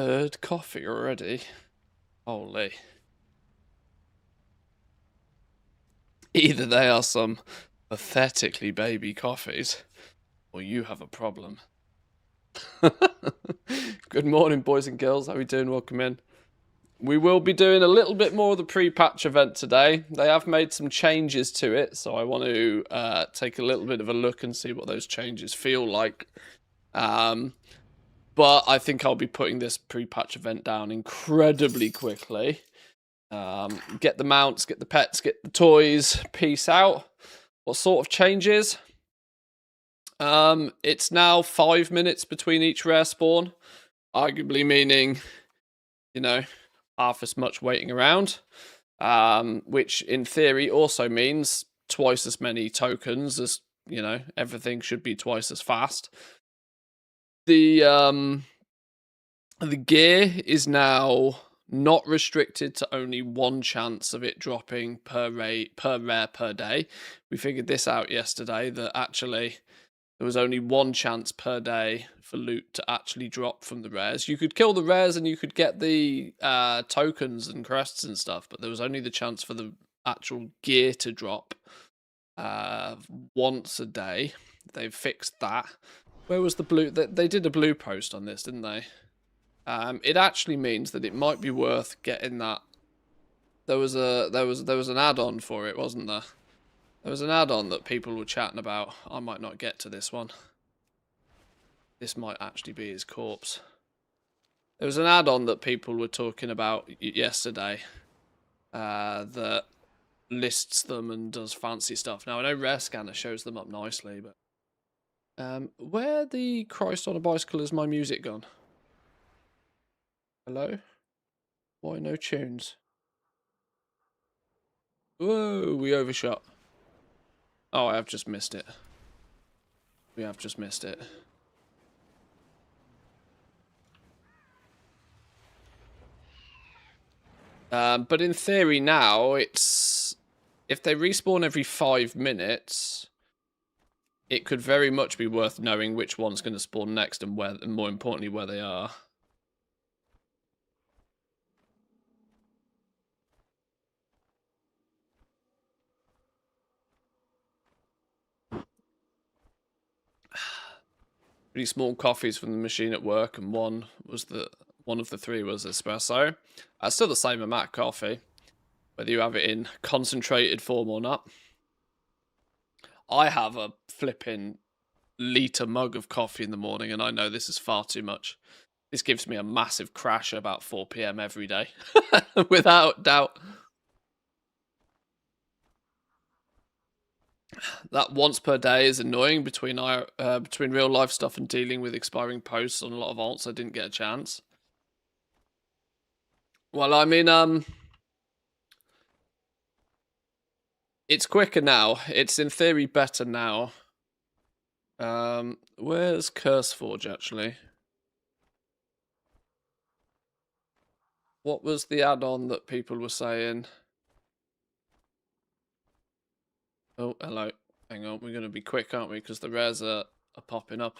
third coffee already. Holy. Either they are some pathetically baby coffees, or you have a problem. Good morning, boys and girls. How are we doing? Welcome in. We will be doing a little bit more of the pre-patch event today. They have made some changes to it, so I want to take a little bit of a look and see what those changes feel like. But I think I'll be putting this pre-patch event down incredibly quickly. Get the mounts, get the pets, get the toys. Peace out. What sort of changes? It's now 5 minutes between each rare spawn, arguably meaning, you know, half as much waiting around, which in theory also means twice as many tokens, as, you know, everything should be twice as fast. The gear is now not restricted to only one chance of it dropping per rare per day. We figured this out yesterday, that actually there was only one chance per day for loot to actually drop from the rares. You could kill the rares and you could get the tokens and crests and stuff, but there was only the chance for the actual gear to drop once a day. They've fixed that. Where was the blue? They did a blue post on this, didn't they? It actually means that it might be worth getting that. There was an add-on for it, wasn't there? There was an add-on that people were chatting about. I might not get to this one. This might actually be his corpse. There was an add-on that people were talking about yesterday that lists them and does fancy stuff. Now, I know Rare Scanner shows them up nicely, but where the Christ on a bicycle is my music gone? Hello? Why no tunes? Whoa, we overshot. Oh, I have just missed it. We have just missed it. But in theory now, it's... if they respawn every 5 minutes, it could very much be worth knowing which one's going to spawn next and where, and more importantly, where they are. Really small coffees from the machine at work, and one of the three was espresso. Still the same amount of coffee, whether you have it in concentrated form or not. I have a flipping litre mug of coffee in the morning, and I know this is far too much. This gives me a massive crash about 4 PM every day, without doubt. That once per day is annoying between real life stuff and dealing with expiring posts on a lot of alts. I didn't get a chance. Well, I mean, it's quicker now. It's in theory better now. Where's Curseforge actually? What was the add-on that people were saying? Oh, hello. Hang on, we're going to be quick, aren't we? Because the rares are popping up.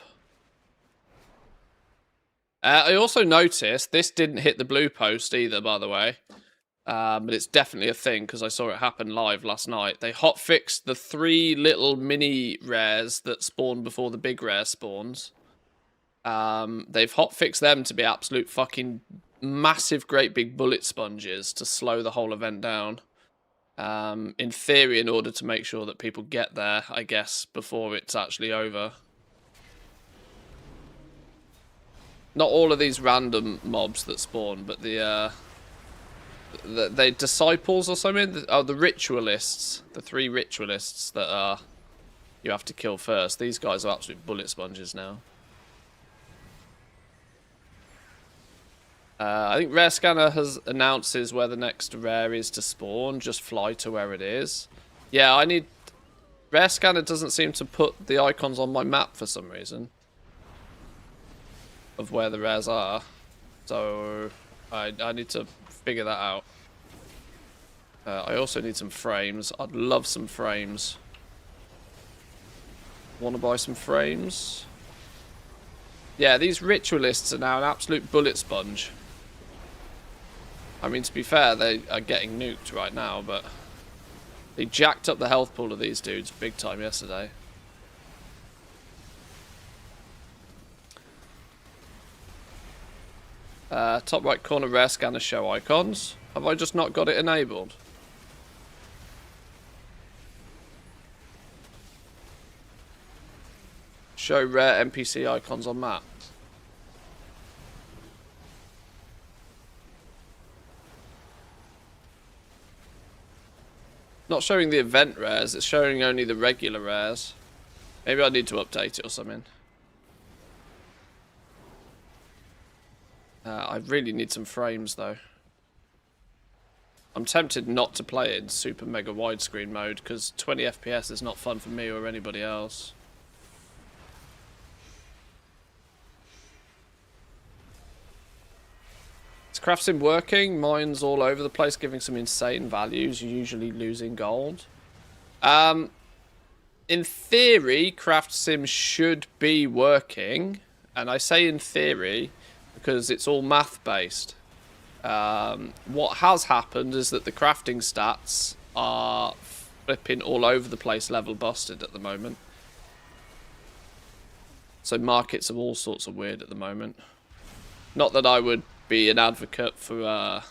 I also noticed, this didn't hit the blue post either, by the way. But it's definitely a thing, because I saw it happen live last night. They hotfixed the 3 little mini rares that spawn before the big rare spawns. They've hotfixed them to be absolute fucking massive, great big bullet sponges to slow the whole event down. In theory, in order to make sure that people get there, I guess, before it's actually over. Not all of these random mobs that spawn, but the disciples or something. Oh, the ritualists, the 3 ritualists that you have to kill first. These guys are absolute bullet sponges now. I think Rare Scanner announces where the next rare is to spawn. Just fly to where it is. Yeah, I need... Rare Scanner doesn't seem to put the icons on my map for some reason. Of where the rares are. So, I need to figure that out. I also need some frames. I'd love some frames. Want to buy some frames? Yeah, these ritualists are now an absolute bullet sponge. I mean, to be fair, they are getting nuked right now, but they jacked up the health pool of these dudes big time yesterday. Top right corner rare scanner show icons. Have I just not got it enabled? Show rare NPC icons on map. Not showing the event rares, it's showing only the regular rares. Maybe I need to update it or something. I really need some frames though. I'm tempted not to play it in super mega widescreen mode because 20 FPS is not fun for me or anybody else. Is craft sim working? Mine's all over the place, giving some insane values, usually losing gold. In theory, craft sim should be working, and I say in theory because it's all math based. What has happened is that the crafting stats are flipping all over the place, level busted at the moment. So markets are all sorts of weird at the moment. Not that I would be an advocate for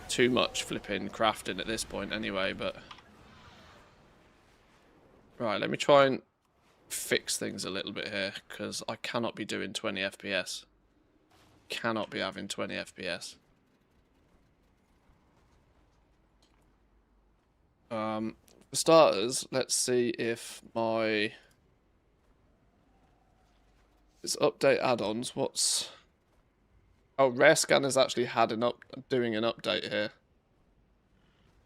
too much flipping crafting at this point anyway, but... Right, let me try and fix things a little bit here, because I cannot be doing 20 FPS. Cannot be having 20 FPS. For starters, let's see if my... This update add-ons, what's... Oh, Rare Scanner's actually had doing an update here.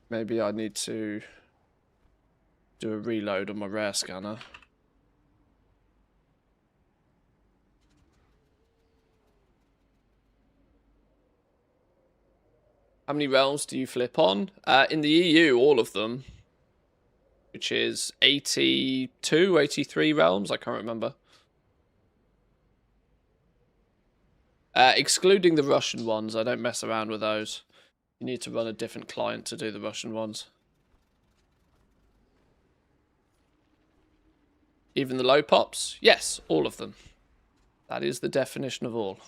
Maybe I need to do a reload on my Rare Scanner. How many realms do you flip on? In the EU, all of them. Which is 82, 83 realms, I can't remember. Excluding the Russian ones, I don't mess around with those. You need to run a different client to do the Russian ones. Even the low pops? Yes, all of them. That is the definition of all.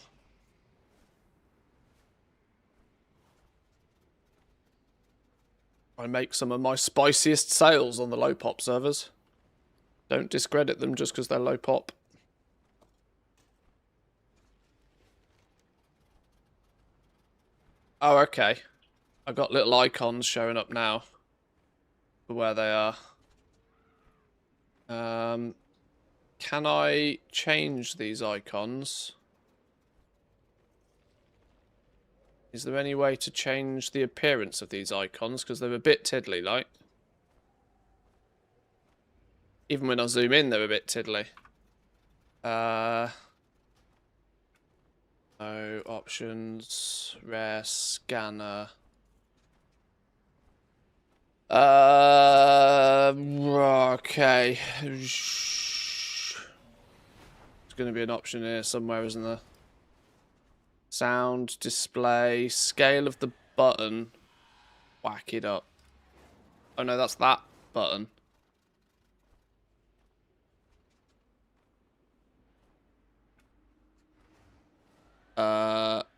I make some of my spiciest sales on the low pop servers. Don't discredit them just because they're low pop. Oh, okay. I've got little icons showing up now for where they are. Can I change these icons? Is there any way to change the appearance of these icons? Because they're a bit tiddly, like. Even when I zoom in, they're a bit tiddly. No options. Rare scanner. Okay. There's going to be an option here somewhere, isn't there? Sound, display, scale of the button. Whack it up. Oh no, that's that button.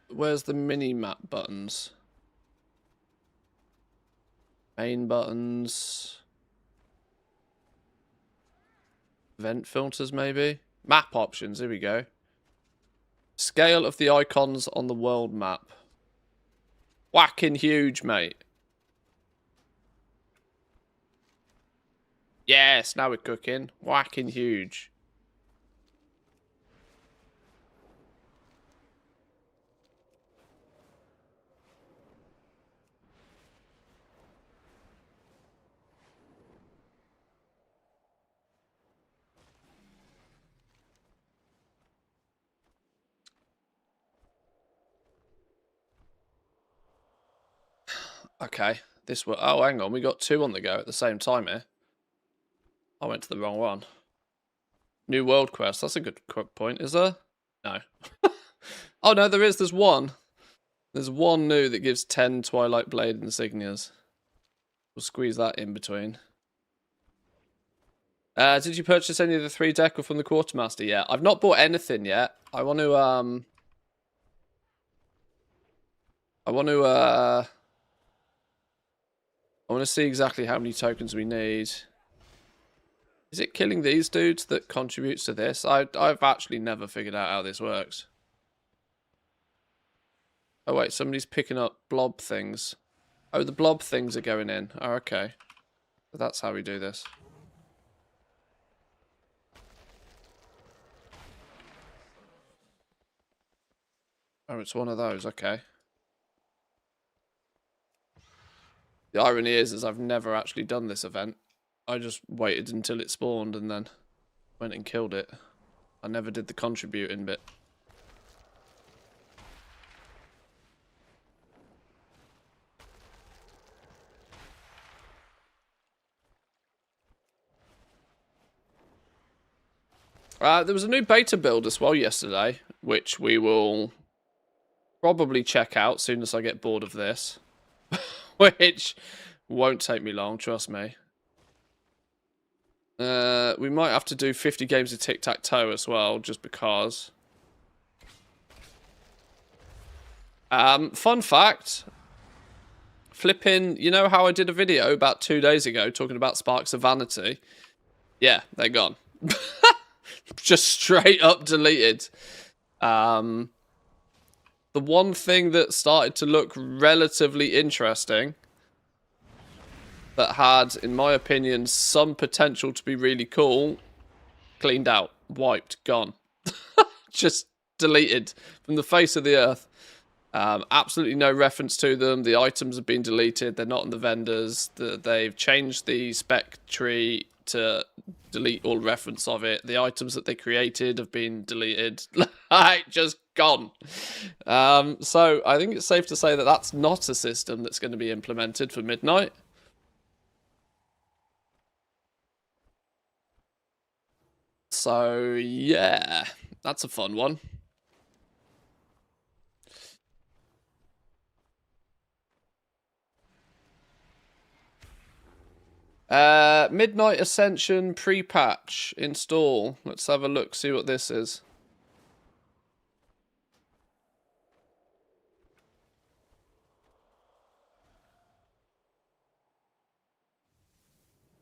Where's the mini-map buttons? Main buttons. Event filters, maybe? Map options, here we go. Scale of the icons on the world map. Whacking huge, mate. Yes, now we're cooking. Whacking huge. Okay, this one. Oh, hang on, we got two on the go at the same time here. I went to the wrong one. New world quest. That's a good point, is there? No. Oh, no, there is. There's one. There's one new that gives 10 Twilight Blade insignias. We'll squeeze that in between. Did you purchase any of the 3 decal from the Quartermaster yet? I've not bought anything yet. I want to see exactly how many tokens we need. Is it killing these dudes that contributes to this? I've actually never figured out how this works. Oh wait, somebody's picking up blob things. Oh, the blob things are going in. Oh, okay. That's how we do this. Oh, it's one of those. Okay. The irony is I've never actually done this event. I just waited until it spawned and then went and killed it. I never did the contributing bit. There was a new beta build as well yesterday, which we will probably check out as soon as I get bored of this. Which won't take me long, trust me. We might have to do 50 games of tic-tac-toe as well, just because. Fun fact. Flipping, you know how I did a video about 2 days ago talking about Sparks of Vanity? Yeah, they're gone. Just straight up deleted. The one thing that started to look relatively interesting, that had, in my opinion, some potential to be really cool, cleaned out, wiped, gone. Just deleted from the face of the earth. Absolutely no reference to them. The items have been deleted. They're not in the vendors. They've changed the spec tree to delete all reference of it. The items that they created have been deleted. Like, just gone. So I think it's safe to say that that's not a system that's going to be implemented for Midnight. So yeah, that's a fun one. Midnight Ascension pre-patch install. Let's have a look, see what this is.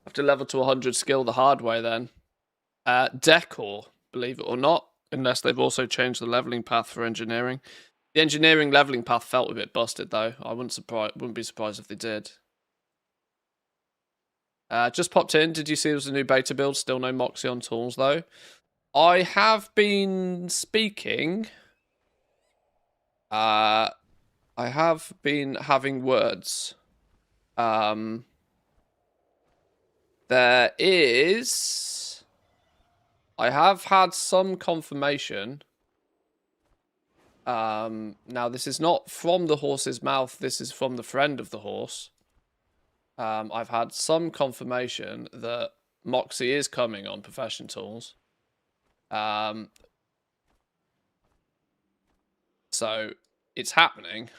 Have to level to 100 skill the hard way then. Decor, believe it or not, unless they've also changed the leveling path for engineering. The engineering leveling path felt a bit busted though. I wouldn't be surprised if they did. Just popped in. Did you see there was a new beta build? Still no Moxie on tools, though. I have been speaking. I have been having words. There is... I have had some confirmation. Now, this is not from the horse's mouth. This is from the friend of the horse. I've had some confirmation that Moxie is coming on Profession Tools. So it's happening,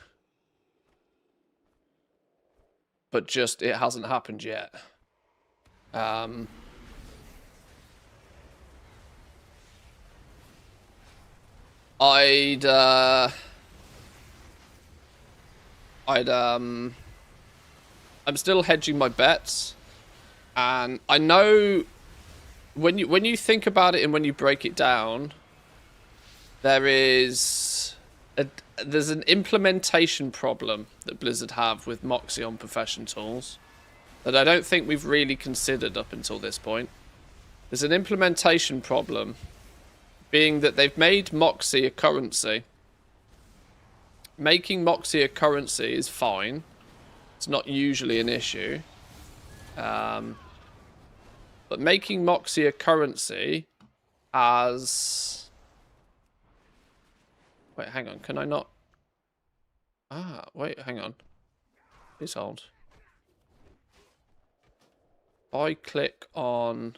but just it hasn't happened yet. I'm still hedging my bets, and I know when you think about it and when you break it down, there's an implementation problem that Blizzard have with Moxie on Profession Tools that I don't think we've really considered up until this point. There's an implementation problem, being that they've made Moxie a currency. Making Moxie a currency is fine. It's not usually an issue. But making Moxie a currency as... Wait, hang on. Can I not... wait, hang on. Please hold. If I click on...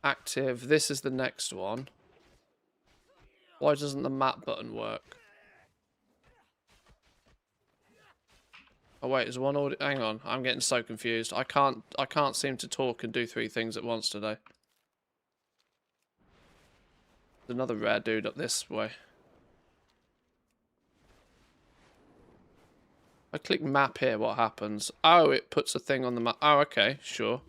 Active. This is the next one. Why doesn't the map button work? Oh wait, is one audio? Hang on, I'm getting so confused. I can't seem to talk and do 3 things at once today. There's another rare dude up this way. I click map here, what happens? Oh, it puts a thing on the map. Oh, okay, sure.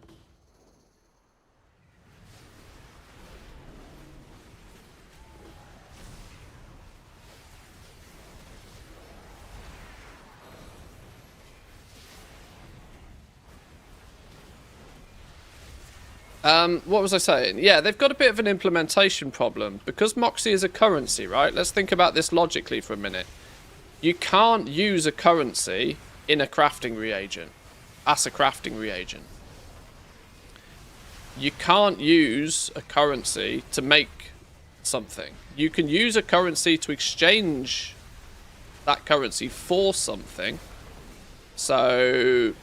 What was I saying? Yeah, they've got a bit of an implementation problem. Because Moxie is a currency, right? Let's think about this logically for a minute. You can't use a currency in a crafting reagent. As a crafting reagent. You can't use a currency to make something. You can use a currency to exchange that currency for something. So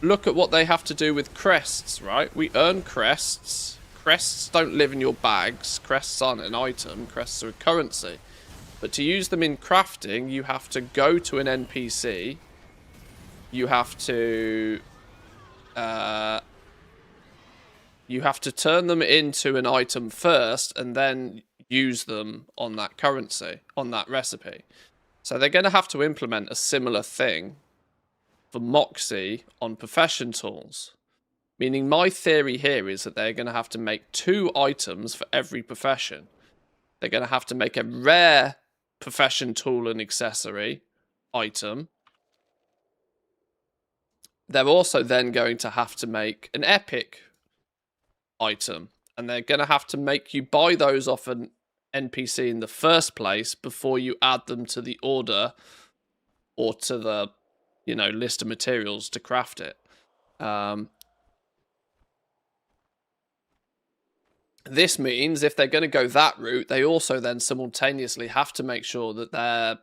look at what they have to do with crests, right? We earn crests. Crests don't live in your bags. Crests aren't an item. Crests are a currency. But to use them in crafting, you have to go to an NPC. You have to turn them into an item first and then use them on that currency, on that recipe. So they're going to have to implement a similar thing for Moxie on profession tools. Meaning my theory here is that they're going to have to make 2 items for every profession. They're going to have to make a rare profession tool and accessory item. They're also then going to have to make an epic item. And they're going to have to make you buy those off an NPC in the first place before you add them to the order or to the, you know, list of materials to craft it. This means if they're going to go that route, they also then simultaneously have to make sure that they're,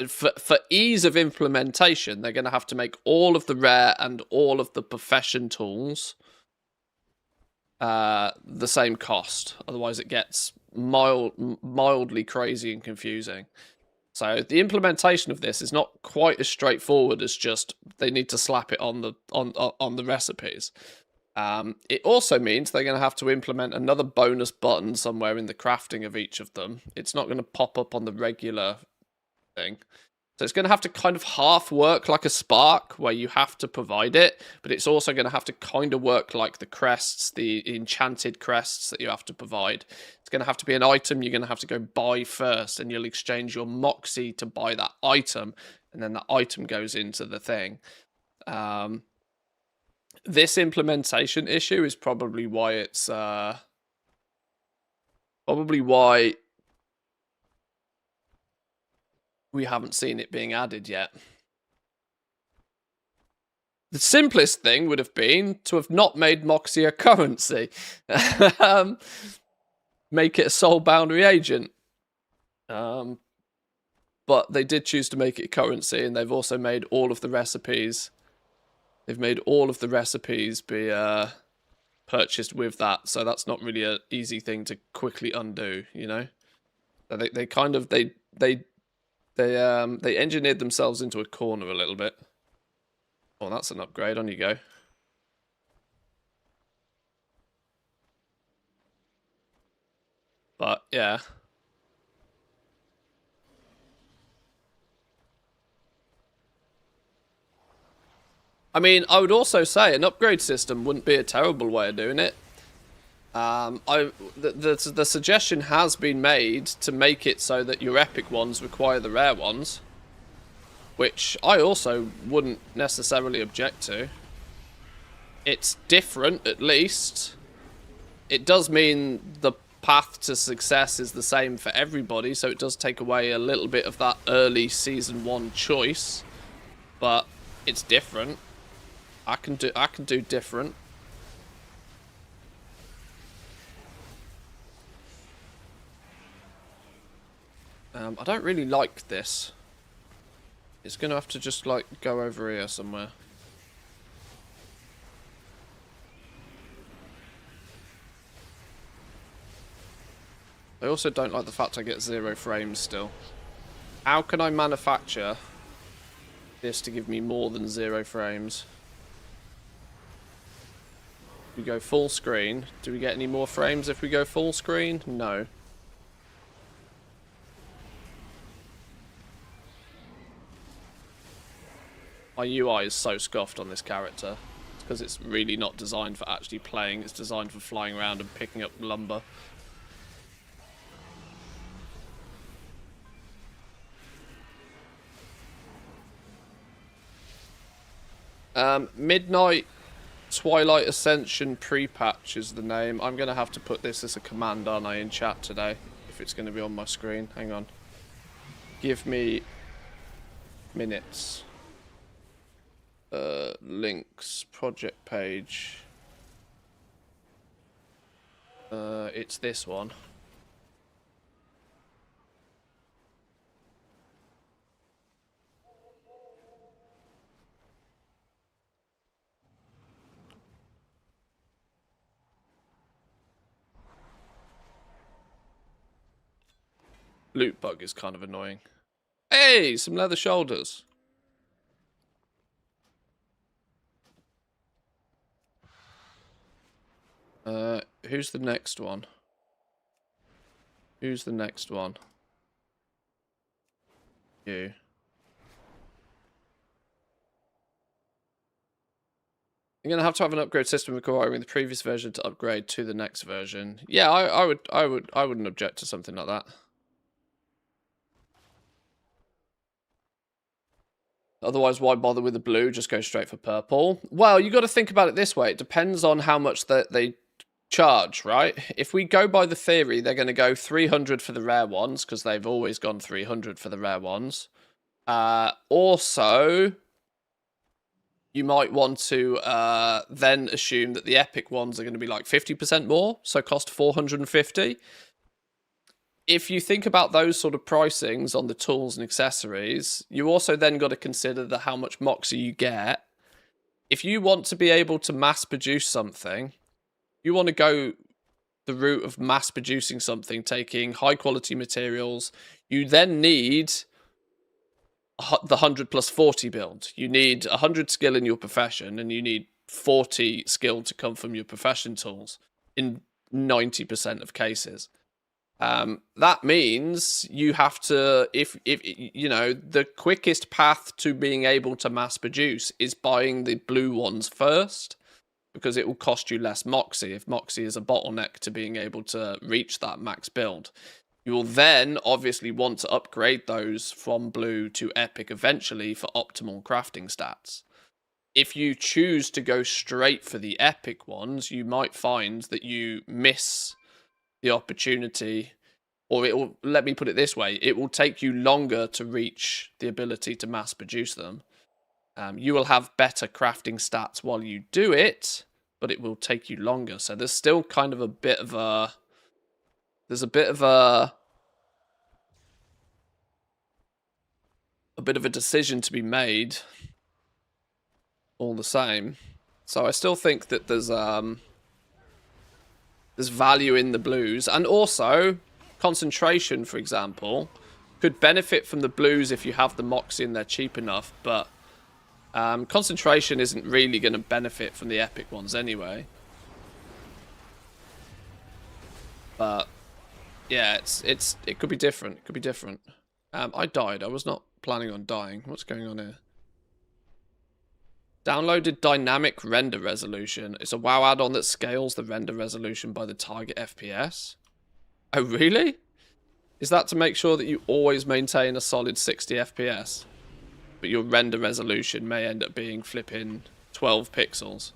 for ease of implementation, they're going to have to make all of the rare and all of the profession tools the same cost. Otherwise it gets mildly crazy and confusing. So the implementation of this is not quite as straightforward as just they need to slap it on the recipes. It also means they're going to have to implement another bonus button somewhere in the crafting of each of them. It's not going to pop up on the regular thing. So it's going to have to kind of half work like a spark where you have to provide it, but it's also going to have to kind of work like the crests, the enchanted crests that you have to provide. It's going to have to be an item you're going to have to go buy first, and you'll exchange your Moxie to buy that item, and then that item goes into the thing. This implementation issue is probably why it's we haven't seen it being added yet. The simplest thing would have been to have not made Moxie a currency. Make it a soul-bound reagent. But they did choose to make it a currency, and they've also made all of the recipes. They've made all of the recipes be purchased with that, so that's not really an easy thing to quickly undo, you know? They kind of they engineered themselves into a corner a little bit. Oh, that's an upgrade. On you go. But, yeah. I mean, I would also say an upgrade system wouldn't be a terrible way of doing it. The suggestion has been made to make it so that your epic ones require the rare ones, which I also wouldn't necessarily object to. It's different, at least. It does mean the path to success is the same for everybody, so it does take away a little bit of that early season 1 choice, but it's different. I can do different. I don't really like this. It's gonna have to just like go over here somewhere. I also don't like the fact I get 0 frames still. How can I manufacture this to give me more than 0 frames? We go full screen. Do we get any more frames if we go full screen? No. My UI is so scuffed on this character. It's because it's really not designed for actually playing. It's designed for flying around and picking up lumber. Midnight Twilight Ascension pre-patch is the name. I'm going to have to put this as a command, aren't I, in chat today, if it's going to be on my screen. Hang on. Give me minutes. Links, project page. It's this one. Loot bug is kind of annoying. Hey, some leather shoulders. Who's the next one? Who's the next one? You. You're gonna have to have an upgrade system requiring the previous version to upgrade to the next version. Yeah, I wouldn't object to something like that. Otherwise, why bother with the blue? Just go straight for purple. Well, you got to think about it this way. It depends on how much that they charge, right? If we go by the theory, they're going to go 300 for the rare ones because they've always gone 300 for the rare ones. Also, you might want to then assume that the epic ones are going to be like 50% more, so cost 450. If you think about those sort of pricings on the tools and accessories, you also then got to consider how much Moxie you get. If you want to be able to mass produce something, you want to go the route of mass producing something, taking high quality materials, you then need the 100 plus 40 build. You need 100 skill in your profession, and you need 40 skill to come from your profession tools in 90% of cases. That means you have to, if you know, the quickest path to being able to mass produce is buying the blue ones first, because it will cost you less Moxie if Moxie is a bottleneck to being able to reach that max build. You will then obviously want to upgrade those from blue to epic eventually for optimal crafting stats. If you choose to go straight for the epic ones, you might find that you miss the opportunity, or it will, let me put it this way, it will take you longer to reach the ability to mass produce them. You will have better crafting stats while you do it, but it will take you longer. So there's still kind of a bit of a, there's a bit of a decision to be made all the same. So I still think that there's value in the blues, and also concentration, for example, could benefit from the blues if you have the Moxie and they're cheap enough, but concentration isn't really going to benefit from the epic ones anyway. But yeah, it could be different. It could be different. I died. I was not planning on dying. What's going on here? Downloaded dynamic render resolution. It's a WoW add-on that scales the render resolution by the target FPS. Oh, really? Is that to make sure that you always maintain a solid 60 FPS? But your render resolution may end up being flipping 12 pixels.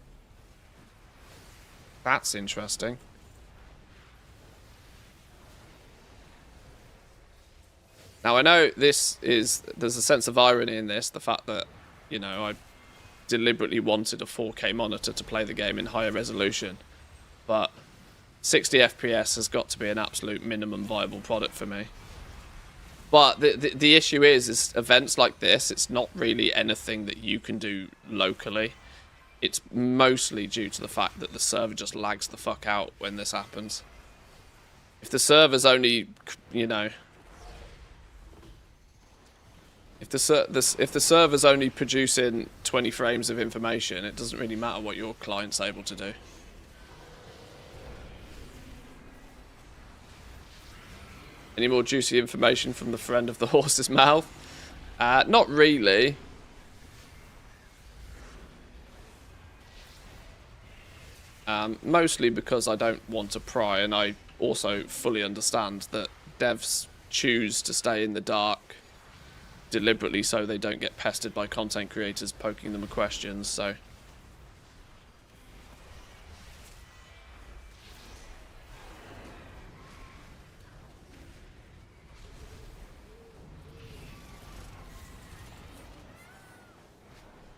That's interesting. Now, I know there's a sense of irony in this, the fact that, you know, I deliberately wanted a 4K monitor to play the game in higher resolution, but 60 FPS has got to be an absolute minimum viable product for me. But the issue is events like this, it's not really anything that you can do locally. It's mostly due to the fact that the server just lags the fuck out when this happens. If the server's only, you know, if the server's only producing 20 frames of information, it doesn't really matter what your client's able to do. Any more juicy information from the friend of the horse's mouth? Not really. Mostly because I don't want to pry, and I also fully understand that devs choose to stay in the dark deliberately so they don't get pestered by content creators poking them with questions, so...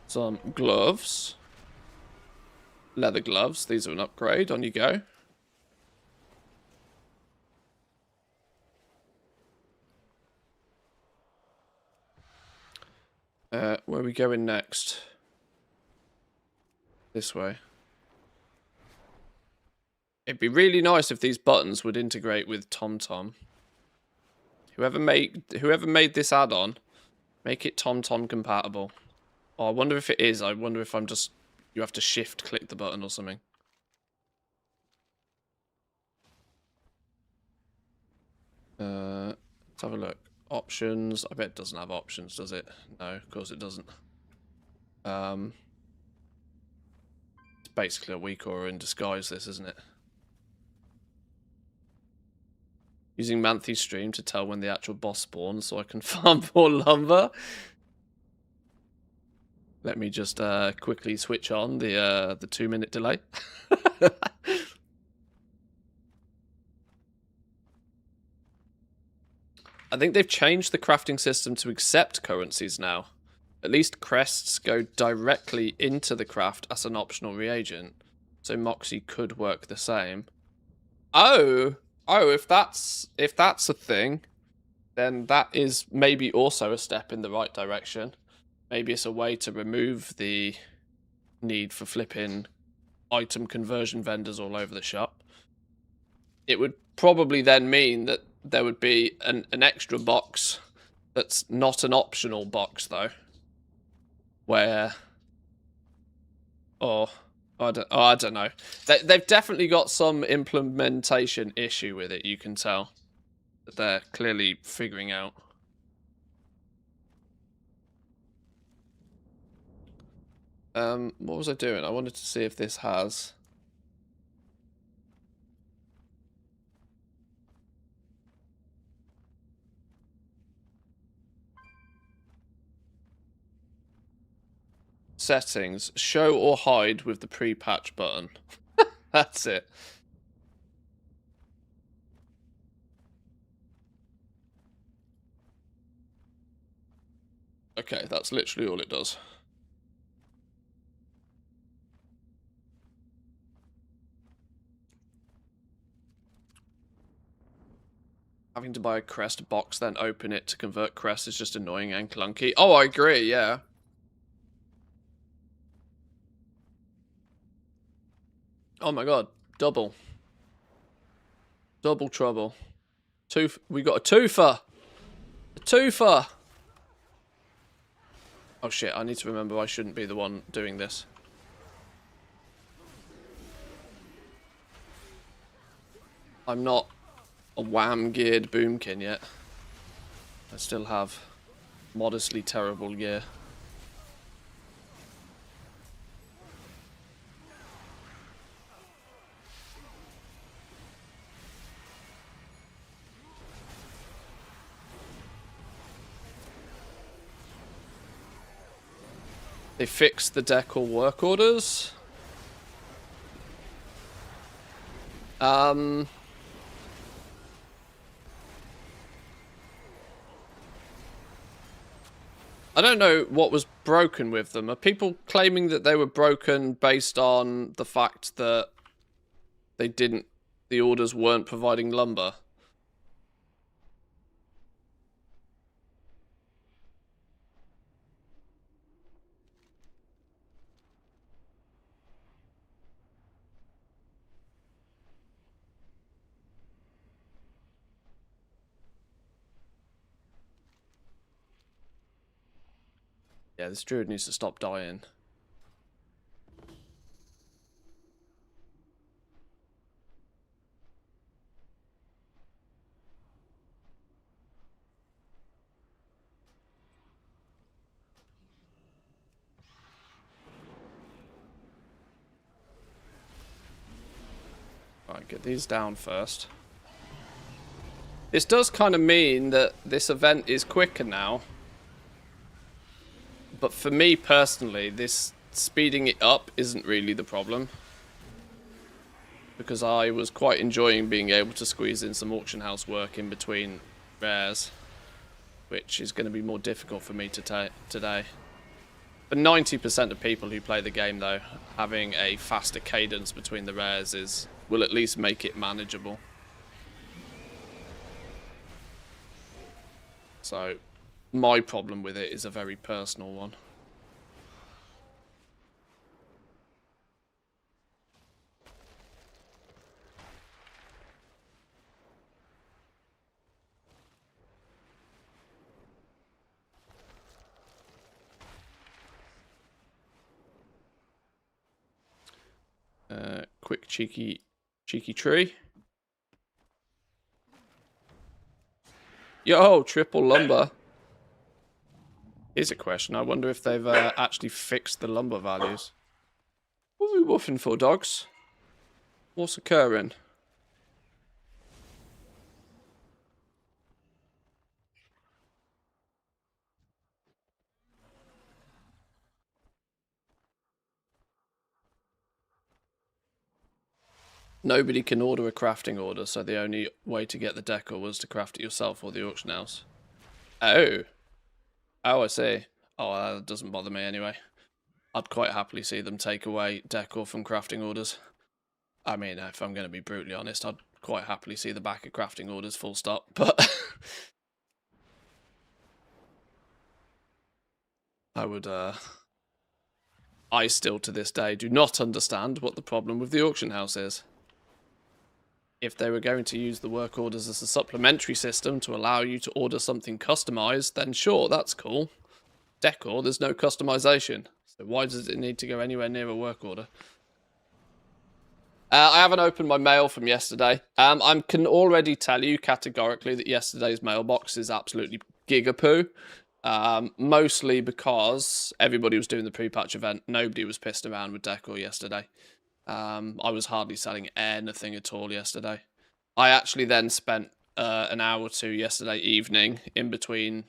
Some gloves. Leather gloves. These are an upgrade. On you go. Where are we going next? This way. It'd be really nice if these buttons would integrate with TomTom. Whoever made this add-on, make it TomTom compatible. Oh, I wonder if it is. I wonder if I'm just... You have to shift-click the button or something. Let's have a look. Options. I bet it doesn't have options, does it? No, of course it doesn't. It's basically a weak aura in disguise, this, isn't it? Using Manthi's stream to tell when the actual boss spawns so I can farm more lumber. Let me just quickly switch on the 2-minute delay. I think they've changed the crafting system to accept currencies now. At least crests go directly into the craft as an optional reagent. So Moxie could work the same. Oh, if that's a thing, then that is maybe also a step in the right direction. Maybe it's a way to remove the need for flipping item conversion vendors all over the shop. It would probably then mean that there would be an extra box that's not an optional box, though. Where... I don't know. They've definitely got some implementation issue with it, you can tell. That they're clearly figuring out. What was I doing? I wanted to see if this has... Settings. Show or hide with the pre-patch button. That's it. Okay, that's literally all it does. Having to buy a crest box, then open it to convert crest is just annoying and clunky. Oh, I agree, yeah. Oh my god, double. Double trouble. We got a twofer! A twofer! Oh shit, I need to remember I shouldn't be the one doing this. I'm not a wham-geared boomkin yet. I still have modestly terrible gear. They fixed the decal work orders. I don't know what was broken with them. Are people claiming that they were broken based on the fact that the orders weren't providing lumber? Yeah, this druid needs to stop dying. Right, get these down first. This does kind of mean that this event is quicker now. But for me personally, this speeding it up isn't really the problem. Because I was quite enjoying being able to squeeze in some auction house work in between rares. Which is going to be more difficult for me today. For 90% of people who play the game though, having a faster cadence between the rares will at least make it manageable. So, my problem with it is a very personal one. Quick cheeky tree. Yo, triple lumber. Here's a question. I wonder if they've actually fixed the lumber values. What are we woofing for, dogs? What's occurring? Nobody can order a crafting order, so the only way to get the decor was to craft it yourself or the auction house. Oh. Oh, I see. Oh, that doesn't bother me anyway. I'd quite happily see them take away decor from crafting orders. I mean, if I'm going to be brutally honest, I'd quite happily see the back of crafting orders full stop, but... I would, I still, to this day, do not understand what the problem with the auction house is. If they were going to use the work orders as a supplementary system to allow you to order something customized, then sure, that's cool. Decor, there's no customization. So why does it need to go anywhere near a work order? I haven't opened my mail from yesterday. I can already tell you categorically that yesterday's mailbox is absolutely gigapoo. Mostly because everybody was doing the pre-patch event. Nobody was pissed around with decor yesterday. I was hardly selling anything at all yesterday. I actually then spent an hour or two yesterday evening in between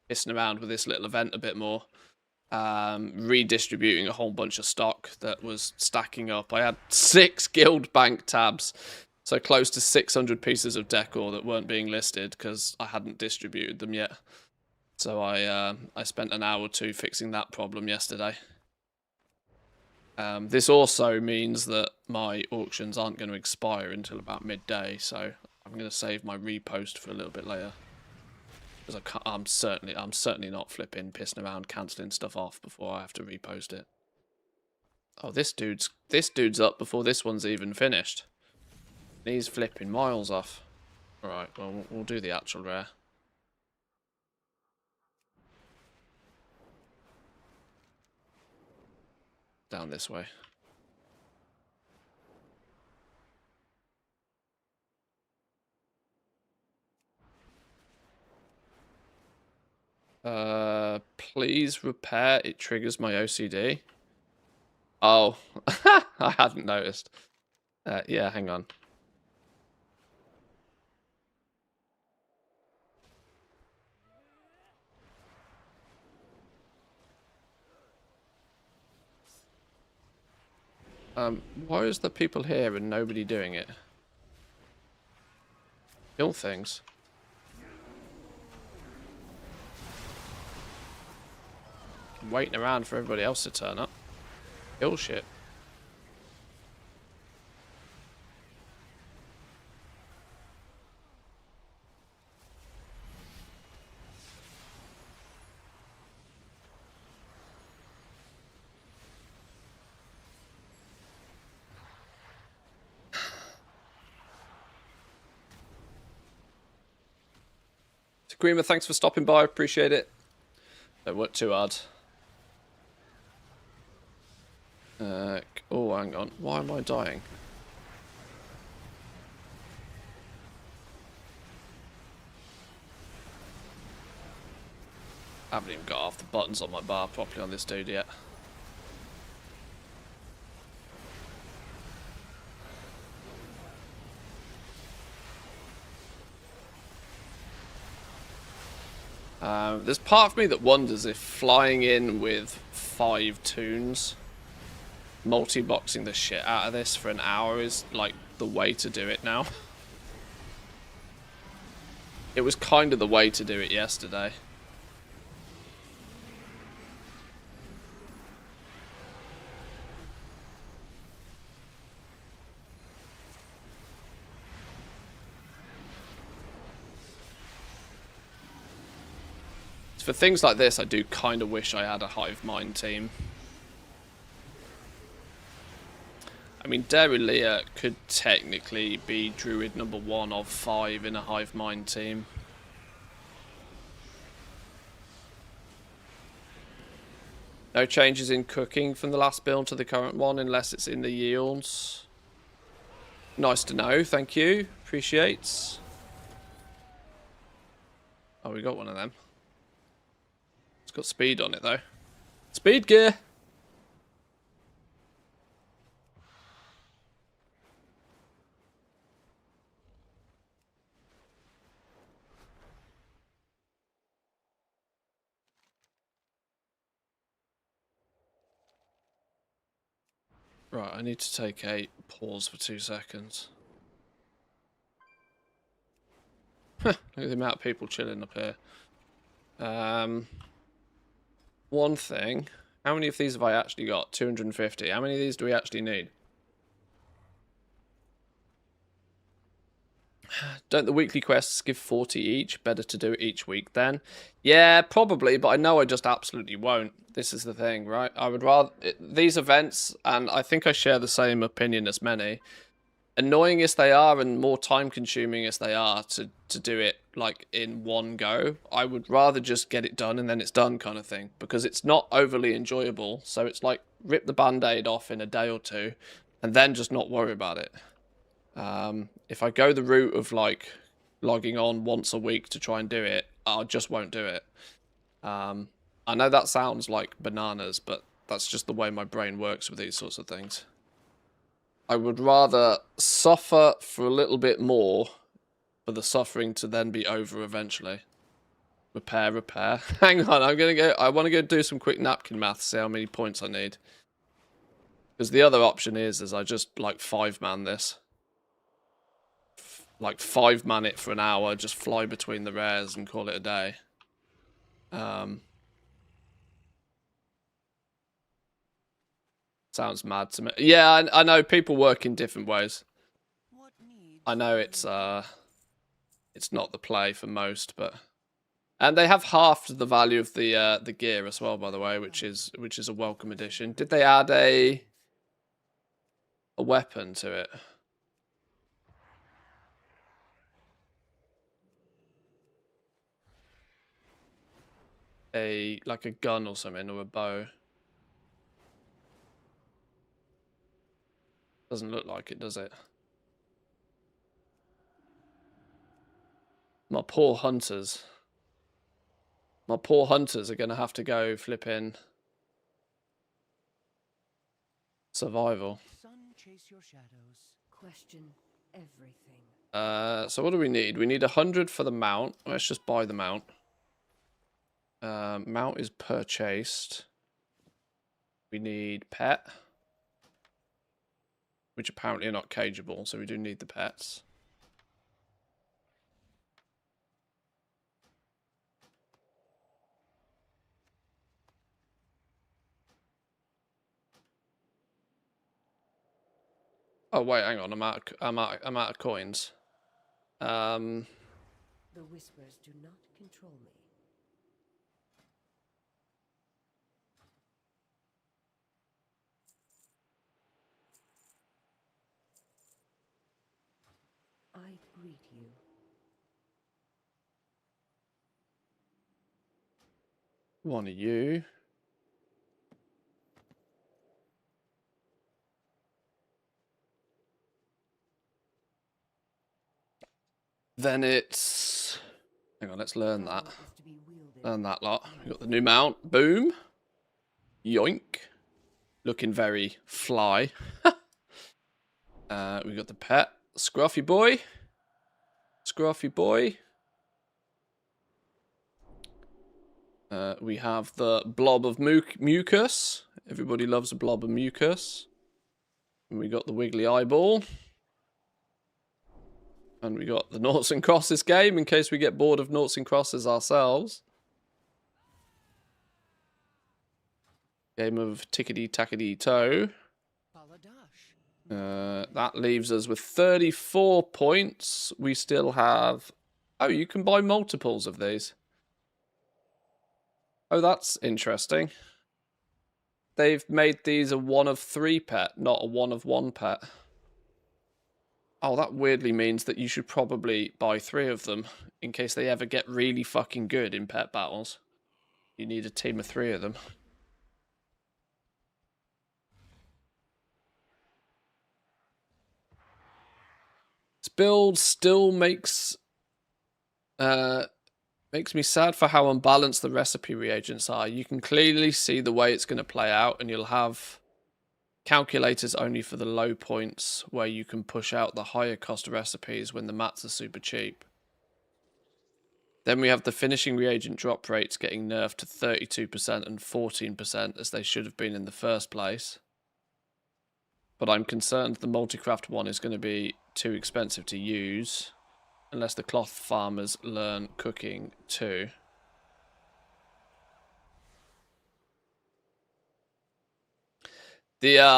pissing around with this little event a bit more. Redistributing a whole bunch of stock that was stacking up. I had 6 guild bank tabs, so close to 600 pieces of decor that weren't being listed because I hadn't distributed them yet. So I spent an hour or two fixing that problem yesterday. This also means that my auctions aren't going to expire until about midday, so I'm going to save my repost for a little bit later. Because I'm certainly not pissing around, cancelling stuff off before I have to repost it. Oh, this dude's up before this one's even finished. He's flipping miles off. Alright, well, we'll do the actual rare. Down this way. Please repair. It triggers my OCD. Oh, I hadn't noticed. Yeah, hang on. Why is there people here and nobody doing it? Kill things. I'm waiting around for everybody else to turn up. Kill shit. Screamer, thanks for stopping by. Appreciate it. Don't work too hard. Oh, hang on. Why am I dying? I haven't even got half the buttons on my bar properly on this dude yet. There's part of me that wonders if flying in with 5 toons, multi-boxing the shit out of this for an hour is like the way to do it now. It was kind of the way to do it yesterday. For things like this, I do kind of wish I had a hive mind team. I mean, Derelia could technically be Druid number 1 of 5 in a hive mind team. No changes in cooking from the last build to the current one, unless it's in the yields. Nice to know, thank you. Appreciates. Oh, we got one of them. It's got speed on it, though. Speed gear! Right, I need to take a pause for 2 seconds. Look at the amount of people chilling up here. One thing. How many of these have I actually got? 250. How many of these do we actually need? Don't the weekly quests give 40 each? Better to do it each week then? Yeah, probably, but I know I just absolutely won't. This is the thing, right? I would rather... These events, and I think I share the same opinion as many, annoying as they are and more time consuming as they are to do it like in one go, I would rather just get it done and then it's done kind of thing, because it's not overly enjoyable. So it's like rip the band-aid off in a day or two and then just not worry about it. If I go the route of like logging on once a week to try and do it, I just won't do it. I know that sounds like bananas, but that's just the way my brain works with these sorts of things. I would rather suffer for a little bit more for the suffering to then be over eventually. Repair. Hang on, I want to go do some quick napkin math, see how many points I need. Because the other option is I just like 5-man this. Like 5-man it for an hour, just fly between the rares and call it a day. Sounds mad to me. Yeah, I know people work in different ways. I know it's not the play for most, but and they have halved the value of the gear as well, by the way, which is a welcome addition. Did they add a weapon to it? Like a gun or something, or a bow? Doesn't look like it, does it? My poor hunters. My poor hunters are gonna have to go flipping survival. Chase your shadows. Question everything. So what do we need? We need 100 for the mount. Let's just buy the mount. Mount is purchased. We need pet, which apparently are not cageable, so we do need the pets. Oh wait, hang on. I'm out of coins. The whispers do not control me. I greet you. One of you. Then it's... Hang on, let's learn that. Power is to be wielded. Learn that lot. We've got the new mount. Boom. Yoink. Looking very fly. We've got the pet. Scruffy boy. Scruffy boy. We have the blob of mucus. Everybody loves a blob of mucus. And we got the wiggly eyeball. And we got the noughts and crosses game in case we get bored of noughts and crosses ourselves. Game of tickety-tackety-toe. That leaves us with 34 points. We still have... Oh, you can buy multiples of these. Oh, that's interesting. They've made these a 1 of 3 pet, not a 1 of 1 pet. Oh, that weirdly means that you should probably buy 3 of them in case they ever get really fucking good in pet battles. You need a team of 3 of them. This build still makes me sad for how unbalanced the recipe reagents are. You can clearly see the way it's going to play out, and you'll have calculators only for the low points where you can push out the higher cost recipes when the mats are super cheap. Then we have the finishing reagent drop rates getting nerfed to 32% and 14% as they should have been in the first place. But I'm concerned the multicraft one is going to be too expensive to use unless the cloth farmers learn cooking too. Yeah,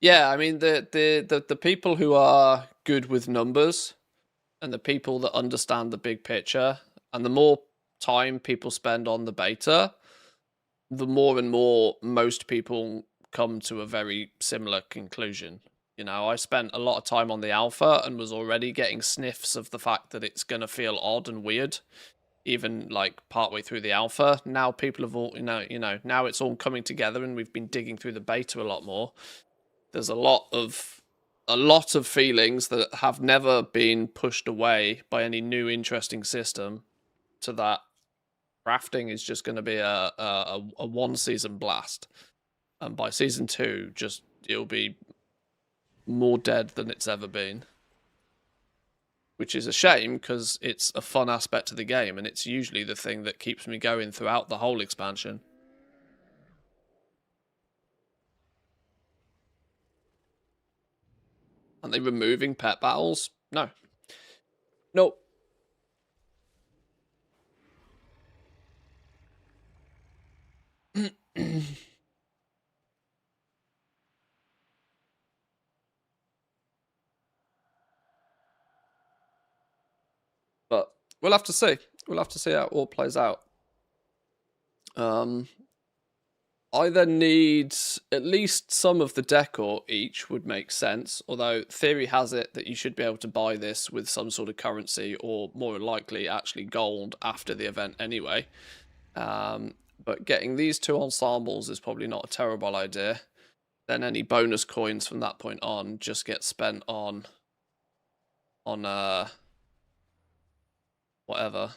I mean the people who are good with numbers and the people that understand the big picture, and the more time people spend on the beta, the more and more most people come to a very similar conclusion. You know, I spent a lot of time on the alpha and was already getting sniffs of the fact that it's going to feel odd and weird, even like partway through the alpha. Now people have all, now it's all coming together, and we've been digging through the beta a lot more. There's a lot of feelings that have never been pushed away by any new interesting system, to that crafting is just going to be a 1 season blast, and by season 2 it'll be more dead than it's ever been, which is a shame because it's a fun aspect to the game, and it's usually the thing that keeps me going throughout the whole expansion. Are they removing pet battles? No. Nope. But we'll have to see. We'll have to see how it all plays out. Either needs at least some of the decor each would make sense, although theory has it that you should be able to buy this with some sort of currency, or more likely actually gold after the event anyway. But getting these 2 ensembles is probably not a terrible idea. Then any bonus coins from that point on just get spent on whatever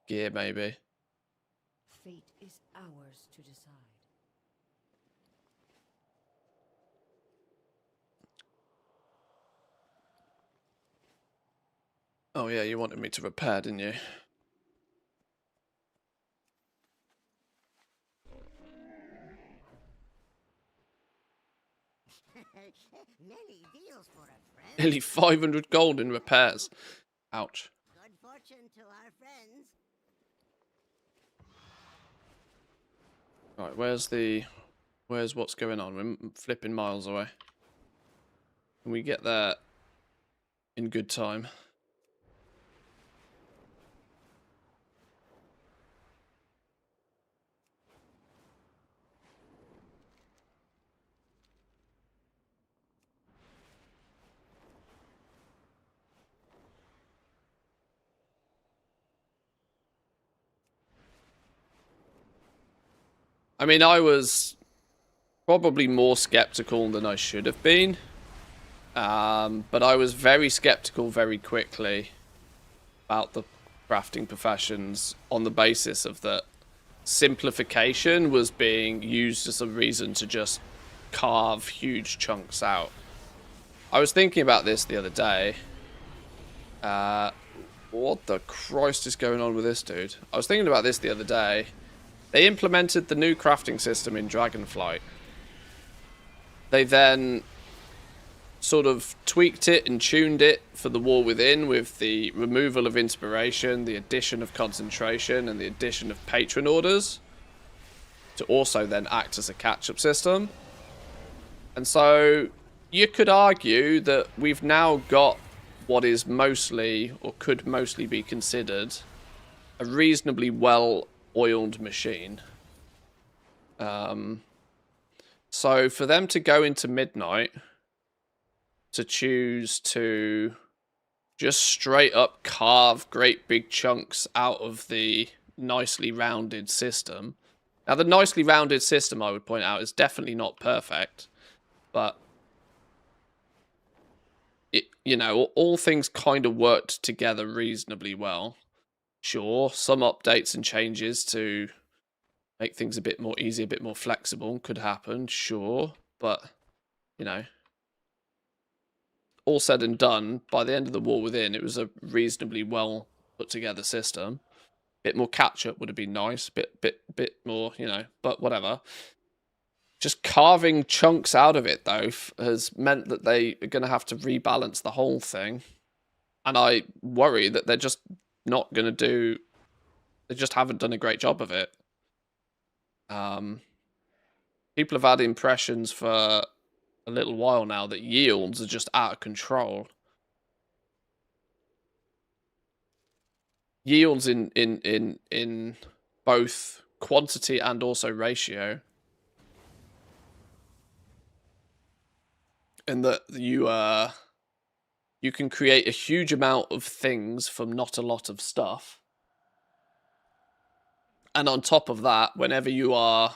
gear, maybe. Fate is ours to decide. Oh yeah, you wanted me to repair, didn't you? Nearly 500 gold in repairs. Ouch. Good fortune to our friends. Right, where's what's going on? We're flipping miles away. Can we get there in good time? I mean, I was probably more skeptical than I should have been. But I was very skeptical very quickly about the crafting professions on the basis of that simplification was being used as a reason to just carve huge chunks out. I was thinking about this the other day. What the Christ is going on with this dude? I was thinking about this the other day. They implemented the new crafting system in Dragonflight. They then sort of tweaked it and tuned it for the War Within with the removal of inspiration, the addition of concentration, and the addition of patron orders to also then act as a catch-up system. And so you could argue that we've now got what is mostly, or could mostly be considered, a reasonably well-oiled machine. So for them to go into Midnight to choose to just straight up carve great big chunks out of the nicely rounded system. Now, the nicely rounded system, I would point out, is definitely not perfect, but it, you know, all things kind of worked together reasonably well. Sure, some updates and changes to make things a bit more easy, a bit more flexible could happen, sure, but, you know, all said and done, by the end of the War Within, it was a reasonably well put together system. Bit more catch-up would have been nice, bit more, you know, but whatever. Just carving chunks out of it, though, has meant that they are going to have to rebalance the whole thing. And I worry that they're just not going to do... They just haven't done a great job of it. People have had impressions for a little while now that yields are just out of control. Yields in both quantity and also ratio. And that you can create a huge amount of things from not a lot of stuff. And on top of that, whenever you are,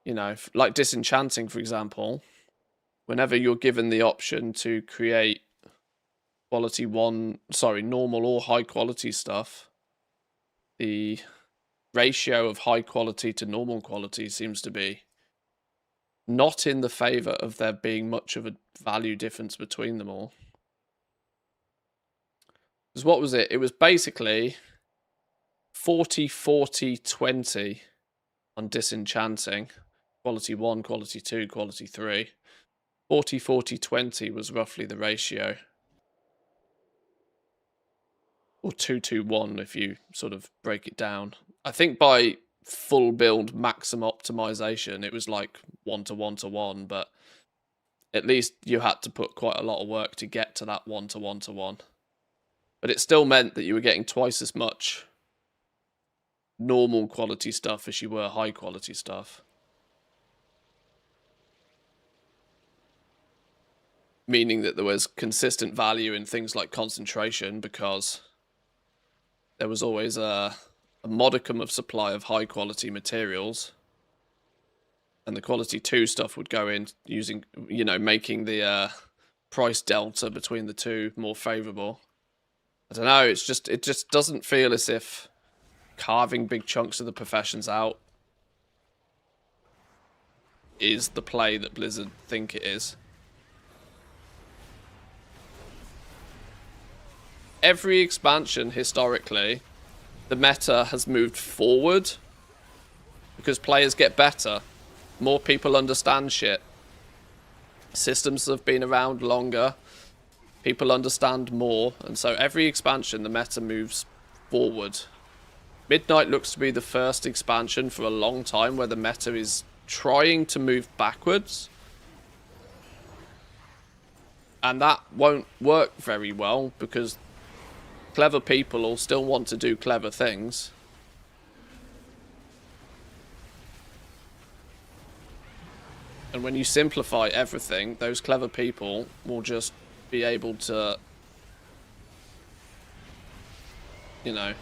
you know, like disenchanting, for example, whenever you're given the option to create normal or high quality stuff, the ratio of high quality to normal quality seems to be not in the favor of there being much of a value difference between them all. Because what was it? It was basically 40, 40, 20 on disenchanting. Quality 1, quality 2, quality 3. 40, 40, 20 was roughly the ratio. Or 2, 2, 1 if you sort of break it down. I think by full build maximum optimization, it was like 1 to 1 to 1, but at least you had to put quite a lot of work to get to that 1 to 1 to 1. But it still meant that you were getting twice as much normal quality stuff as you were high quality stuff. Meaning that there was consistent value in things like concentration, because there was always a modicum of supply of high quality materials, and the quality 2 stuff would go in using, you know, making the price delta between the two more favorable. I don't know, it just doesn't feel as if carving big chunks of the professions out is the play that Blizzard think it is. Every expansion, historically, the meta has moved forward because players get better. More people understand shit. Systems have been around longer. People understand more. And so every expansion, the meta moves forward. Midnight looks to be the first expansion for a long time where the meta is trying to move backwards. And that won't work very well because clever people will still want to do clever things. And when you simplify everything, those clever people will just be able to, you know,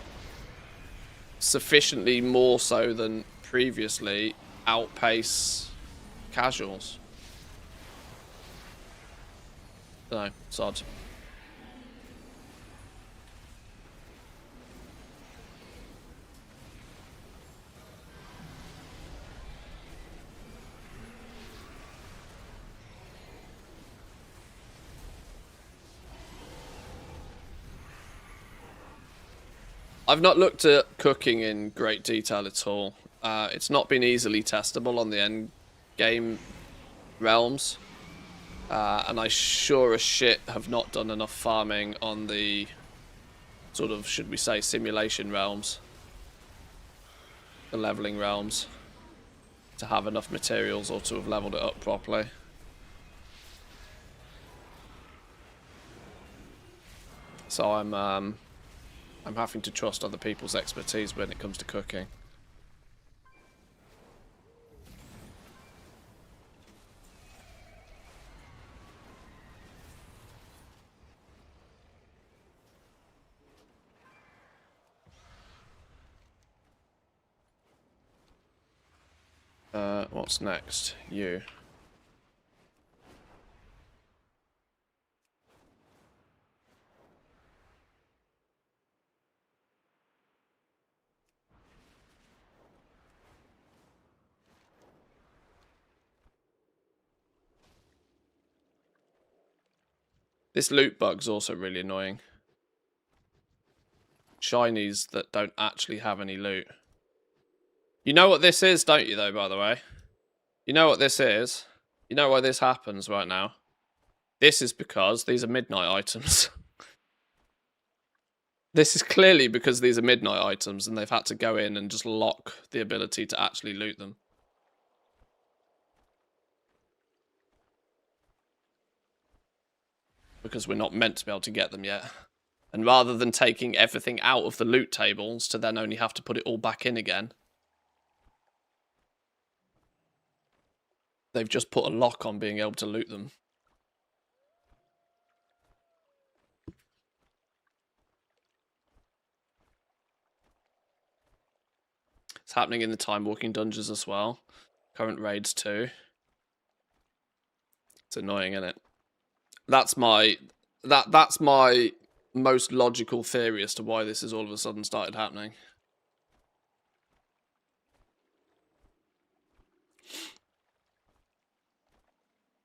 sufficiently more so than previously outpace casuals. No, sod. I've not looked at cooking in great detail at all. It's not been easily testable on the end game realms. And I sure as shit have not done enough farming on the sort of, should we say, simulation realms. The leveling realms. To have enough materials or to have leveled it up properly. So I'm having to trust other people's expertise when it comes to cooking. What's next? You. This loot bug's also really annoying. Shinies that don't actually have any loot. You know what this is, don't you, though, by the way? You know what this is? You know why this happens right now? This is because these are midnight items. This is clearly because these are midnight items and they've had to go in and just lock the ability to actually loot them. Because we're not meant to be able to get them yet. And rather than taking everything out of the loot tables to then only have to put it all back in again, they've just put a lock on being able to loot them. It's happening in the time walking dungeons as well. Current raids too. It's annoying, isn't it? That's my most logical theory as to why this has all of a sudden started happening.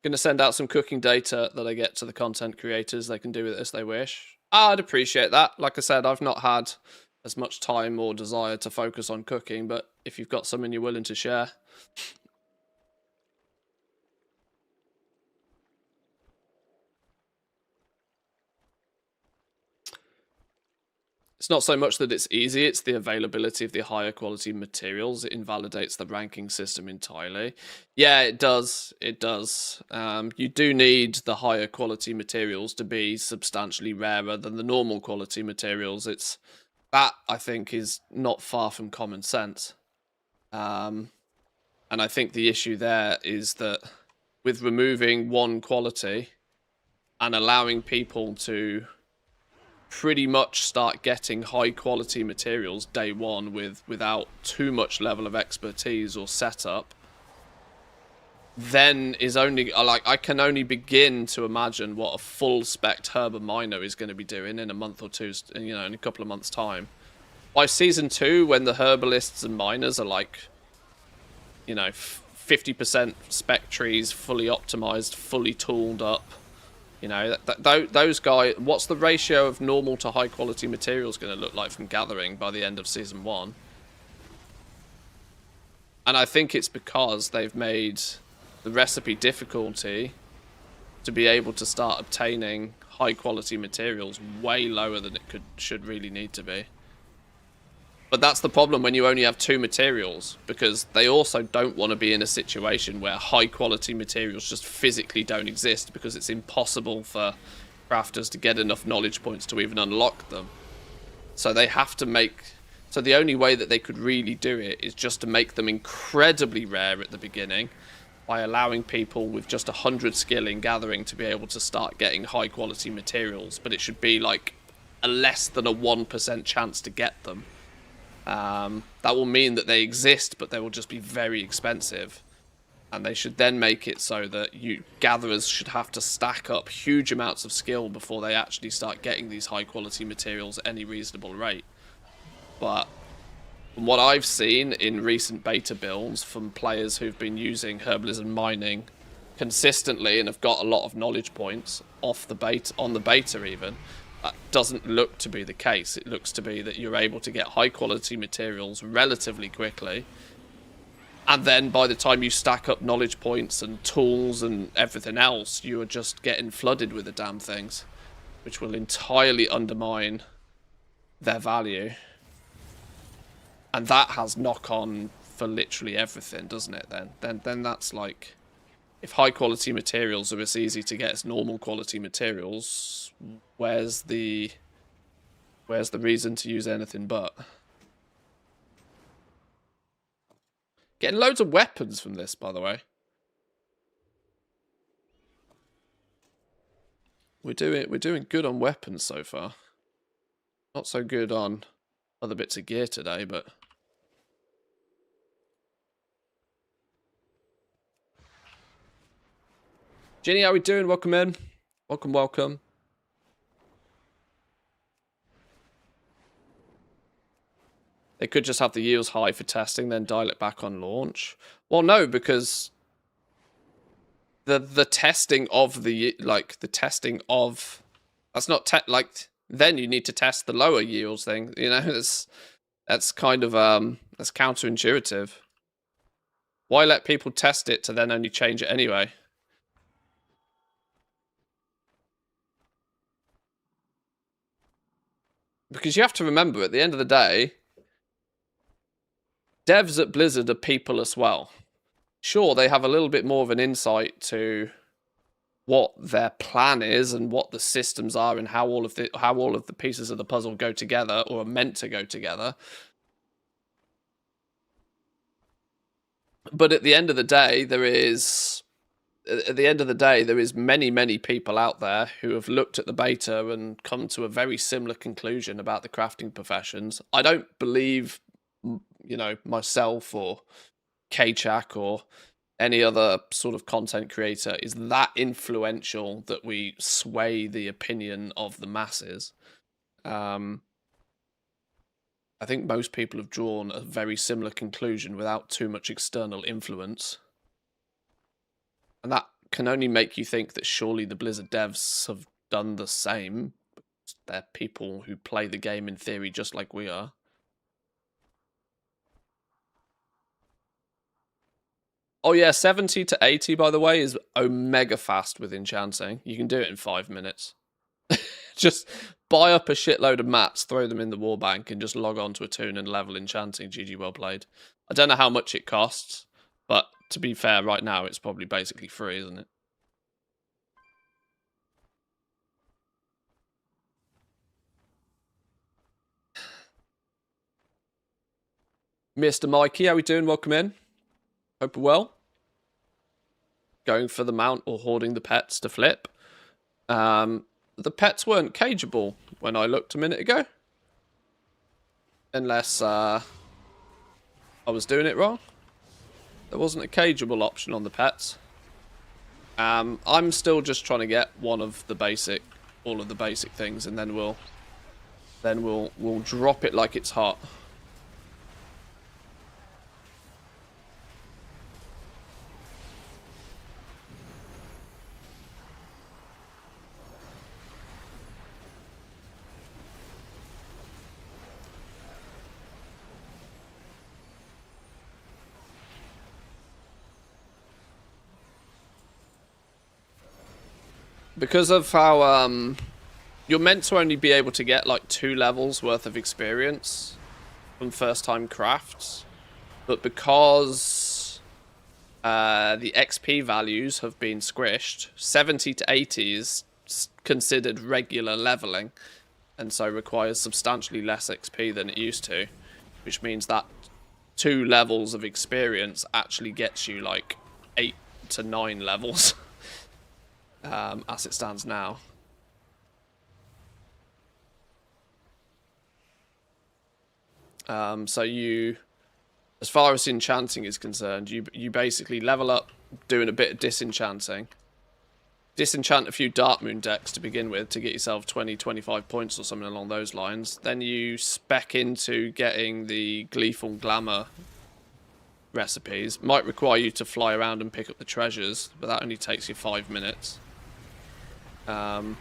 Gonna send out some cooking data that I get to the content creators. They can do with it as they wish. I'd appreciate that. Like I said, I've not had as much time or desire to focus on cooking, but if you've got something you're willing to share, it's not so much that it's easy, it's the availability of the higher quality materials. It invalidates the ranking system entirely. Yeah, it does. It does. You do need the higher quality materials to be substantially rarer than the normal quality materials. That, I think, is not far from common sense. And I think the issue there is that with removing one quality and allowing people to pretty much start getting high quality materials day one without too much level of expertise or setup, then is only like I can only begin to imagine what a full spec herb miner is going to be doing in a month or two, you know, in a couple of months time. By season 2, when the herbalists and miners are like, you know, 50% spec trees, fully optimized, fully tooled up. You know, those guys, what's the ratio of normal to high quality materials going to look like from gathering by the end of season 1? And I think it's because they've made the recipe difficulty to be able to start obtaining high quality materials way lower than it should really need to be. But that's the problem when you only have 2 materials, because they also don't want to be in a situation where high quality materials just physically don't exist because it's impossible for crafters to get enough knowledge points to even unlock them. So they have to so the only way that they could really do it is just to make them incredibly rare at the beginning by allowing people with just 100 skill in gathering to be able to start getting high quality materials. But it should be like a less than a 1% chance to get them. That will mean that they exist, but they will just be very expensive. And they should then make it so that gatherers should have to stack up huge amounts of skill before they actually start getting these high quality materials at any reasonable rate. But from what I've seen in recent beta builds from players who've been using herbalism mining consistently and have got a lot of knowledge points off the beta, on the beta even, that doesn't look to be the case. It looks to be that you're able to get high quality materials relatively quickly. And then by the time you stack up knowledge points and tools and everything else, you are just getting flooded with the damn things, which will entirely undermine their value. And that has knock-on for literally everything, doesn't it, then? Then that's like, if high-quality materials are as easy to get as normal quality materials, where's the reason to use anything but? Getting loads of weapons from this, by the way. We're doing good on weapons so far. Not so good on other bits of gear today, but Ginny, how we doing? Welcome in. Welcome, welcome. They could just have the yields high for testing, then dial it back on launch. Well, no, because the testing of that's not then you need to test the lower yields thing. You know, that's kind of that's counterintuitive. Why let people test it to then only change it anyway? Because you have to remember, at the end of the day, devs at Blizzard are people as well. Sure, they have a little bit more of an insight to what their plan is and what the systems are and how all of the pieces of the puzzle go together or are meant to go together. But at the end of the day, there is many people out there who have looked at the beta and come to a very similar conclusion about the crafting professions. I don't believe, you know, myself or K-Chak or any other sort of content creator is that influential that we sway the opinion of the masses. I think most people have drawn a very similar conclusion without too much external influence. And that can only make you think that surely the Blizzard devs have done the same. They're people who play the game in theory just like we are. Oh yeah, 70 to 80, by the way, is omega fast with enchanting. You can do it in 5 minutes. Just buy up a shitload of mats, throw them in the warbank, and just log on to a toon and level enchanting. GG, well played. I don't know how much it costs, but to be fair, right now it's probably basically free, isn't it? Mr. Mikey, how we doing? Welcome in. Hope you're well. Going for the mount or hoarding the pets to flip. The pets weren't cageable when I looked a minute ago. Unless I was doing it wrong. There wasn't a cageable option on the pets. I'm still just trying to get all of the basic things, and then we'll drop it like it's hot. Because of how you're meant to only be able to get like 2 levels worth of experience from first time crafts, but because the XP values have been squished, 70 to 80 is considered regular leveling, and so requires substantially less XP than it used to, which means that 2 levels of experience actually gets you like 8 to 9 levels. As it stands now. So you, as far as enchanting is concerned, you basically level up doing a bit of disenchanting. Disenchant a few Dark Moon decks to begin with to get yourself 20, 25 points or something along those lines. Then you spec into getting the Gleeful Glamour recipes. Might require you to fly around and pick up the treasures, but that only takes you 5 minutes. To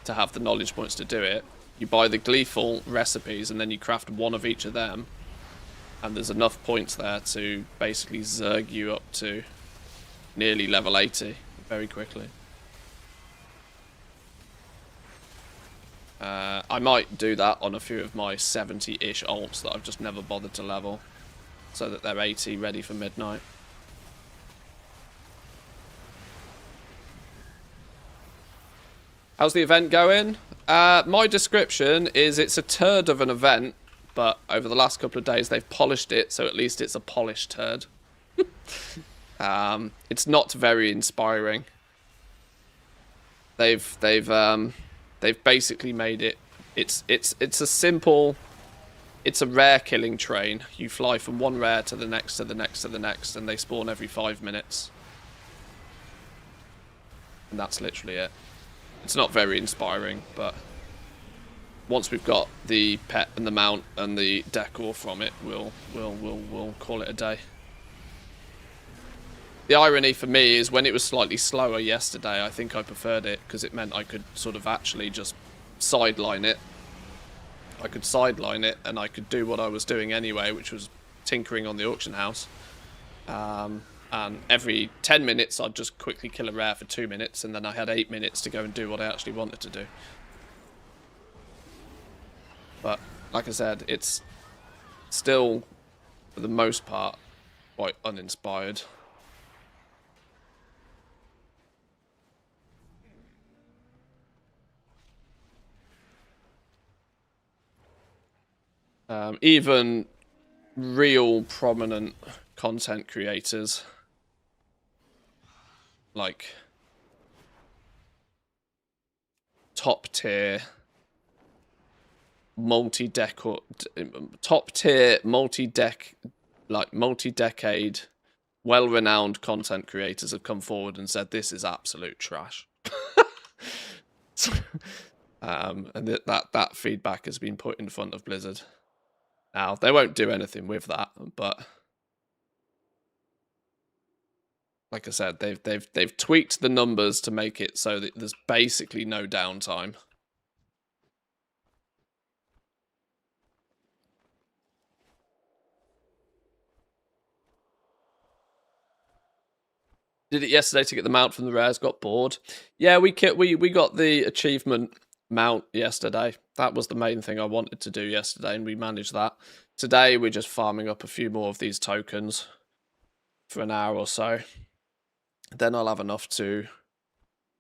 have the knowledge points to do it. You buy the Gleeful recipes and then you craft one of each of them. And there's enough points there to basically zerg you up to nearly level 80 very quickly. I might do that on a few of my 70-ish alts that I've just never bothered to level, so that they're 80 ready for midnight. How's the event going? My description is it's a turd of an event, but over the last couple of days they've polished it, so at least it's a polished turd. It's not very inspiring. They've basically made it. It's a simple. It's a rare killing train. You fly from one rare to the next, to the next, to the next, and they spawn every 5 minutes. And that's literally it. It's not very inspiring, but once we've got the pet and the mount and the decor from it, we'll call it a day. The irony for me is when it was slightly slower yesterday, I think I preferred it because it meant I could sort of actually just sideline it. I could sideline it and I could do what I was doing anyway, which was tinkering on the auction house. And every 10 minutes I'd just quickly kill a rare for 2 minutes, and then I had 8 minutes to go and do what I actually wanted to do. But like I said, it's still, for the most part, quite uninspired. Even real prominent content creators like top tier multi-decade well-renowned content creators have come forward and said this is absolute trash. And that feedback has been put in front of Blizzard. Now they won't do anything with that, but like I said, they've tweaked the numbers to make it so that there's basically no downtime. Did it yesterday to get the mount from the rares, got bored. Yeah, we got the achievement mount yesterday. That was the main thing I wanted to do yesterday, and we managed that. Today we're just farming up a few more of these tokens for an hour or so. Then I'll have enough to. I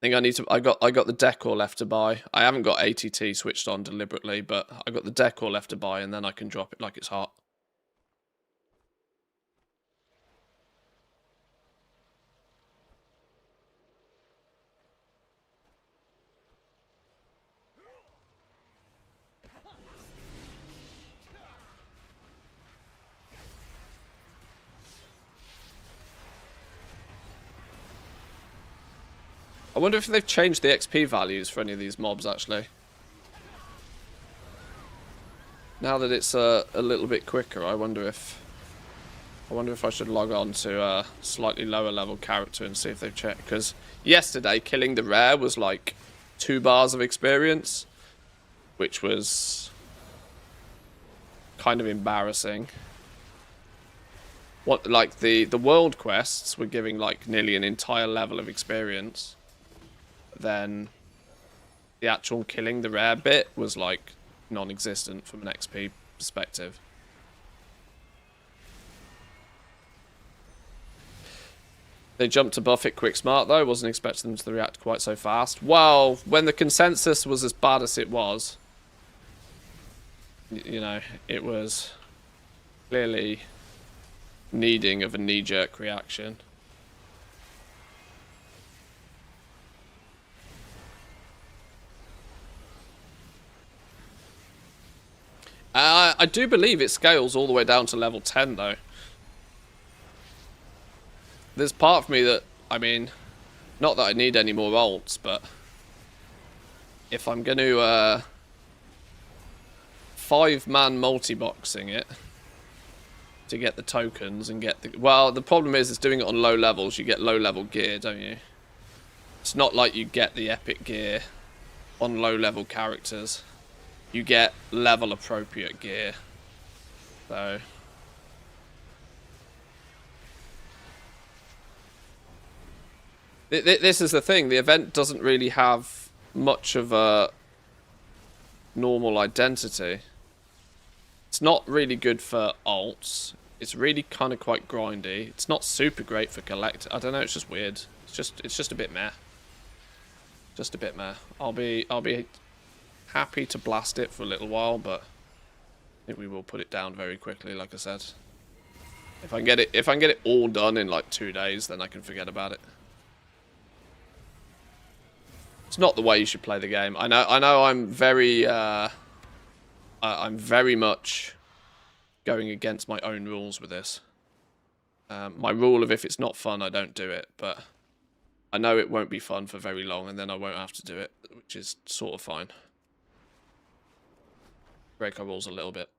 think I need to. I got the decor left to buy. I haven't got ATT switched on deliberately, but I got the decor left to buy, and then I can drop it like it's hot. I wonder if they've changed the XP values for any of these mobs, actually. Now that it's a little bit quicker, I wonder if I should log on to a slightly lower level character and see if they've checked. Because yesterday, killing the rare was like 2 bars of experience, which was kind of embarrassing. What, like the world quests were giving like nearly an entire level of experience. Then the actual killing the rare bit was like non-existent from an XP perspective. They jumped to buff it quick smart though. Wasn't expecting them to react quite so fast. Well, when the consensus was as bad as it was, you know, it was clearly needing of a knee-jerk reaction. I do believe it scales all the way down to level 10 though. there's part of me that, I mean, not that I need any more ults, but if I'm going to 5-man multi-boxing it to get the tokens and get the... Well, the problem is it's doing it on low levels. You get low-level gear, don't you? It's not like you get the epic gear on low-level characters. You get level-appropriate gear. So... This is the thing. The event doesn't really have much of a normal identity. It's not really good for alts. It's really kind of quite grindy. It's not super great for collect. I don't know. It's just weird. It's just a bit meh. Just a bit meh. I'll be happy to blast it for a little while, but I think we will put it down very quickly. Like I said, if I can get it all done in like 2 days, then I can forget about it. It's not the way you should play the game. I know. I'm very much going against my own rules with this. My rule of if it's not fun, I don't do it. But I know it won't be fun for very long, and then I won't have to do it, which is sort of fine. Break our rules a little bit.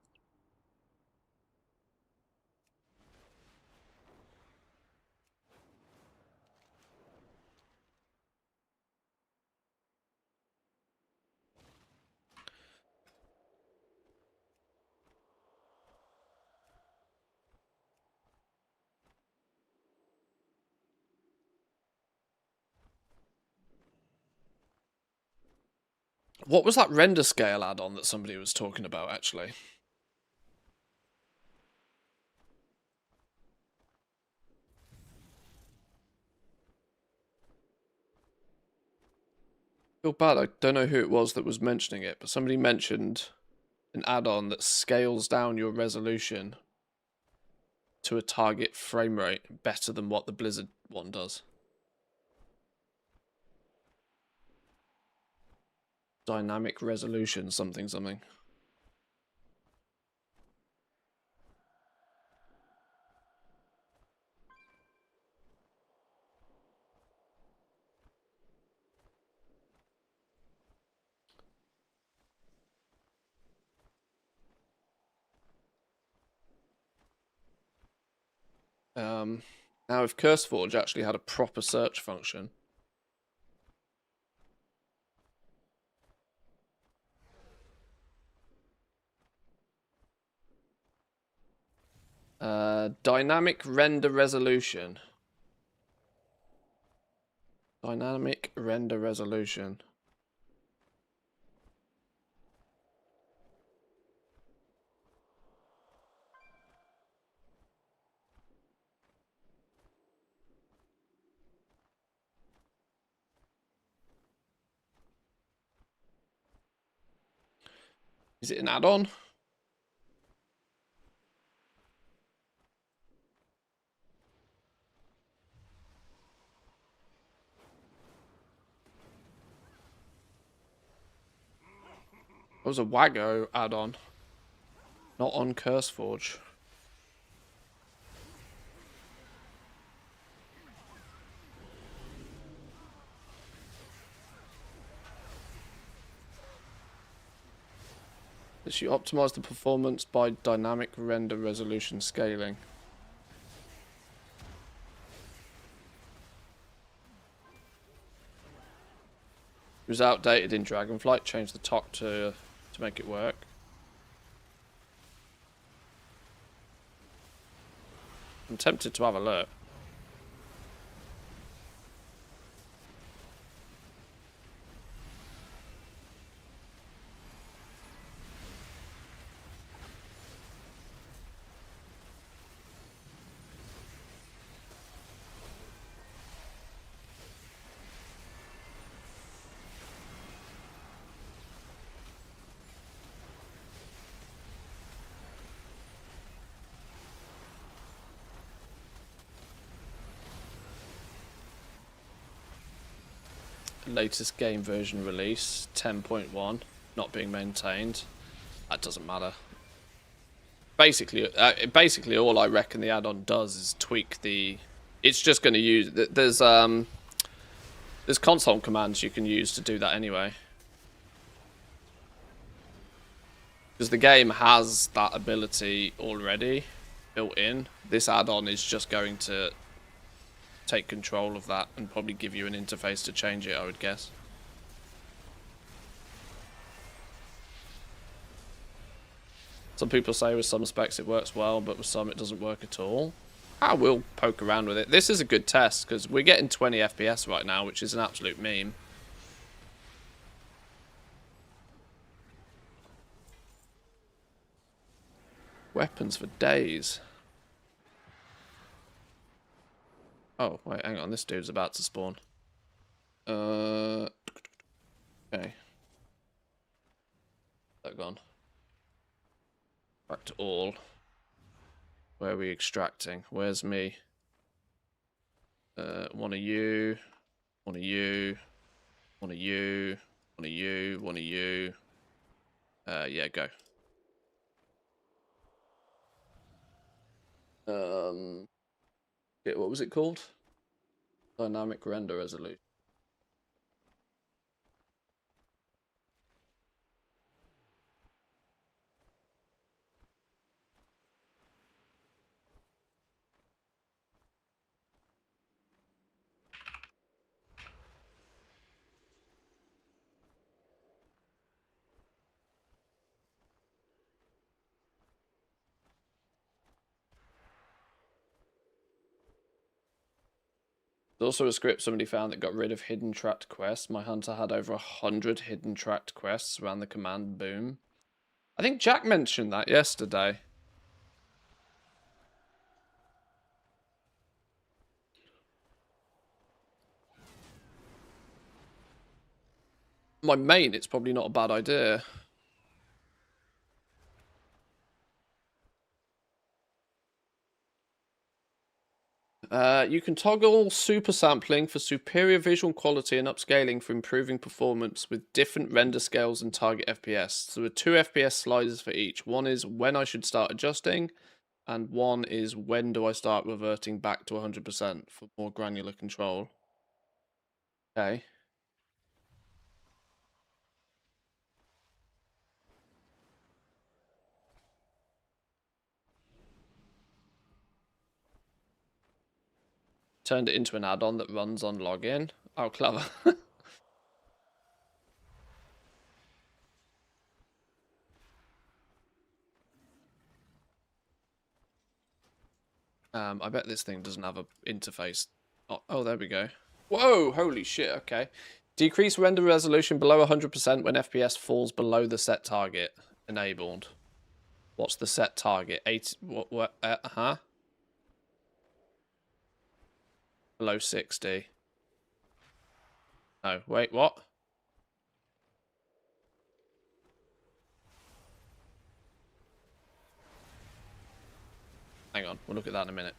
What was that render scale add-on that somebody was talking about, actually? Feel bad, I don't know who it was that was mentioning it, but somebody mentioned an add-on that scales down your resolution to a target frame rate better than what the Blizzard one does. Dynamic resolution, something. Now if CurseForge actually had a proper search function, dynamic render resolution. Dynamic render resolution. Is it an add-on? It was a Wago add-on, not on CurseForge. Does you optimize the performance by dynamic render resolution scaling? It was outdated in Dragonflight. Changed the top to make it work. I'm tempted to have a look. Latest game version release 10.1 not being maintained. That doesn't matter. Basically all I reckon the add-on does is tweak the it's just going to use... There's console commands you can use to do that anyway. Because the game has that ability already built in. This add-on is just going to take control of that and probably give you an interface to change it, I would guess. Some people say with some specs it works well, but with some it doesn't work at all. I will poke around with it. This is a good test, because we're getting 20 FPS right now, which is an absolute meme. Weapons for days. Oh, wait, hang on. This dude's about to spawn. Okay. That gone. Back to all. Where are we extracting? Where's me? One of you. One of you. One of you. One of you. One of you. Yeah, go. What was it called? Dynamic render resolution. There's also a script somebody found that got rid of hidden tracked quests. My hunter had over 100 hidden tracked quests around the command boom. I think Jack mentioned that yesterday. My main, it's probably not a bad idea. You can toggle super sampling for superior visual quality and upscaling for improving performance with different render scales and target FPS. So there are 2 FPS sliders for each. One is when I should start adjusting, and one is when do I start reverting back to 100% for more granular control. Okay. Turned it into an add-on that runs on login. Oh, clever. I bet this thing doesn't have an interface. Oh, there we go. Whoa, holy shit, okay. Decrease render resolution below 100% when FPS falls below the set target. Enabled. What's the set target? 8, below 60. No, wait, what? Hang on, we'll look at that in a minute.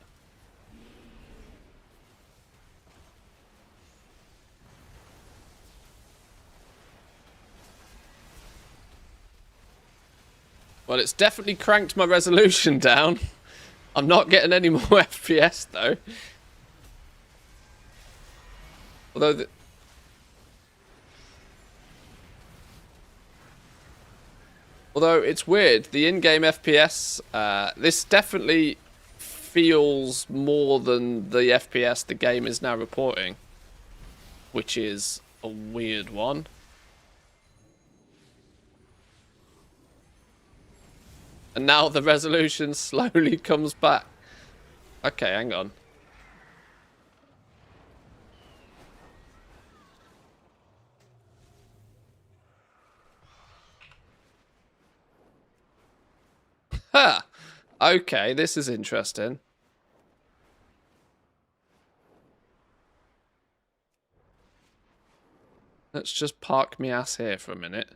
Well, it's definitely cranked my resolution down. I'm not getting any more FPS, though. Although it's weird, the in-game FPS, this definitely feels more than the FPS the game is now reporting, which is a weird one. And now the resolution slowly comes back. Okay, hang on. Huh. Okay, this is interesting. Let's just park me ass here for a minute.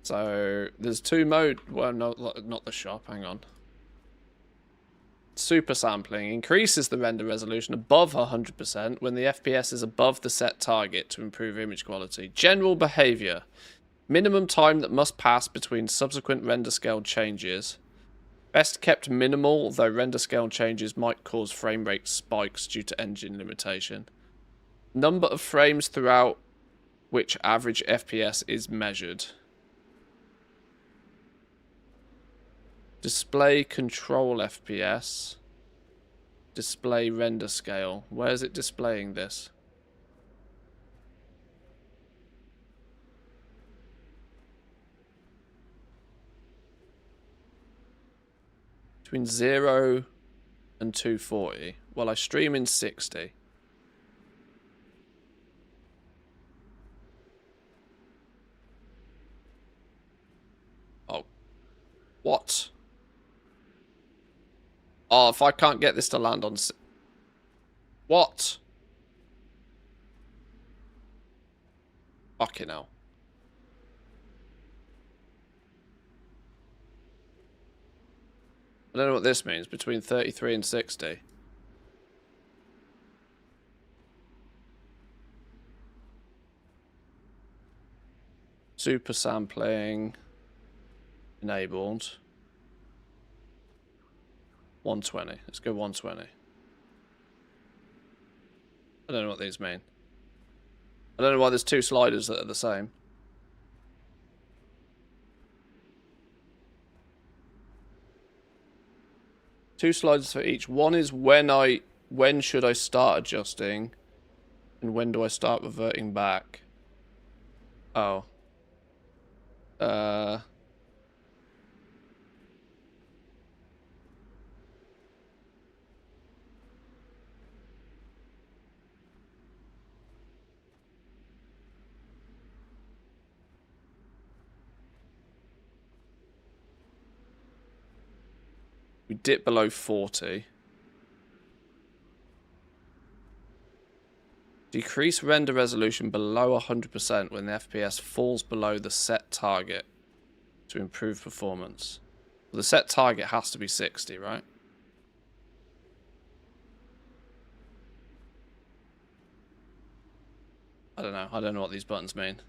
So, there's 2 mode... Well, no, not the shop, hang on. Super sampling increases the render resolution above 100% when the FPS is above the set target to improve image quality. General behavior. Minimum time that must pass between subsequent render scale changes. Best kept minimal, though render scale changes might cause frame rate spikes due to engine limitation. Number of frames throughout which average FPS is measured. Display control FPS. Display render scale. Where is it displaying this? Between 0 and 240. Well, I stream in 60. Oh. What? Oh, if I can't get this to land on... What? Fucking hell. I don't know what this means. Between 33 and 60. Super sampling. Enabled. 120. Let's go 120. I don't know what these mean. I don't know why there's two sliders that are the same. Two sliders for each. One is when should I start adjusting, and when do I start reverting back? Oh. We dip below 40. Decrease render resolution below 100% when the FPS falls below the set target to improve performance. Well, the set target has to be 60, right? I don't know. I don't know what these buttons mean.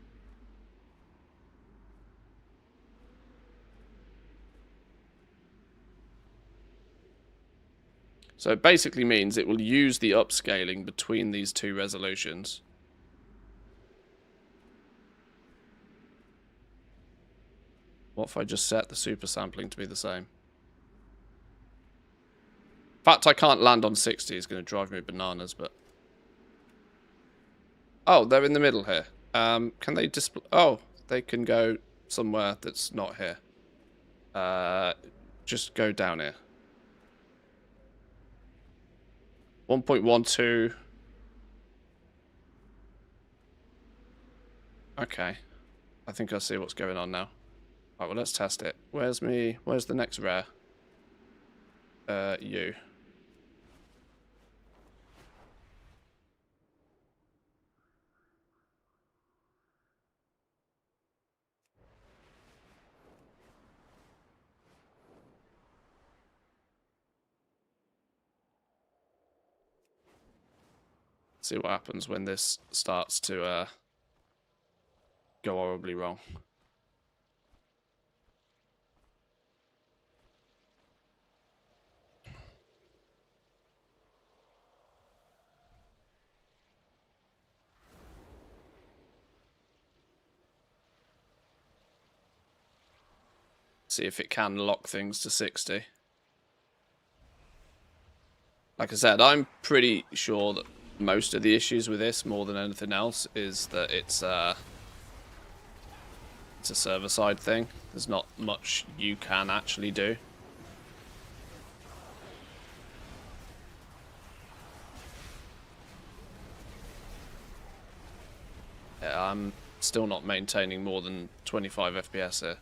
So it basically means it will use the upscaling between these two resolutions. What if I just set the super sampling to be the same? In fact, I can't land on 60. It's going to drive me bananas, but... Oh, they're in the middle here. Can they display... Oh, they can go somewhere that's not here. Just go down here. 1.12. Okay. I think I see what's going on now. Alright, well, let's test it. Where's the next rare? You. See what happens when this starts to go horribly wrong. See if it can lock things to 60. Like I said, I'm pretty sure that most of the issues with this, more than anything else, is that it's a server-side thing. There's not much you can actually do. Yeah, I'm still not maintaining more than 25 FPS here.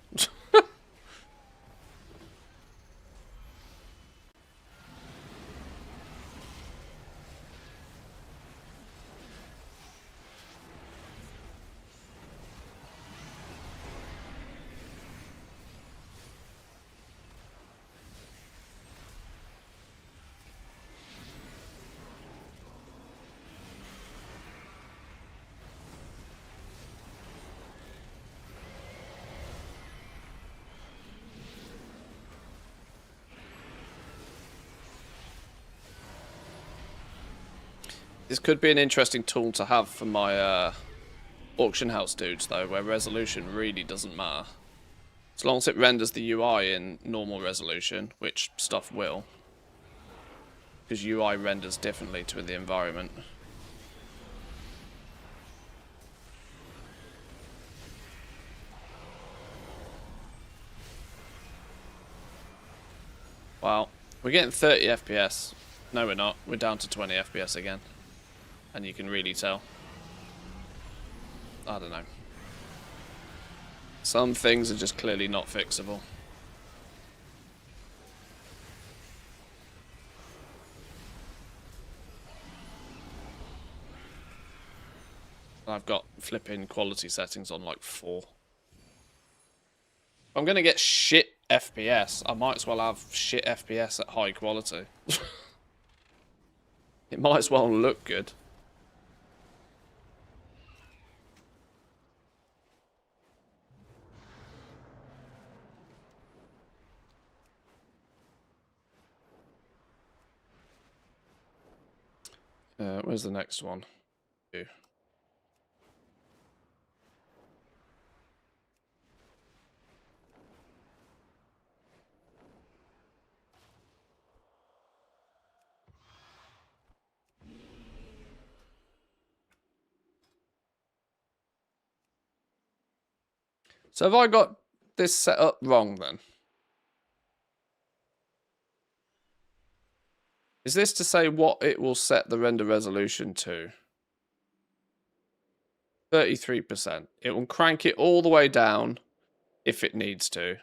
This could be an interesting tool to have for my auction house dudes, though, where resolution really doesn't matter. As long as it renders the UI in normal resolution, which stuff will. Because UI renders differently to the environment. Well, we're getting 30 FPS. No, we're not. We're down to 20 FPS again. And you can really tell. I don't know. Some things are just clearly not fixable. I've got flipping quality settings on like 4. If I'm going to get shit FPS, I might as well have shit FPS at high quality. It might as well look good. Where's the next one? So have I got this set up wrong then? Is this to say what it will set the render resolution to? 33%. It will crank it all the way down if it needs to.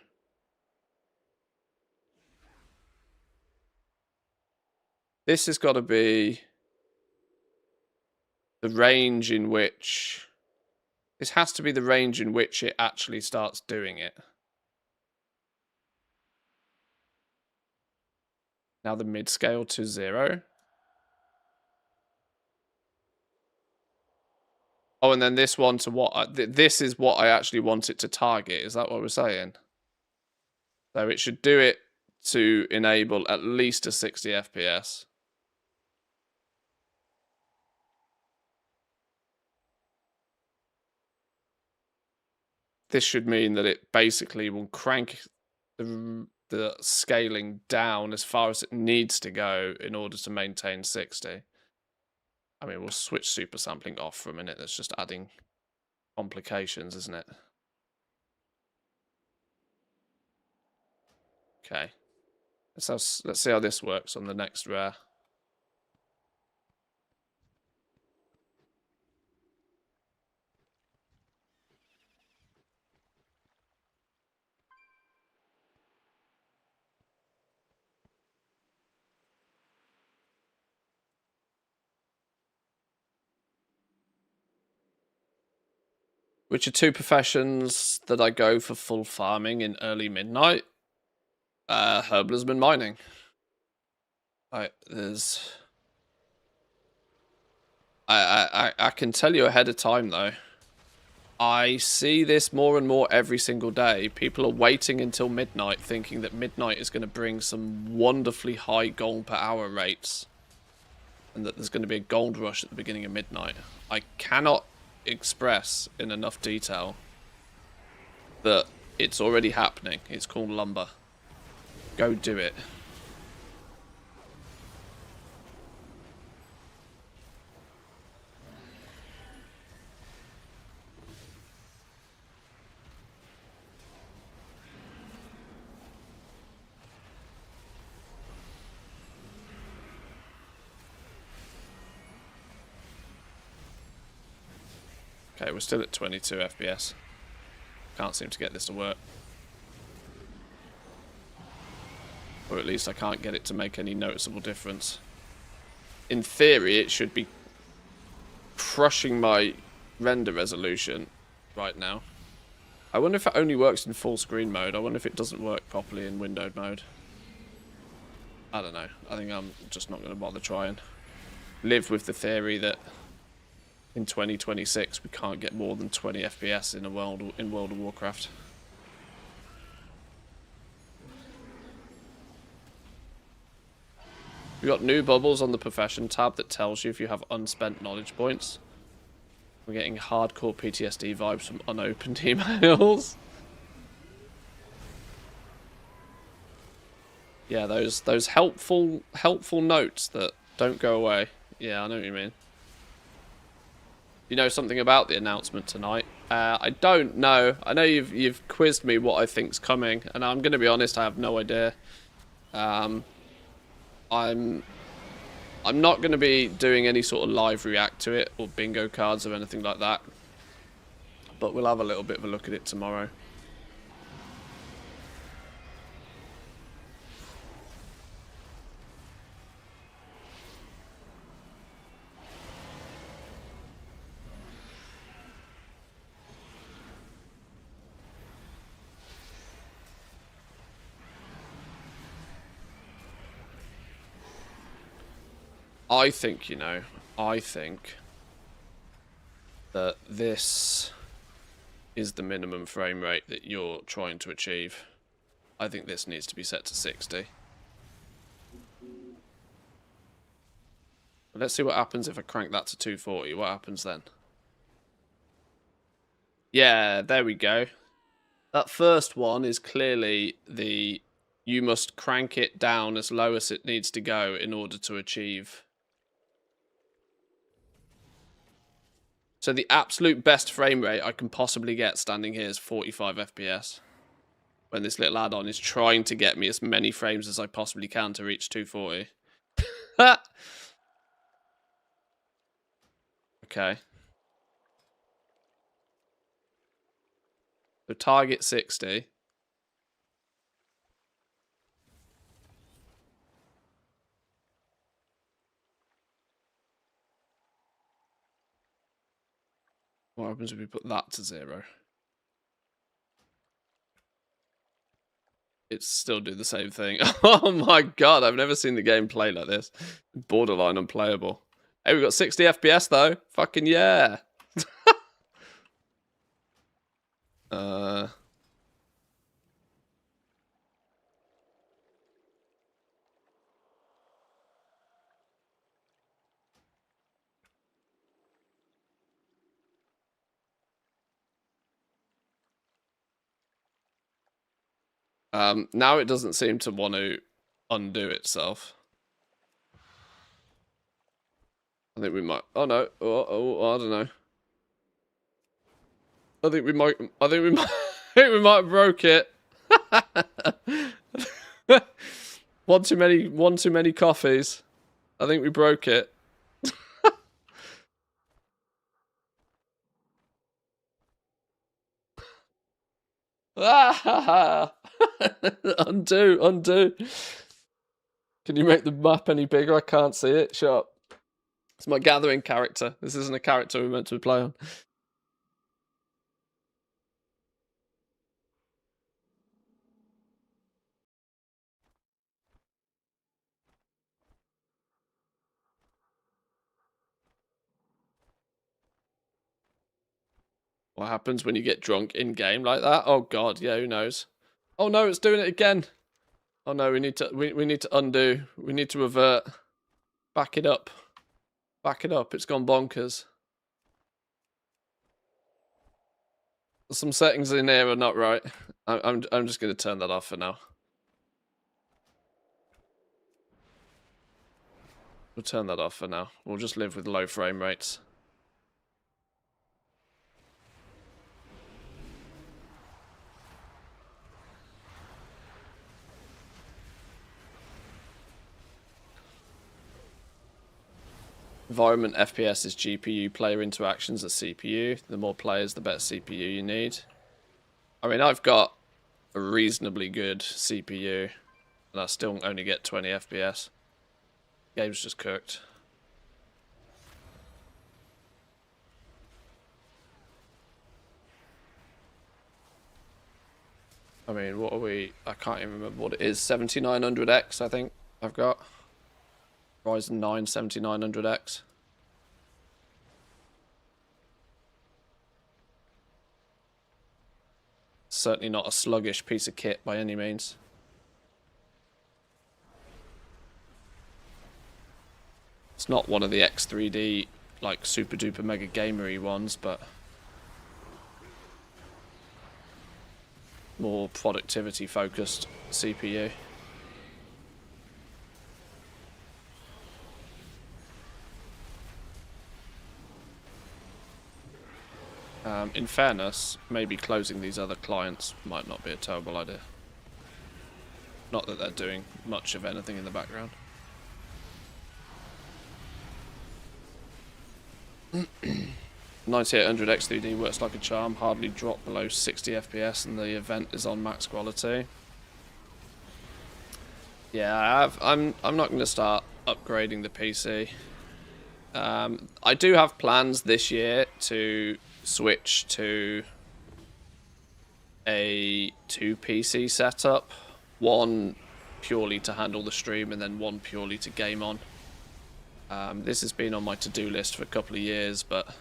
This has got to be the range in which... This has to be the range in which it actually starts doing it. Now the mid-scale to 0. Oh, and then this one to what? This is what I actually want it to target. Is that what we're saying? So it should do it to enable at least a 60 FPS. This should mean that it basically will crank the scaling down as far as it needs to go in order to maintain 60. I mean, we'll switch super sampling off for a minute. That's just adding complications, isn't it? Okay. Let's see how this works on the next rare. Which are 2 professions that I go for full farming in early midnight. Herbalism and mining. Right, there's... I can tell you ahead of time, though. I see this more and more every single day. People are waiting until midnight, thinking that midnight is going to bring some wonderfully high gold per hour rates. And that there's going to be a gold rush at the beginning of midnight. I cannot express in enough detail that it's already happening. It's called lumber. Go do it. Okay, we're still at 22 FPS. Can't seem to get this to work. Or at least I can't get it to make any noticeable difference. In theory, it should be crushing my render resolution right now. I wonder if it only works in full screen mode. I wonder if it doesn't work properly in windowed mode. I don't know. I think I'm just not going to bother trying. Live with the theory that in 2026 we can't get more than 20 FPS in World of Warcraft. We've got new bubbles on the profession tab that tells you if you have unspent knowledge points. We're getting hardcore PTSD vibes from unopened emails. Yeah, those helpful notes that don't go away. Yeah, I know what you mean. You know something about the announcement tonight? I don't know. I know you've quizzed me what I think's coming, and I'm gonna be honest, I have no idea. I'm not gonna be doing any sort of live react to it or bingo cards or anything like that. But we'll have a little bit of a look at it tomorrow. I think, you know, I think that this is the minimum frame rate that you're trying to achieve. I think this needs to be set to 60. Let's see what happens if I crank that to 240. What happens then? Yeah, there we go. That first one is clearly the... You must crank it down as low as it needs to go in order to achieve... So the absolute best frame rate I can possibly get standing here is 45 FPS. When this little add-on is trying to get me as many frames as I possibly can to reach 240. Okay. So target 60. What happens if we put that to 0? It's still do the same thing. Oh my god, I've never seen the game play like this. Borderline unplayable. Hey, we got 60 FPS though. Fucking yeah. Now it doesn't seem to want to undo itself. I think we might. Oh no. I don't know. I think we might. I think we might have broke it. One too many coffees. I think we broke it. Undo. Can you make the map any bigger? I can't see it. Shut up. It's my gathering character. This isn't a character we're meant to play on. What happens when you get drunk in game like that? Oh god, yeah, who knows? Oh no, it's doing it again. Oh no, we need to undo. We need to revert. Back it up. Back it up. It's gone bonkers. Some settings in here are not right. I'm just going to turn that off for now. We'll turn that off for now. We'll just live with low frame rates. Environment FPS is GPU, player interactions are CPU. The more players, the better CPU you need. I mean, I've got a reasonably good CPU, and I still only get 20 FPS. Game's just cooked. I mean, what are we? I can't even remember what it is. 7900X, I think I've got. Ryzen 9 7900X. Certainly not a sluggish piece of kit by any means. It's not one of the X3D, like, super duper mega gamery ones, but more productivity focused CPU. In fairness, maybe closing these other clients might not be a terrible idea. Not that they're doing much of anything in the background. $9800 X3D works like a charm, hardly dropped below 60 FPS, and the event is on max quality. Yeah, I'm not going to start upgrading the PC. I do have plans this year to switch to a 2 PC setup. One purely to handle the stream and then one purely to game on. This has been on my to-do list for a couple of years, but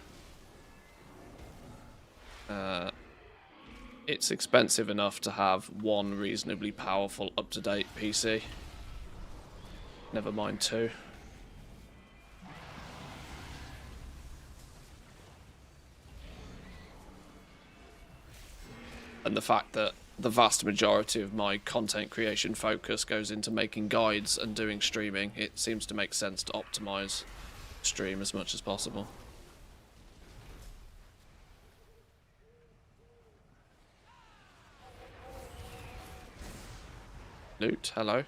it's expensive enough to have one reasonably powerful, up-to-date PC. Never mind two. And the fact that the vast majority of my content creation focus goes into making guides and doing streaming, it seems to make sense to optimize stream as much as possible. Loot, hello.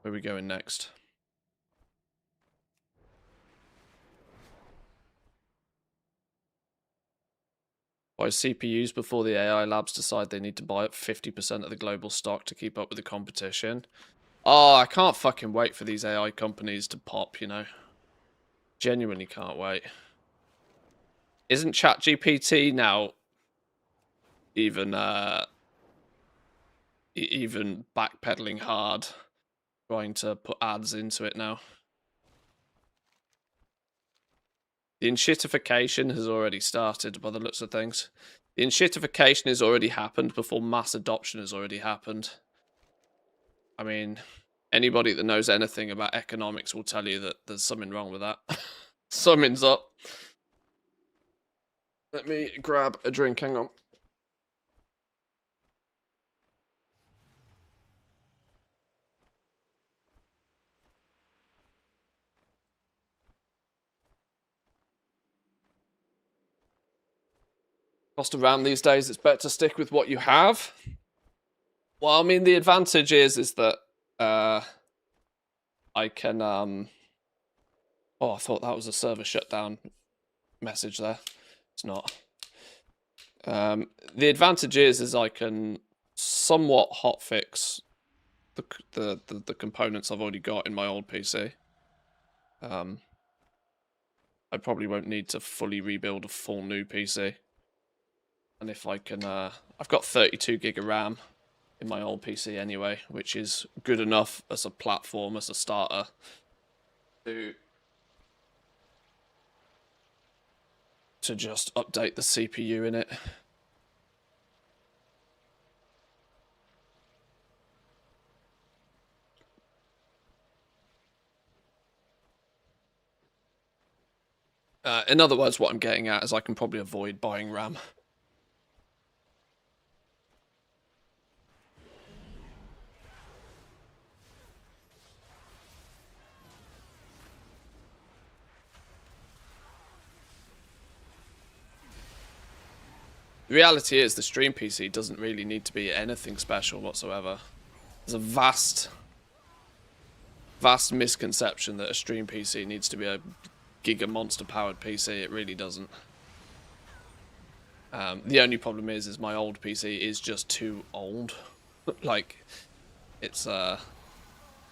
Where are we going next? Buy CPUs before the AI labs decide they need to buy up 50% of the global stock to keep up with the competition. Oh, I can't fucking wait for these AI companies to pop, you know. Genuinely can't wait. Isn't ChatGPT now even even backpedaling hard, trying to put ads into it now? The enshittification has already started by the looks of things. The enshittification has already happened before mass adoption has already happened. I mean, anybody that knows anything about economics will tell you that there's something wrong with that. Something's up. Let me grab a drink, hang on. Cost of RAM these days, it's better to stick with what you have. Well, I mean, the advantage is that I can oh, I thought that was a server shutdown message there. It's not. The advantage is I can somewhat hotfix the components I've already got in my old PC. I probably won't need to fully rebuild a full new PC. And if I can, I've got 32 gig of RAM in my old PC anyway, which is good enough as a platform, as a starter, to just update the CPU in it. In other words, what I'm getting at is I can probably avoid buying RAM. The reality is the stream PC doesn't really need to be anything special whatsoever. There's a vast misconception that a stream PC needs to be a giga monster powered PC. It really doesn't. The only problem is my old PC is just too old. Like, it's got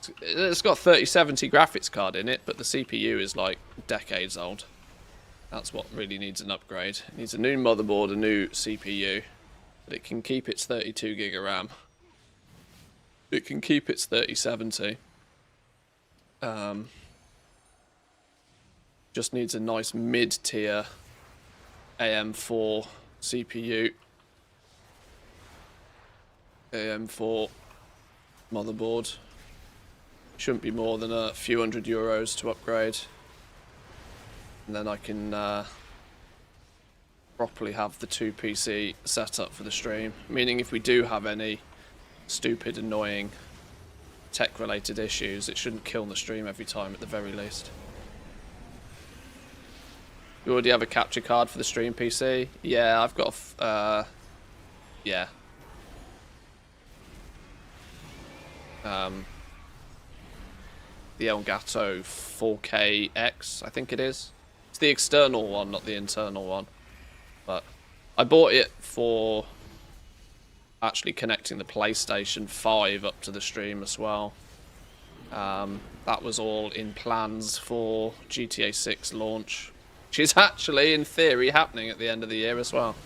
3070 graphics card in it, but the CPU is like decades old. That's what really needs an upgrade. It needs a new motherboard, a new CPU, but it can keep its 32 gig of RAM. It can keep its 3070. Just needs a nice mid-tier AM4 CPU AM4 motherboard. Shouldn't be more than a few €100 to upgrade. And then I can properly have the 2 PC set up for the stream. Meaning if we do have any stupid, annoying tech-related issues, it shouldn't kill the stream every time at the very least. You already have a capture card for the stream PC? Yeah, I've got a yeah. The Elgato 4KX, I think it is. It's the external one, not the internal one. But I bought it for actually connecting the PlayStation 5 up to the stream as well. That was all in plans for GTA 6 launch, which is actually, in theory, happening at the end of the year as well.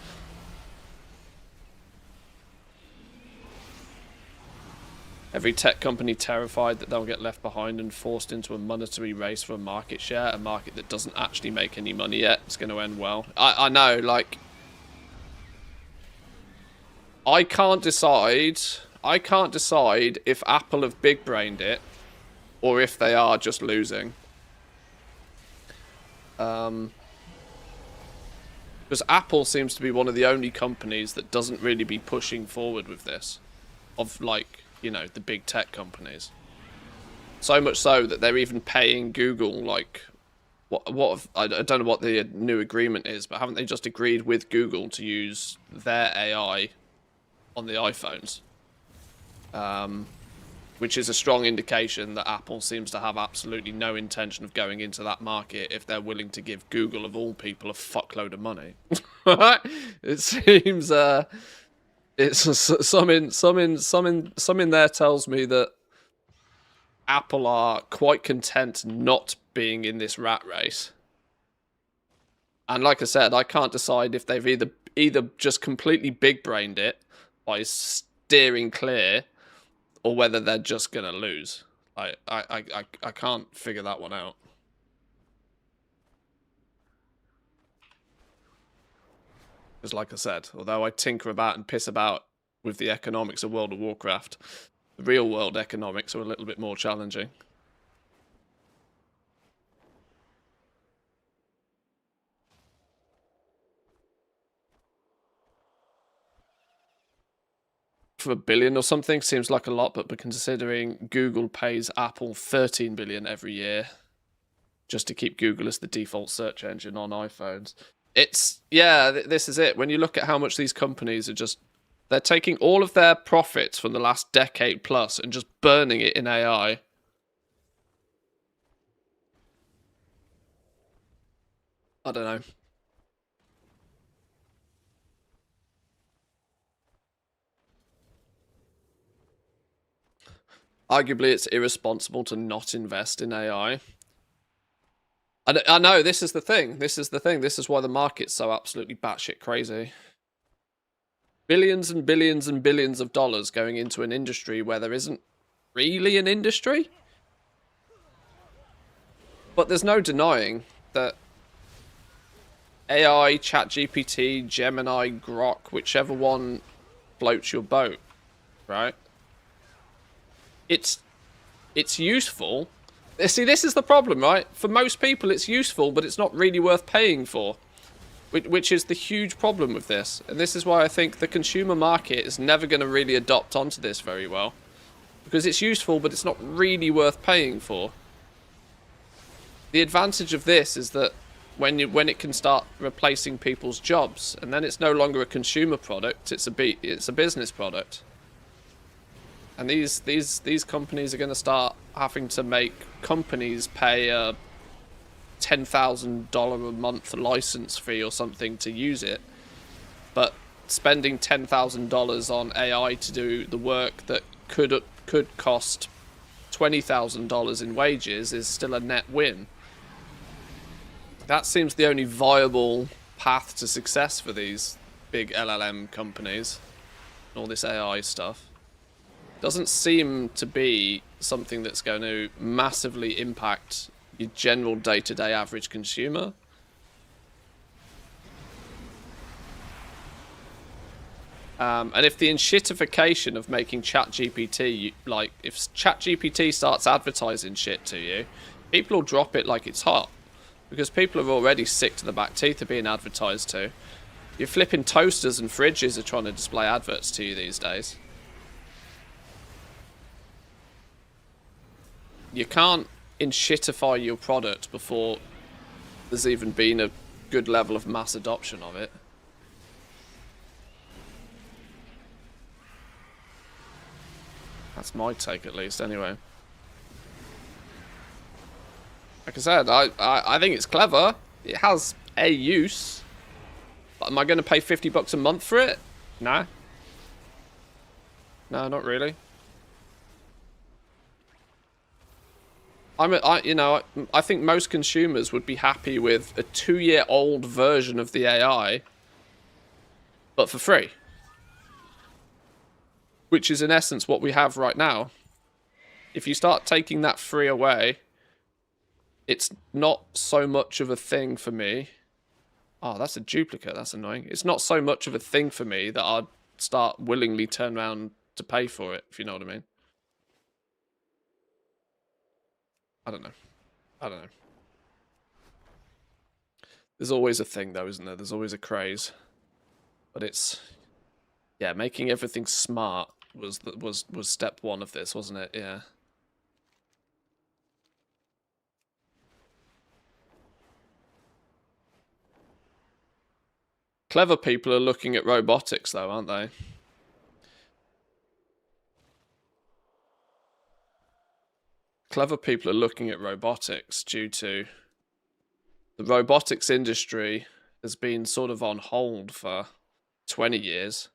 Every tech company terrified that they'll get left behind and forced into a monetary race for a market share, a market that doesn't actually make any money yet. It's going to end well. I know, like, I can't decide if Apple have big-brained it or if they are just losing. Because Apple seems to be one of the only companies that doesn't really be pushing forward with this. Of, like, you know, the big tech companies. So much so that they're even paying Google, like, I don't know what the new agreement is, but haven't they just agreed with Google to use their AI on the iPhones? Which is a strong indication that Apple seems to have absolutely no intention of going into that market if they're willing to give Google, of all people, a fuckload of money. It seems, it's some in there tells me that Apple are quite content not being in this rat race. And like I said, I can't decide if they've either just completely big-brained it by steering clear, or whether they're just gonna lose. I can't figure that one out. Because like I said, although I tinker about and piss about with the economics of World of Warcraft, the real world economics are a little bit more challenging. For $1 billion or something seems like a lot, but considering Google pays Apple $13 billion every year just to keep Google as the default search engine on iPhones, it's, yeah, this is it. When you look at how much these companies are just, they're taking all of their profits from the last decade plus and just burning it in AI. I don't know. Arguably, it's irresponsible to not invest in AI. I know, this is the thing. This is why the market's so absolutely batshit crazy. Billions and billions and billions of dollars going into an industry where there isn't really an industry. But there's no denying that AI, ChatGPT, Gemini, Grok, whichever one floats your boat, right? It's useful. See, this is the problem, right? For most people, it's useful, but it's not really worth paying for, which is the huge problem with this. And this is why I think the consumer market is never going to really adopt onto this very well, because it's useful, but it's not really worth paying for. The advantage of this is that when it can start replacing people's jobs, and then it's no longer a consumer product; it's a business product. And these companies are going to start having to make companies pay a $10,000 a month license fee or something to use it. But spending $10,000 on AI to do the work that could cost $20,000 in wages is still a net win. That seems the only viable path to success for these big LLM companies and all this AI stuff. Doesn't seem to be something that's going to massively impact your general day-to-day average consumer. And if the enshittification of making ChatGPT, like, if ChatGPT starts advertising shit to you, people will drop it like it's hot. Because people are already sick to the back teeth of being advertised to. Your flipping toasters and fridges are trying to display adverts to you these days. You can't enshittify your product before there's even been a good level of mass adoption of it. That's my take, at least, anyway. Like I said, I think it's clever. It has a use. But am I going to pay $50 a month for it? No. No, not really. I think most consumers would be happy with a 2-year-old version of the AI, but for free. Which is in essence what we have right now. If you start taking that free away, it's not so much of a thing for me. Oh, that's a duplicate. That's annoying. It's not so much of a thing for me that I'd start willingly turn around to pay for it, if you know what I mean. I don't know. I don't know. There's always a thing, though, isn't there? There's always a craze. But it's... yeah, making everything smart was step one of this, wasn't it? Yeah. Clever people are looking at robotics, though, aren't they? Clever people are looking at robotics due to the robotics industry has been sort of on hold for 20 years.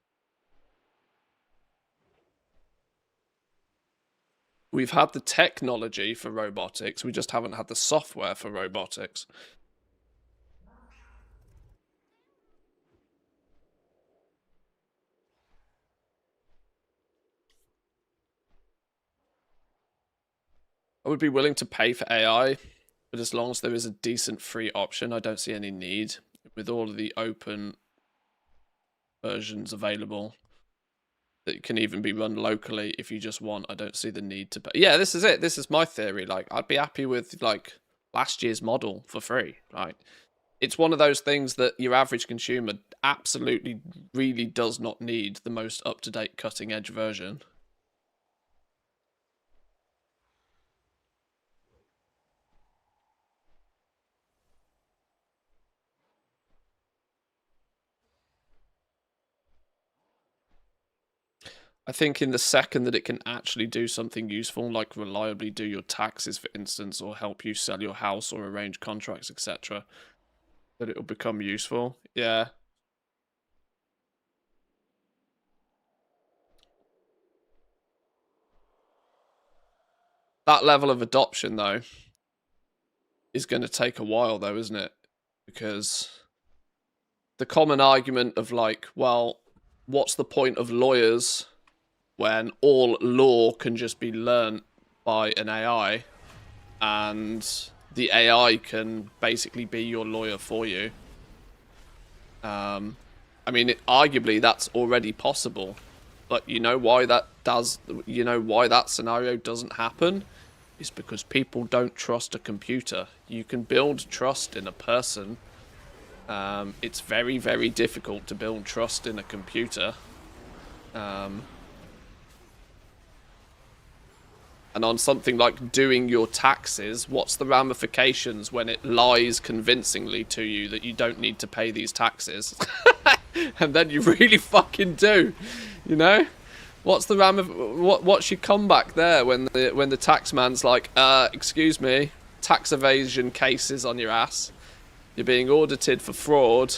We've had the technology for robotics, we just haven't had the software for robotics. I would be willing to pay for AI, but as long as there is a decent free option, I don't see any need. With all of the open versions available that can even be run locally if you just want, I don't see the need to pay. Yeah, this is it. This is my theory. Like, I'd be happy with, like, last year's model for free, right? It's one of those things that your average consumer absolutely really does not need the most up-to-date cutting-edge version. I think in the second that it can actually do something useful, like reliably do your taxes, for instance, or help you sell your house or arrange contracts, etc., that it will become useful. Yeah. That level of adoption, though, is going to take a while, though, isn't it? Because the common argument of, like, well, what's the point of lawyers when all law can just be learnt by an AI and the AI can basically be your lawyer for you? I mean, arguably that's already possible, but you know why that scenario doesn't happen? Is because people don't trust a computer. You can build trust in a person. It's very, very difficult to build trust in a computer. And on something like doing your taxes, what's the ramifications when it lies convincingly to you that you don't need to pay these taxes? And then you really fucking do, you know? What's the what's your comeback there when the tax man's like, excuse me, tax evasion cases on your ass. You're being audited for fraud.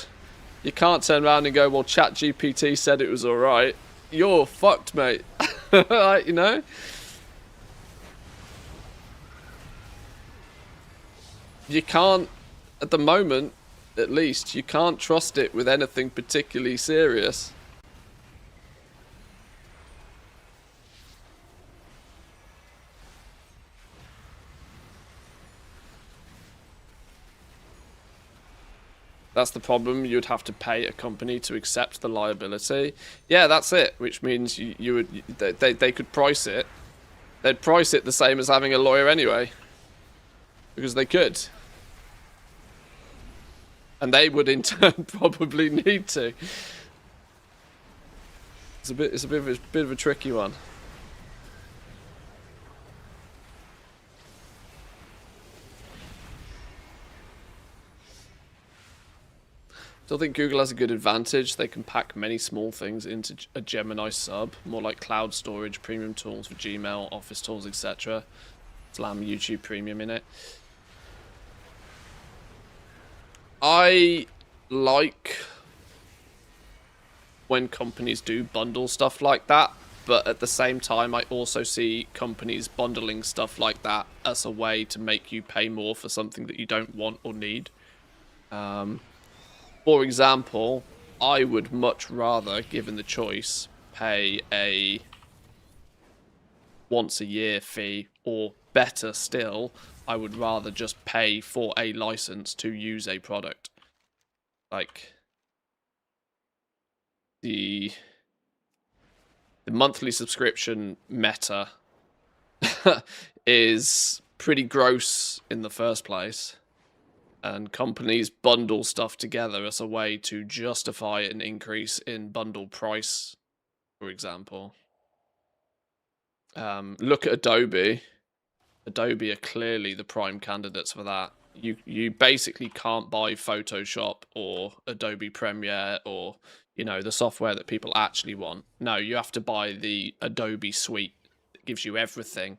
You can't turn around and go, well, ChatGPT said it was alright. You're fucked, mate. Like, you know? You can't, at the moment, at least, you can't trust it with anything particularly serious. That's the problem. You'd have to pay a company to accept the liability. Yeah, that's it. Which means you would they could price it. They'd price it the same as having a lawyer anyway, because they could, and they would in turn probably need to. It's a bit of a tricky one. Still think Google has a good advantage. They can pack many small things into a Gemini sub, more like cloud storage, premium tools for Gmail, Office tools, etc. Slam YouTube Premium in it. I like when companies do bundle stuff like that, but at the same time I also see companies bundling stuff like that as a way to make you pay more for something that you don't want or need. For example, I would much rather, given the choice, pay a once a year fee, or better still, I would rather just pay for a license to use a product. Like the monthly subscription meta is pretty gross in the first place. And companies bundle stuff together as a way to justify an increase in bundle price, for example. Look at Adobe. Adobe are clearly the prime candidates for that. You basically can't buy Photoshop or Adobe Premiere or, you know, the software that people actually want. No, you have to buy the Adobe suite that gives you everything.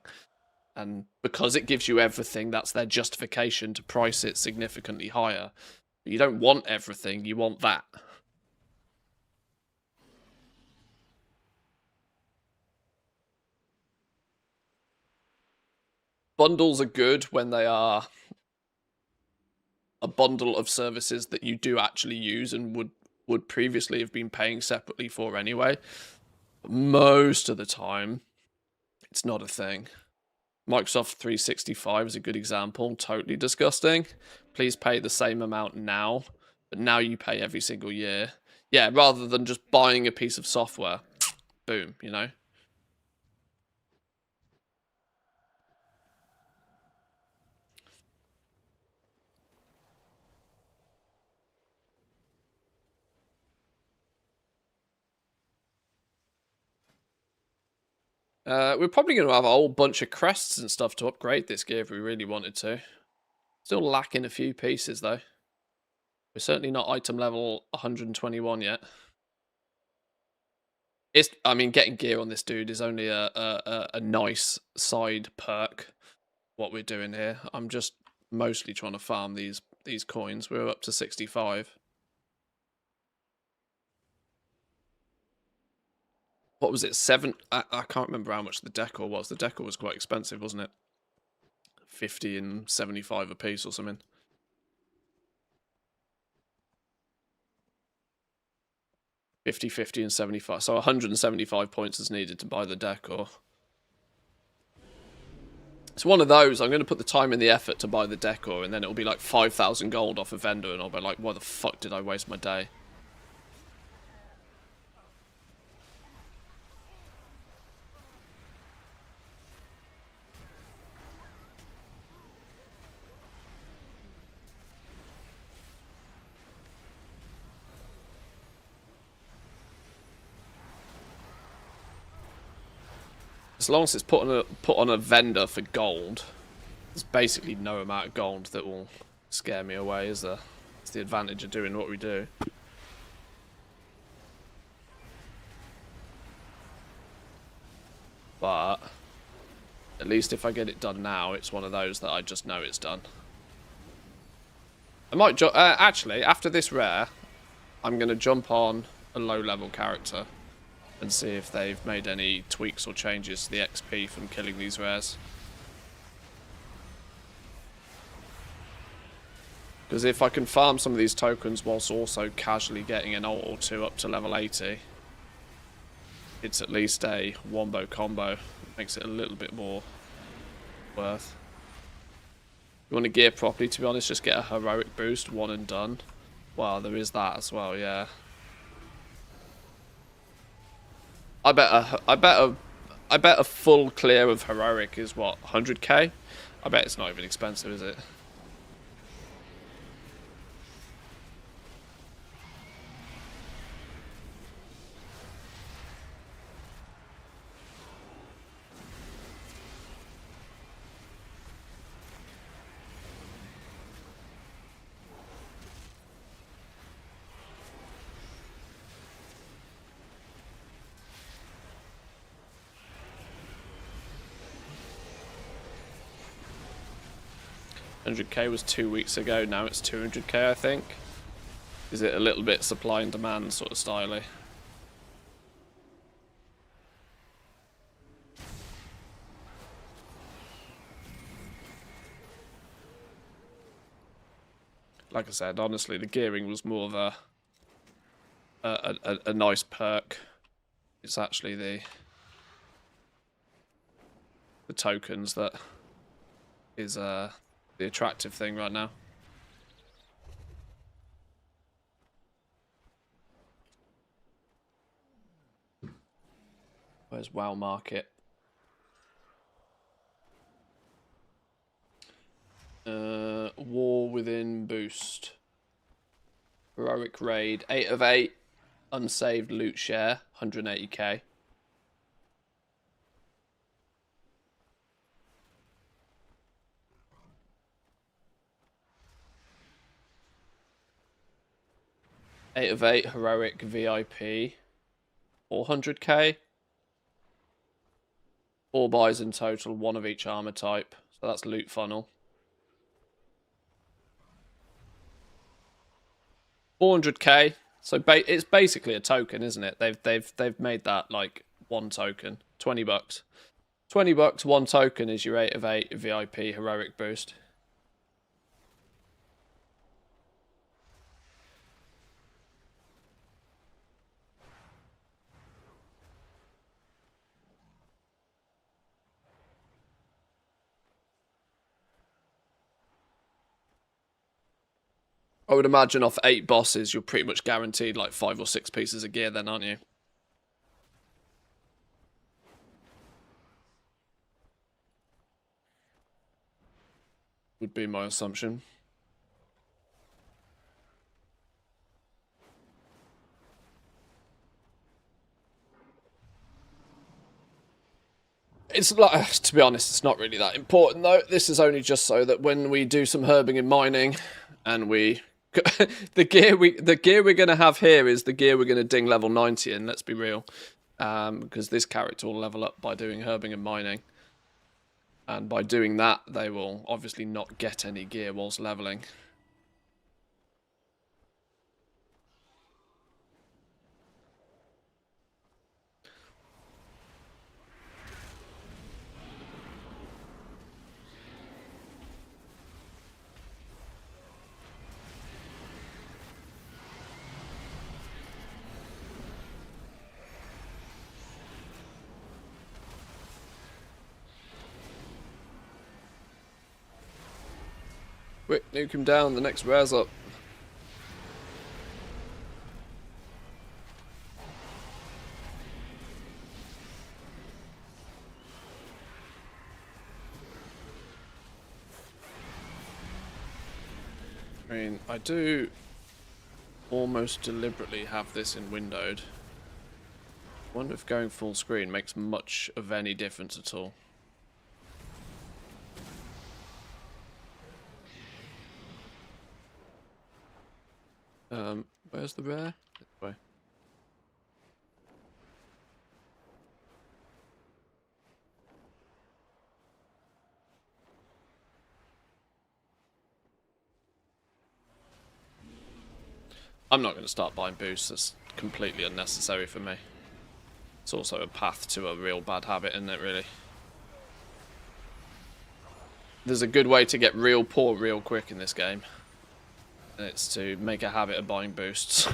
And because it gives you everything, that's their justification to price it significantly higher. But you don't want everything, you want that. Bundles are good when they are a bundle of services that you do actually use and would previously have been paying separately for anyway. But most of the time, it's not a thing. Microsoft 365 is a good example. Totally disgusting. Please pay the same amount now, but now you pay every single year. Yeah, rather than just buying a piece of software. Boom, you know? We're probably going to have a whole bunch of crests and stuff to upgrade this gear if we really wanted to. Still lacking a few pieces, though. We're certainly not item level 121 yet. I mean, getting gear on this dude is only a nice side perk. What we're doing here, I'm just mostly trying to farm these coins. We're up to 65. What was it? 7? I can't remember how much the decor was. The decor was quite expensive, wasn't it? 50 and 75 a piece or something. 50, 50 and 75. So 175 points is needed to buy the decor. It's one of those. I'm going to put the time and the effort to buy the decor, and then it'll be like 5,000 gold off a vendor, and I'll be like, why the fuck did I waste my day? As long as it's put on a vendor for gold, there's basically no amount of gold that will scare me away, is there? It's the advantage of doing what we do. But at least if I get it done now, it's one of those that I just know it's done. I might actually, after this rare, I'm going to jump on a low-level character and see if they've made any tweaks or changes to the XP from killing these rares. Because if I can farm some of these tokens whilst also casually getting an ult or two up to level 80, it's at least a wombo combo. It makes it a little bit more worth. If you want to gear properly, to be honest, just get a heroic boost, one and done. Well, there is that as well, yeah. I bet a full clear of heroic is what, 100k? I bet it's not even expensive, is it? $100k was 2 weeks ago, now it's 200k, I think. Is it a little bit supply and demand sort of styly? Like I said, honestly, the gearing was more of a nice perk. It's actually the tokens that is the attractive thing right now. Where's WoW Market? War Within boost. Heroic Raid. 8 of 8. Unsaved loot share. 180k. Eight of 8 heroic VIP. 400k. 4 buys in total, 1 of each armor type. So that's loot funnel. 400k. So it's basically a token, isn't it? They've made that like one token. $20. $20, one token is your 8 of 8 VIP heroic boost. I would imagine off 8 bosses, you're pretty much guaranteed like 5 or 6 pieces of gear then, aren't you? Would be my assumption. It's like, to be honest, it's not really that important though. This is only just so that when we do some herbing and mining, and we the gear we're gonna have here is the gear we're gonna ding level 90 in. Let's be real, because this character will level up by doing herbing and mining, and by doing that, they will obviously not get any gear whilst leveling. Quick, nuke him down, the next rare's up. I mean, I do almost deliberately have this in windowed. I wonder if going full screen makes much of any difference at all. Where's the rare? This way. I'm not going to start buying boosts. That's completely unnecessary for me. It's also a path to a real bad habit, isn't it, really? There's a good way to get real poor real quick in this game. And it's to make a habit of buying boosts.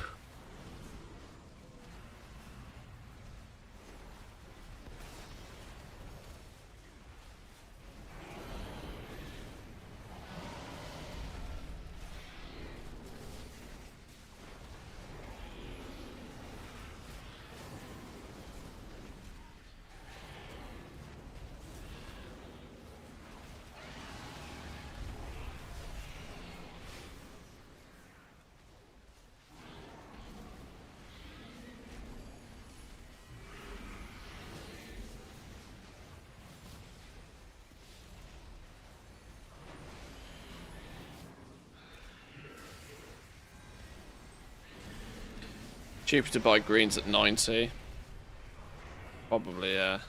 Cheaper to buy greens at 90. Probably, yeah.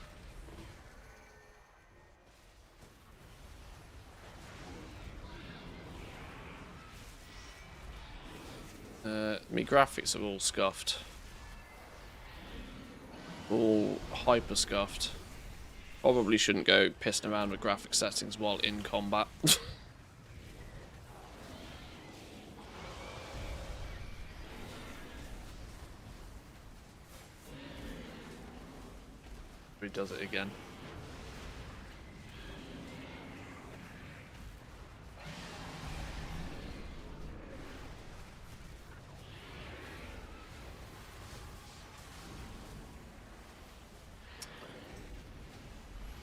Me graphics are all scuffed. All hyper scuffed. Probably shouldn't go pissing around with graphic settings while in combat. He does it again.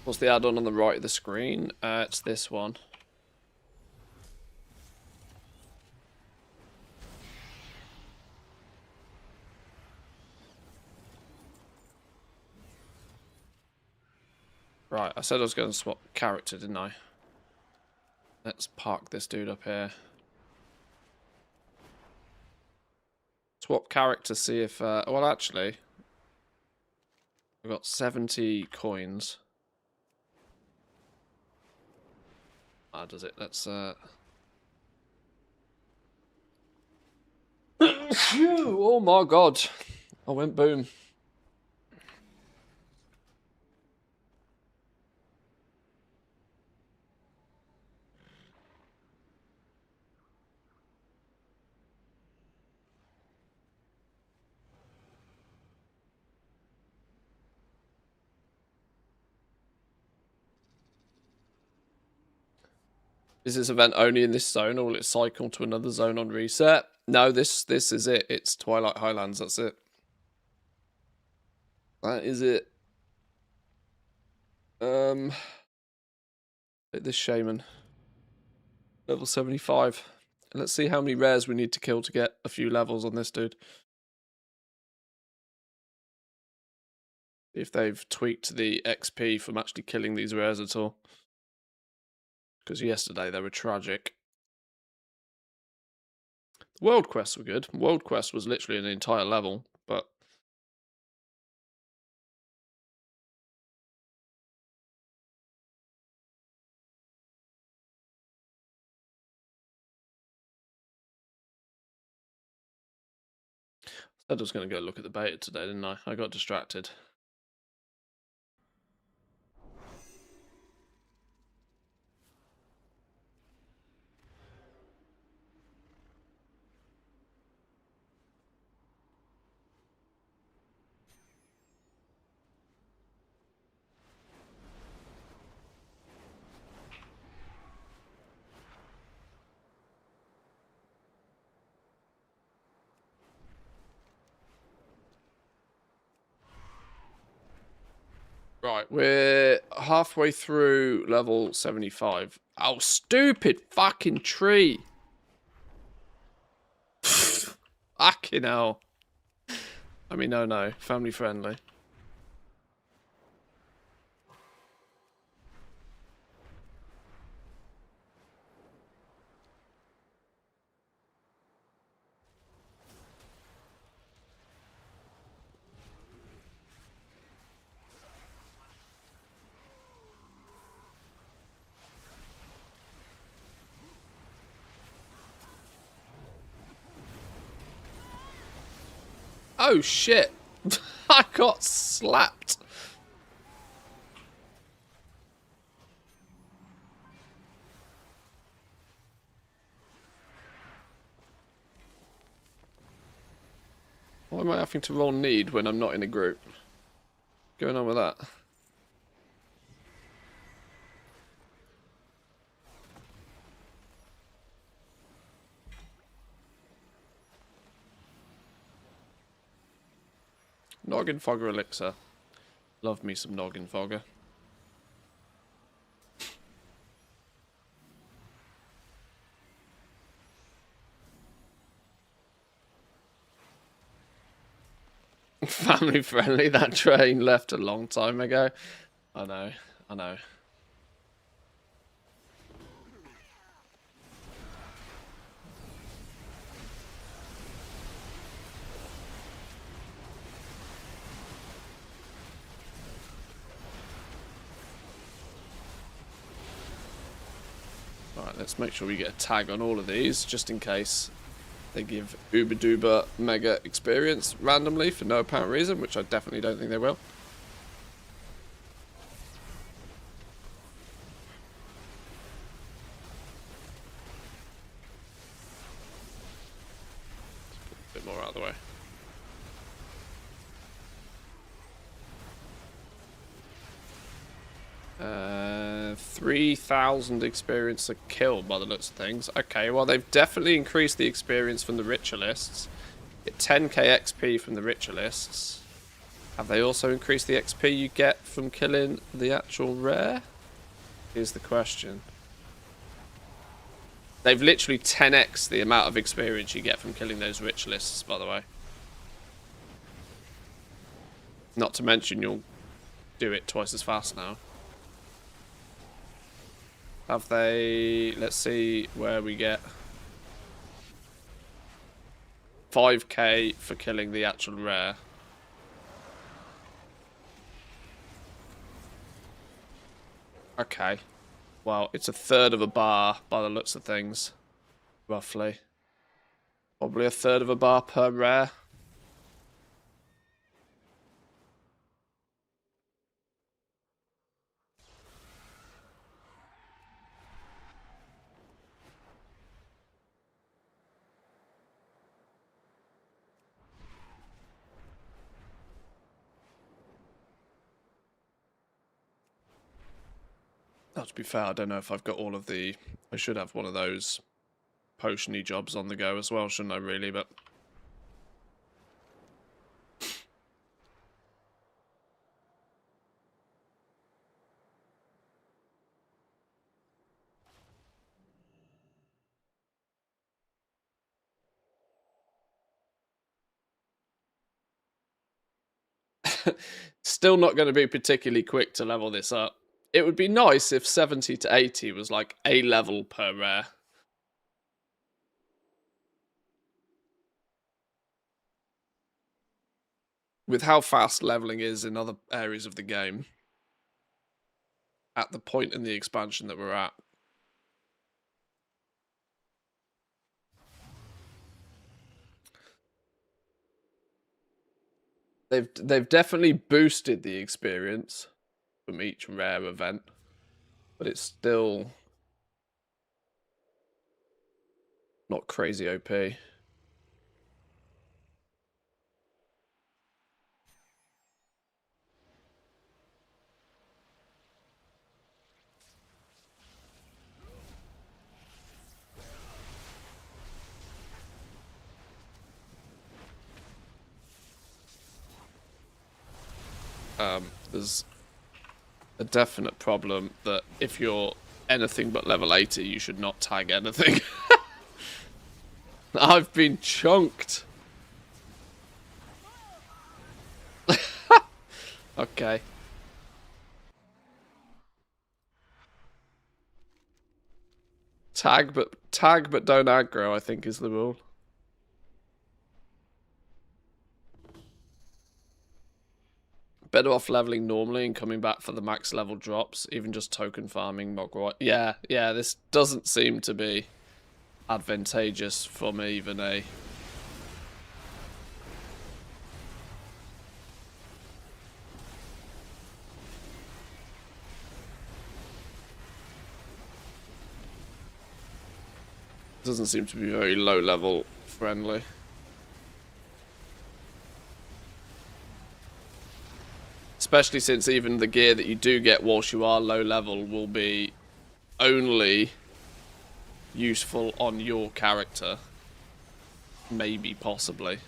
What's the add-on on the right of the screen? It's this one. Right, I said I was going to swap character, didn't I? Let's park this dude up here. Swap character, see if... well, actually... We've got 70 coins. Ah, does it? Let's... oh my god. I went boom. Is this event only in this zone, or will it cycle to another zone on reset? No, this is it. It's Twilight Highlands, that's it. That is it. This shaman. Level 75. Let's see how many rares we need to kill to get a few levels on this dude. If they've tweaked the XP from actually killing these rares at all. Because yesterday they were tragic. World quests were good. World quest was literally an entire level, but... I was going to go look at the beta today, didn't I? I got distracted. Right, we're halfway through level 75. Oh, stupid fucking tree. Fucking hell. I mean, no, family friendly. Oh shit! I got slapped. Why am I having to roll need when I'm not in a group? What's going on with that? Noggin Fogger Elixir. Love me some Noggin Fogger. Family friendly, that train left a long time ago. I know. Let's make sure we get a tag on all of these, just in case they give uber duper mega experience randomly for no apparent reason, which I definitely don't think they will. A bit more out of the way. 3,000 experience a kill by the looks of things. Okay, well they've definitely increased the experience from the ritualists. Get 10k XP from the ritualists. Have they also increased the XP you get from killing the actual rare? Here's the question. They've literally 10x the amount of experience you get from killing those ritualists, by the way. Not to mention you'll do it twice as fast now. Have they... Let's see where we get 5k for killing the actual rare. Okay. Well, it's a third of a bar by the looks of things. Roughly. Probably a third of a bar per rare. Now, to be fair, I don't know if I've got all of the... I should have one of those potion-y jobs on the go as well, shouldn't I, really? But still not going to be particularly quick to level this up. It would be nice if 70 to 80 was like a level per rare. With how fast leveling is in other areas of the game, at the point in the expansion that we're at. They've definitely boosted the experience from each rare event, but it's still not crazy OP. There's a definite problem that if you're anything but level 80, you should not tag anything. I've been chunked. Okay. Tag but don't aggro, I think is the rule. Better off leveling normally and coming back for the max level drops, even just token farming Mogwai. Yeah, this doesn't seem to be advantageous for me, even a... Doesn't seem to be very low level friendly. Especially since even the gear that you do get whilst you are low level will be only useful on your character. Maybe, possibly.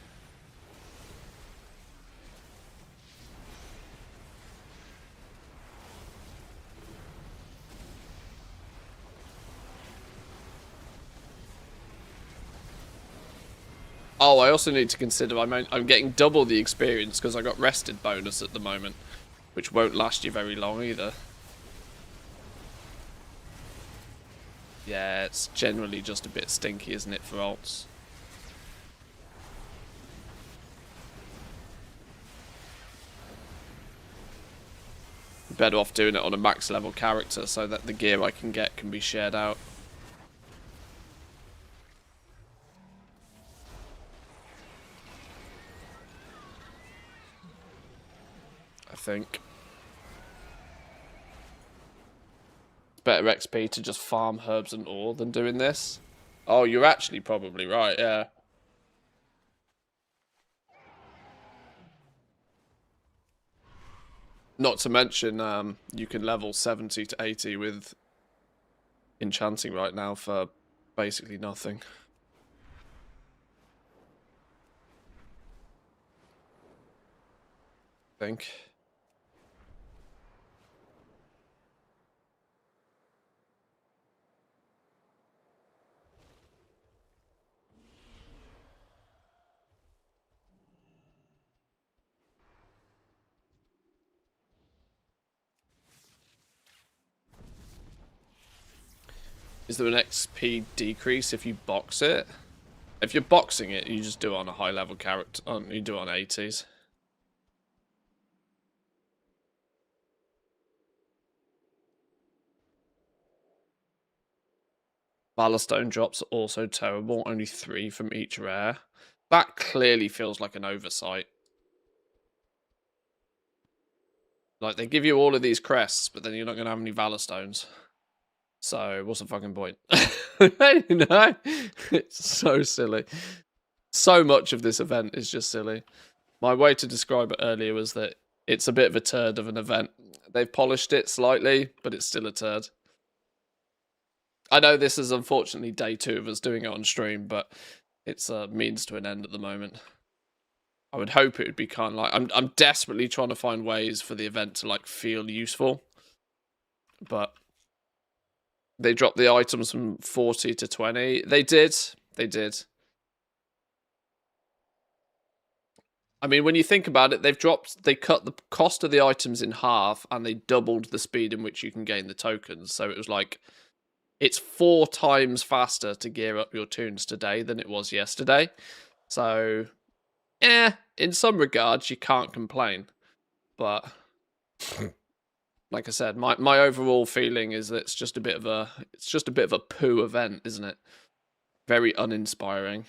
Oh, I also need to consider I'm getting double the experience because I got rested bonus at the moment, which won't last you very long either. Yeah, it's generally just a bit stinky, isn't it, for alts? Better off doing it on a max level character so that the gear I can get can be shared out. think. It's better XP to just farm herbs and ore than doing this. Oh, you're actually probably right, yeah. Not to mention, you can level 70 to 80 with enchanting right now for basically nothing. I think. Is there an XP decrease if you box it? If you're boxing it, you just do it on a high level character. You do it on 80s. Valorstone drops are also terrible. Only 3 from each rare. That clearly feels like an oversight. Like, they give you all of these crests, but then you're not going to have any Valorstones. So, what's the fucking point? You know? It's so silly. So much of this event is just silly. My way to describe it earlier was that it's a bit of a turd of an event. They've polished it slightly, but it's still a turd. I know this is unfortunately day 2 of us doing it on stream, but it's a means to an end at the moment. I would hope it would be kind of like... I'm desperately trying to find ways for the event to like feel useful. But they dropped the items from 40 to 20. They did. They did. I mean, when you think about it, they cut the cost of the items in half, and they doubled the speed in which you can gain the tokens. So it was like, it's 4 times faster to gear up your tunes today than it was yesterday. So, in some regards, you can't complain. But, like I said, my overall feeling is that it's just a bit of a poo event, isn't it? Very uninspiring.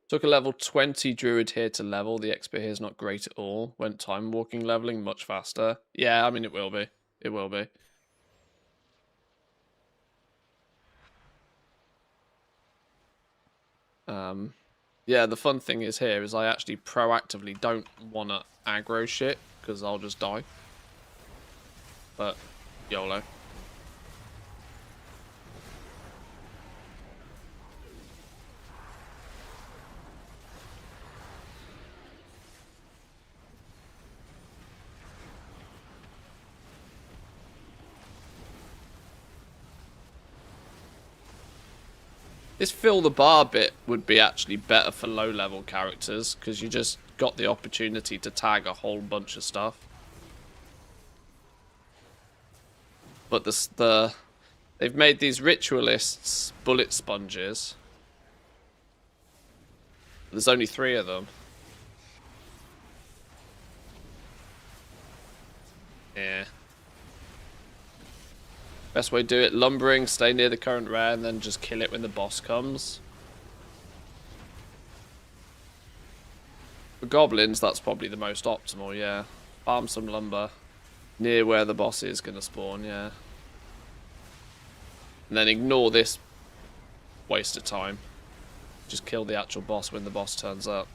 Took a level 20 druid here to level. The XP here is not great at all. Went time walking leveling much faster. Yeah, I mean, it will be. It will be. Yeah, the fun thing is here is I actually proactively don't want to aggro shit because I'll just die. But, YOLO. This fill the bar bit would be actually better for low level characters because you just got the opportunity to tag a whole bunch of stuff. But they've made these ritualists bullet sponges. There's only 3 of them. Yeah. Best way to do it, lumbering, stay near the current rare, and then just kill it when the boss comes. For goblins, that's probably the most optimal, yeah. Farm some lumber near where the boss is going to spawn, yeah. And then ignore this waste of time. Just kill the actual boss when the boss turns up.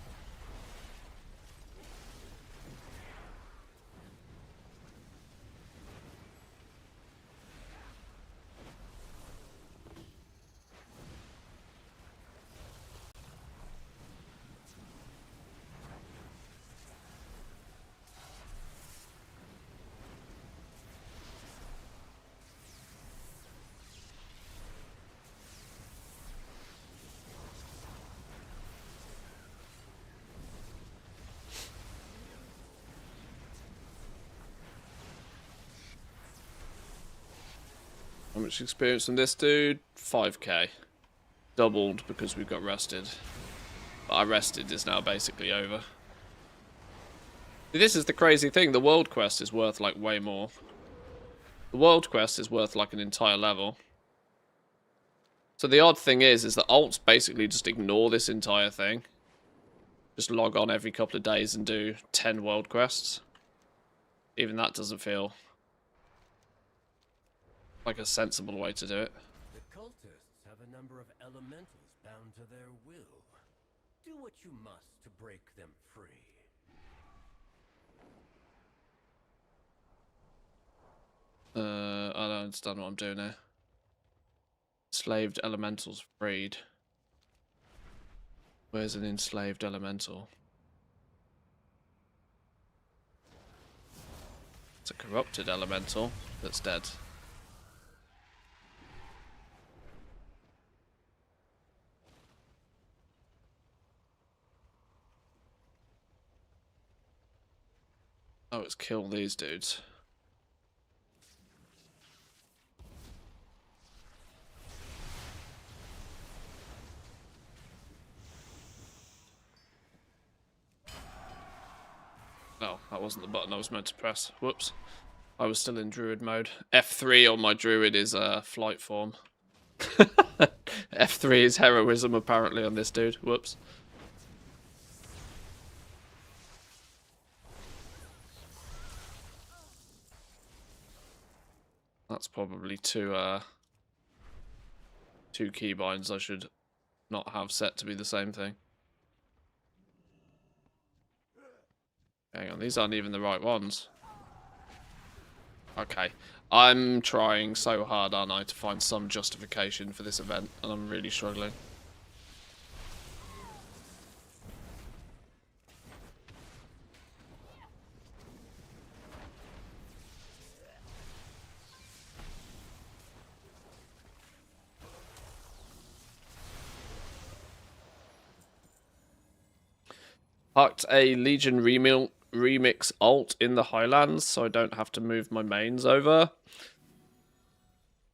How much experience on this dude? 5k. Doubled because we got rested. But our rested is now basically over. This is the crazy thing, the world quest is worth like way more. The world quest is worth like an entire level. So the odd thing is that alts basically just ignore this entire thing. Just log on every couple of days and do 10 world quests. Even that doesn't feel like a sensible way to do it. The cultists have a number of elementals bound to their will. Do what you must to break them free. I don't understand what I'm doing here. Enslaved elementals freed. Where's an enslaved elemental? It's a corrupted elemental that's dead. Oh, it's kill these dudes. No, that wasn't the button I was meant to press. Whoops. I was still in druid mode. F3 on my druid is flight form. F3 is heroism apparently on this dude. Whoops. That's probably two keybinds I should not have set to be the same thing. Hang on, these aren't even the right ones. Okay, I'm trying so hard, aren't I, to find some justification for this event, and I'm really struggling. Parked a Legion remix alt in the Highlands, so I don't have to move my mains over.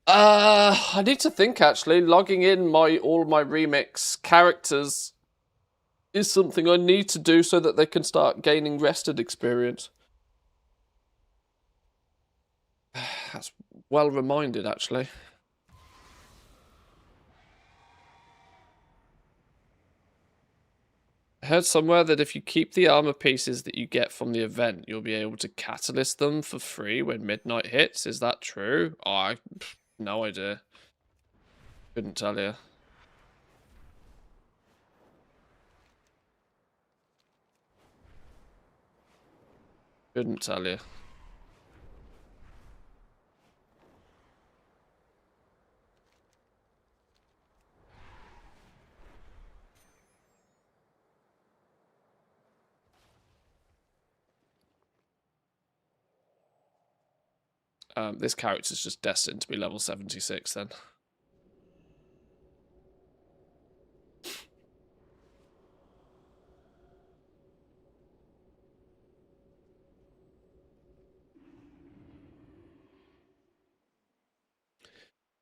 I need to think actually. Logging in all my remix characters is something I need to do so that they can start gaining rested experience. That's well reminded, actually. I heard somewhere that if you keep the armor pieces that you get from the event, you'll be able to catalyst them for free when midnight hits. Is that true? Oh, no idea. Couldn't tell you. Couldn't tell you. This character's just destined to be level 76 then.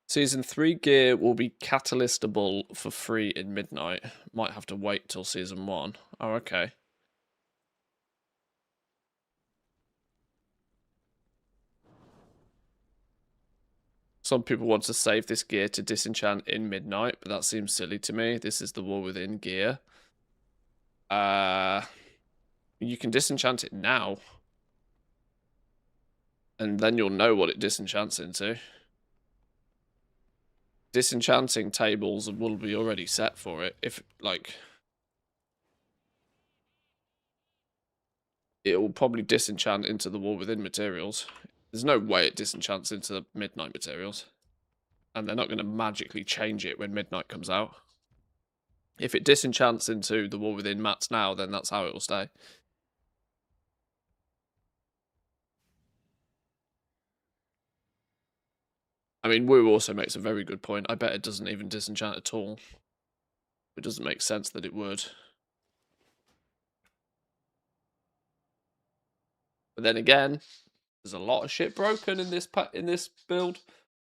Season 3 gear will be catalystable for free in midnight. Might have to wait till Season 1. Oh, okay. Some people want to save this gear to disenchant in midnight, but that seems silly to me. This is the War Within gear. You can disenchant it now. And then you'll know what it disenchants into. Disenchanting tables will be already set for it. If, like... it will probably disenchant into the War Within materials. There's no way it disenchants into the midnight materials. And they're not going to magically change it when midnight comes out. If it disenchants into the War Within mats now, then that's how it will stay. I mean, Wu also makes a very good point. I bet it doesn't even disenchant at all. It doesn't make sense that it would. But then again, there's a lot of shit broken in this build.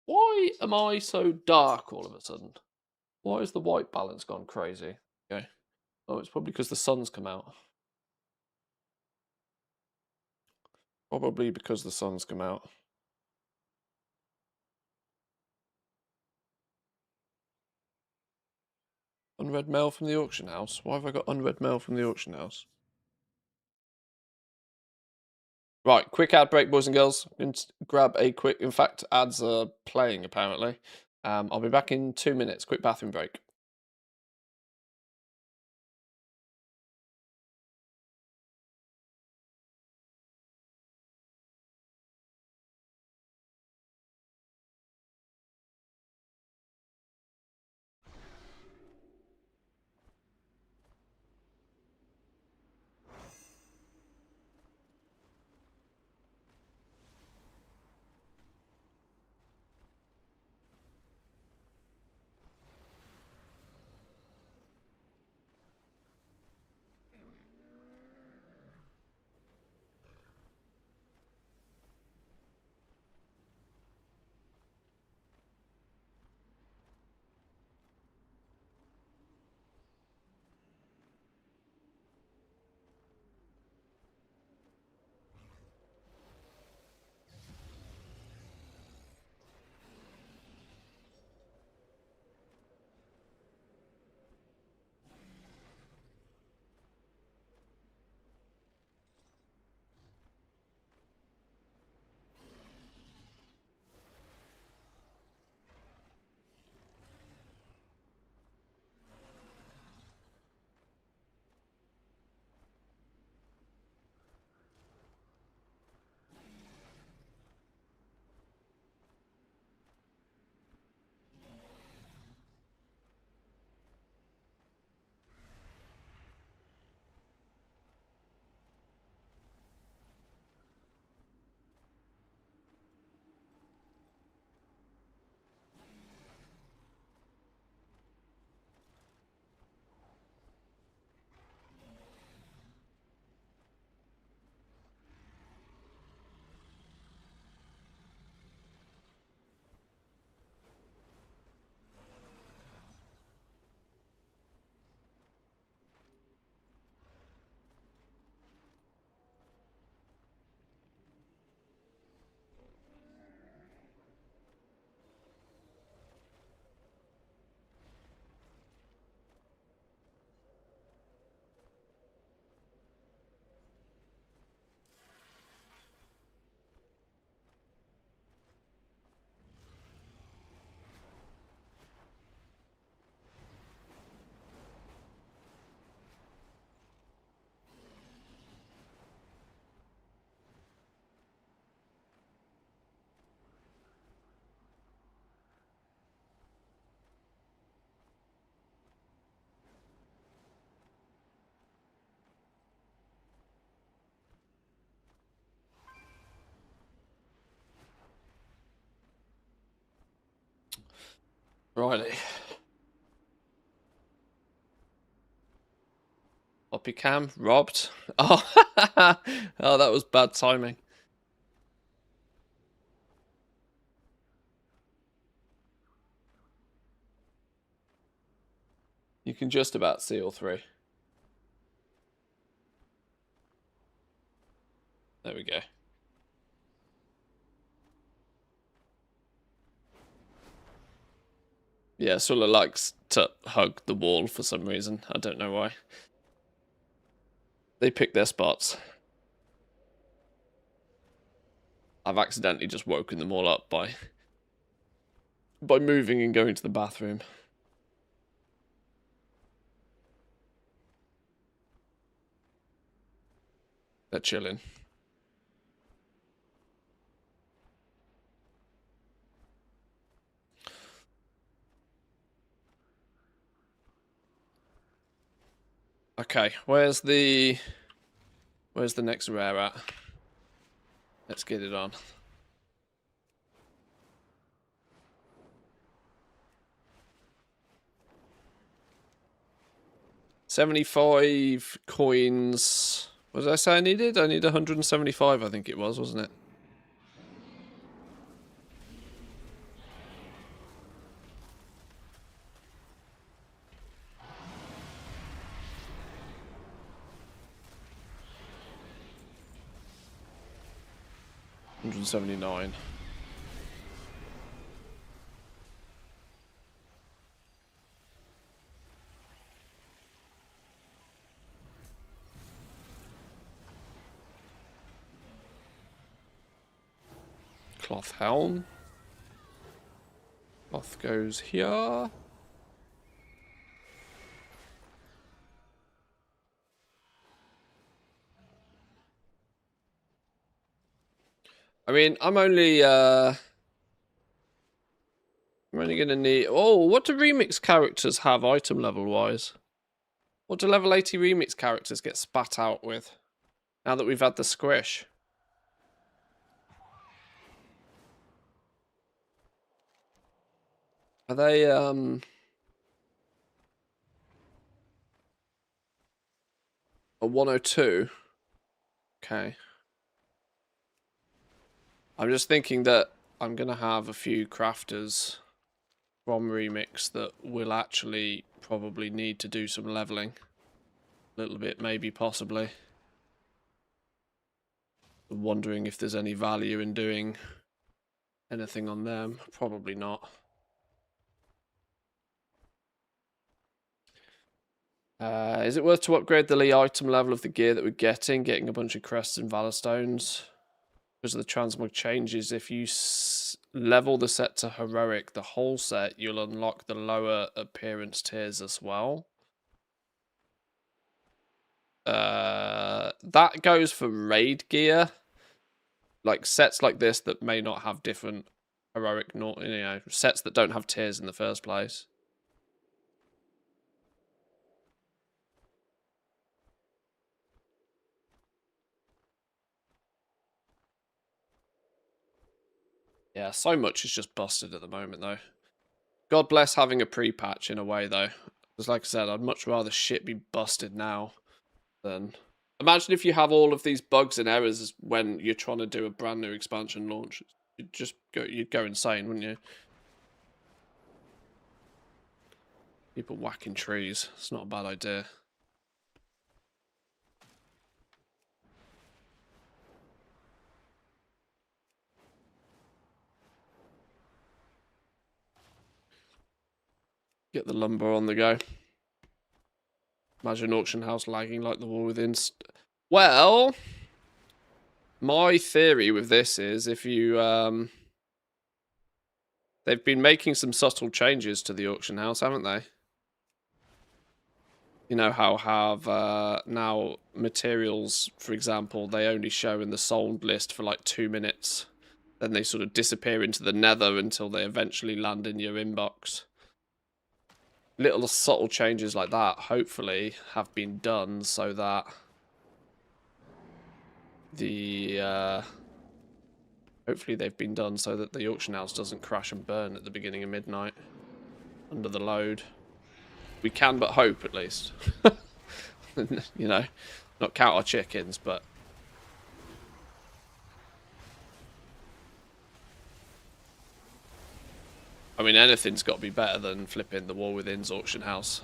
Why am I so dark all of a sudden? Why has the white balance gone crazy? Okay. Oh, it's probably because the sun's come out. Probably because the sun's come out. Unread mail from the auction house? Why have I got unread mail from the auction house? Right, quick ad break, boys and girls. I'm going to grab a quick... In fact, ads are playing, apparently. I'll be back in 2 minutes. Quick bathroom break. Righty. Poppy cam robbed. Oh, oh, that was bad timing. You can just about see all three. There we go. Yeah, Sulla likes to hug the wall for some reason. I don't know why. They pick their spots. I've accidentally just woken them all up by moving and going to the bathroom. They're chilling. Okay, where's the next rare at? Let's get it on. $75 coins. What did I say I needed? I need 175, I think it was, wasn't it? $179. Cloth helm. Cloth goes here. I mean, I'm only gonna need. Oh, what do remix characters have item level wise? What do level 80 remix characters get spat out with? Now that we've had the squish. Are they a 102? Okay. I'm just thinking that I'm gonna have a few crafters from remix that will actually probably need to do some leveling. A little bit, maybe, possibly. I'm wondering if there's any value in doing anything on them. Probably not. Is it worth to upgrade the Lee item level of the gear that we're getting a bunch of crests and valor stones? Because of the transmog changes, if you level the set to heroic, the whole set, you'll unlock the lower appearance tiers as well. That goes for raid gear. Like sets like this that may not have different heroic, sets that don't have tiers in the first place. Yeah, so much is just busted at the moment, though. God bless having a pre-patch in a way, though. Because like I said, I'd much rather shit be busted now than... Imagine if you have all of these bugs and errors when you're trying to do a brand new expansion launch. You'd go insane, wouldn't you? People whacking trees. It's not a bad idea. Get the lumber on the go. Imagine auction house lagging like the wall within. Well, my theory with this is if you they've been making some subtle changes to the auction house, haven't they? You know how have now materials, for example, they only show in the sold list for like 2 minutes. Then they sort of disappear into the nether until they eventually land in your inbox. Little subtle changes like that, hopefully, have been done so that the hopefully they've been done so that the auction house doesn't crash and burn at the beginning of midnight under the load. We can but hope, at least. You know, not count our chickens, but I mean, anything's got to be better than flipping the War Within's auction house.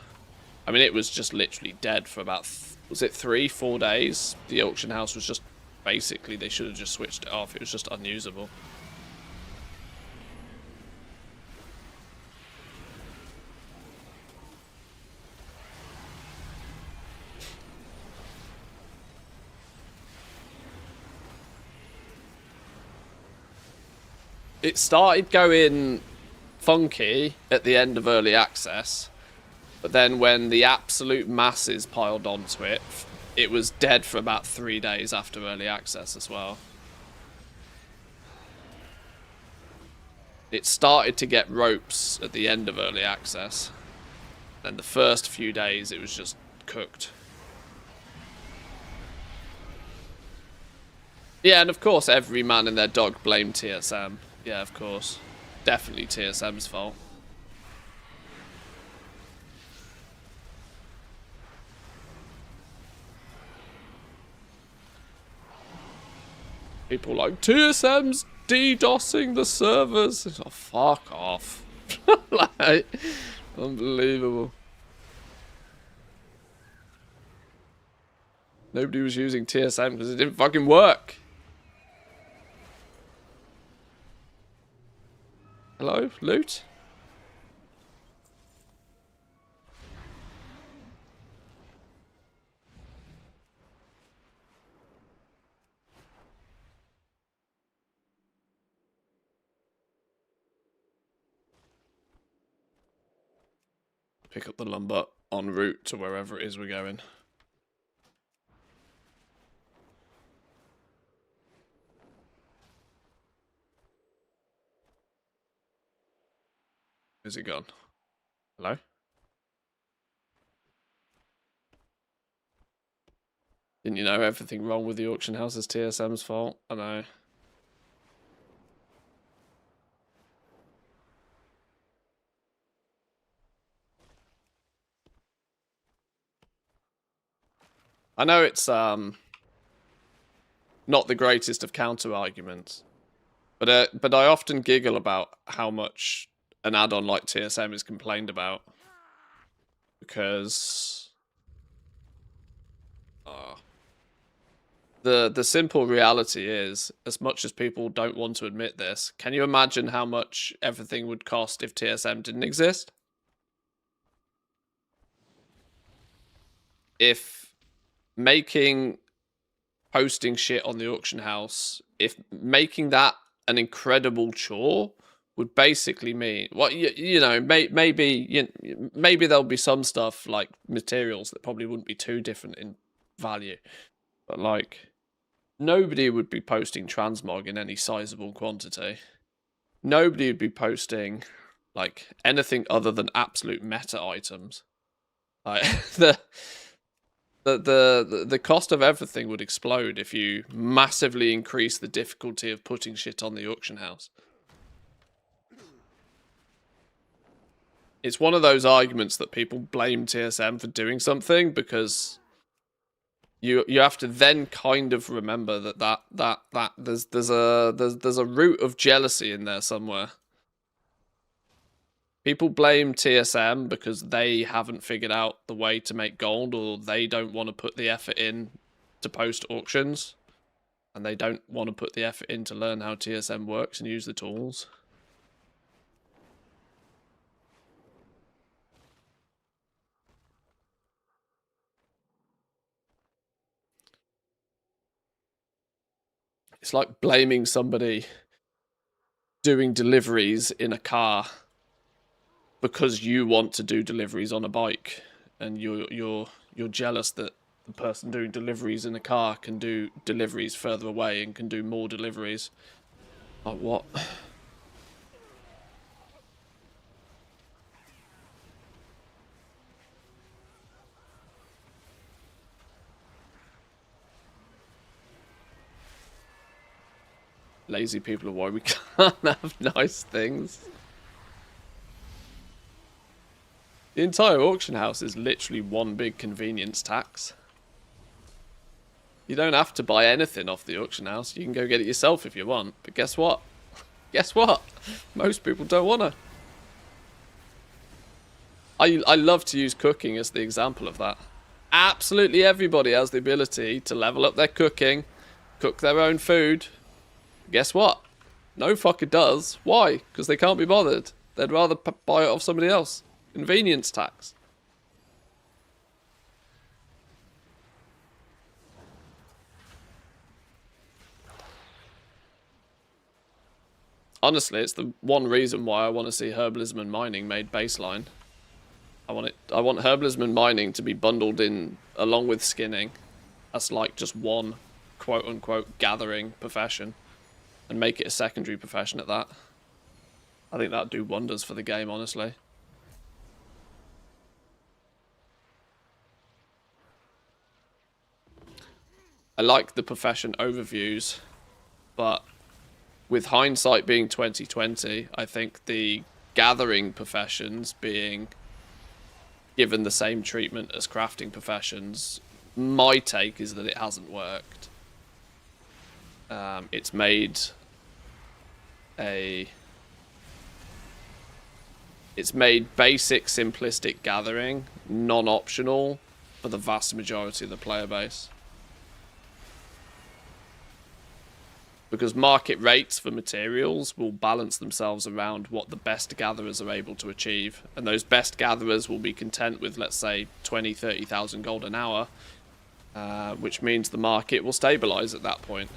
I mean, it was just literally dead for about, was it 3-4 days? The auction house was just, basically, they should have just switched it off. It was just unusable. It started going funky at the end of early access, but then when the absolute masses piled onto it, it was dead for about 3 days after early access as well. It started to get ropes at the end of early access, and the first few days it was just cooked. Yeah, and of course every man and their dog blamed TSM. Yeah, of course. Definitely TSM's fault. People like, TSM's DDoSing the servers. Oh, fuck off. Like, unbelievable. Nobody was using TSM because it didn't fucking work. Hello? Loot? Pick up the lumber en route to wherever it is we're going. Where's it gone? Hello? Didn't you know everything wrong with the auction house is TSM's fault? I know. I know it's not the greatest of counter arguments, but I often giggle about how much an add-on like TSM is complained about, because the simple reality is, as much as people don't want to admit this, can you imagine how much everything would cost if TSM didn't exist? If making posting shit on the auction house, if making that an incredible chore would basically mean, well, you know, maybe there'll be some stuff like materials that probably wouldn't be too different in value, but like nobody would be posting transmog in any sizable quantity. Nobody would be posting like anything other than absolute meta items. Like the cost of everything would explode if you massively increase the difficulty of putting shit on the auction house. It's one of those arguments that people blame TSM for doing something, because you have to then kind of remember that there's a root of jealousy in there somewhere. People blame TSM because they haven't figured out the way to make gold, or they don't want to put the effort in to post auctions, and they don't want to put the effort in to learn how TSM works and use the tools. It's like blaming somebody doing deliveries in a car because you want to do deliveries on a bike, and you're jealous that the person doing deliveries in a car can do deliveries further away and can do more deliveries. Like what? Lazy people are why we can't have nice things. The entire auction house is literally one big convenience tax. You don't have to buy anything off the auction house. You can go get it yourself if you want. But guess what? Guess what? Most people don't want to. I love to use cooking as the example of that. Absolutely everybody has the ability to level up their cooking, cook their own food. Guess what? No fucker does. Why? Because they can't be bothered. They'd rather buy it off somebody else. Convenience tax. Honestly, it's the one reason why I want to see herbalism and mining made baseline. I want herbalism and mining to be bundled in along with skinning. That's like just one quote unquote gathering profession, and make it a secondary profession at that. I think that'd do wonders for the game, honestly. I like the profession overviews, but with hindsight being 2020, I think the gathering professions being given the same treatment as crafting professions, my take is that it hasn't worked. It's made basic, simplistic gathering non-optional for the vast majority of the player base. Because market rates for materials will balance themselves around what the best gatherers are able to achieve. And those best gatherers will be content with, let's say, 20, 30,000 gold an hour, which means the market will stabilize at that point.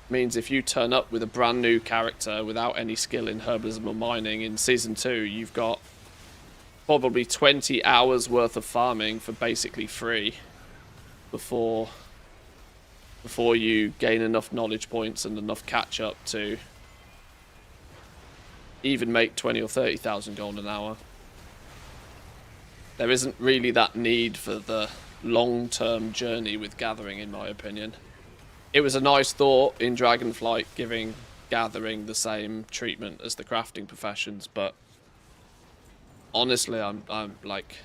Means if you turn up with a brand new character without any skill in herbalism or mining in Season 2, you've got probably 20 hours worth of farming for basically free before you gain enough knowledge points and enough catch up to even make 20 or 30,000 gold an hour. There isn't really that need for the long-term journey with gathering, in my opinion. It was a nice thought in Dragonflight giving gathering the same treatment as the crafting professions, but honestly, I'm like,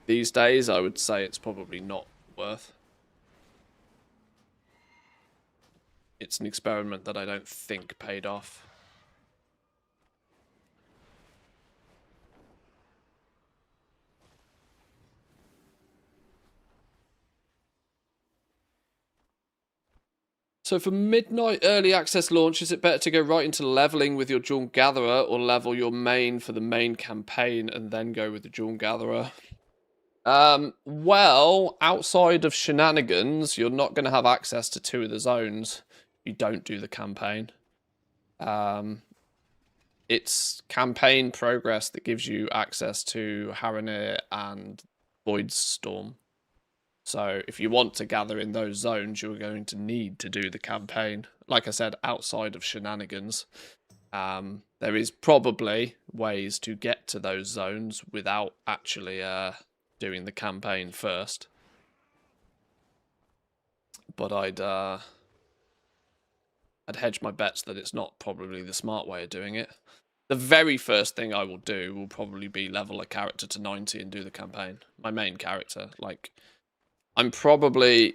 these days I would say it's probably not worth. It's an experiment that I don't think paid off. So for midnight early access launch, is it better to go right into leveling with your Dawn Gatherer or level your main for the main campaign and then go with the Dawn Gatherer? Well, outside of shenanigans, you're not going to have access to 2 of the zones. You don't do the campaign. It's campaign progress that gives you access to Haranir and Void's Storm. So if you want to gather in those zones, you're going to need to do the campaign. Like I said, outside of shenanigans, there is probably ways to get to those zones without actually doing the campaign first. But I'd hedge my bets that it's not probably the smart way of doing it. The very first thing I will do will probably be level a character to 90 and do the campaign. My main character. Like, I'm probably...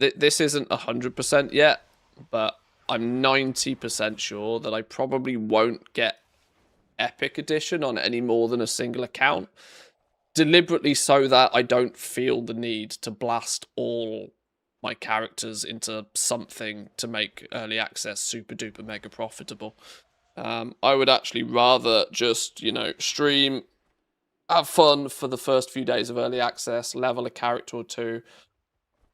This isn't 100% yet, but I'm 90% sure that I probably won't get Epic Edition on any more than a single account. Deliberately so that I don't feel the need to blast all my characters into something to make early access super duper mega profitable. I would actually rather just, you know, stream, have fun for the first few days of early access, level a character or 2.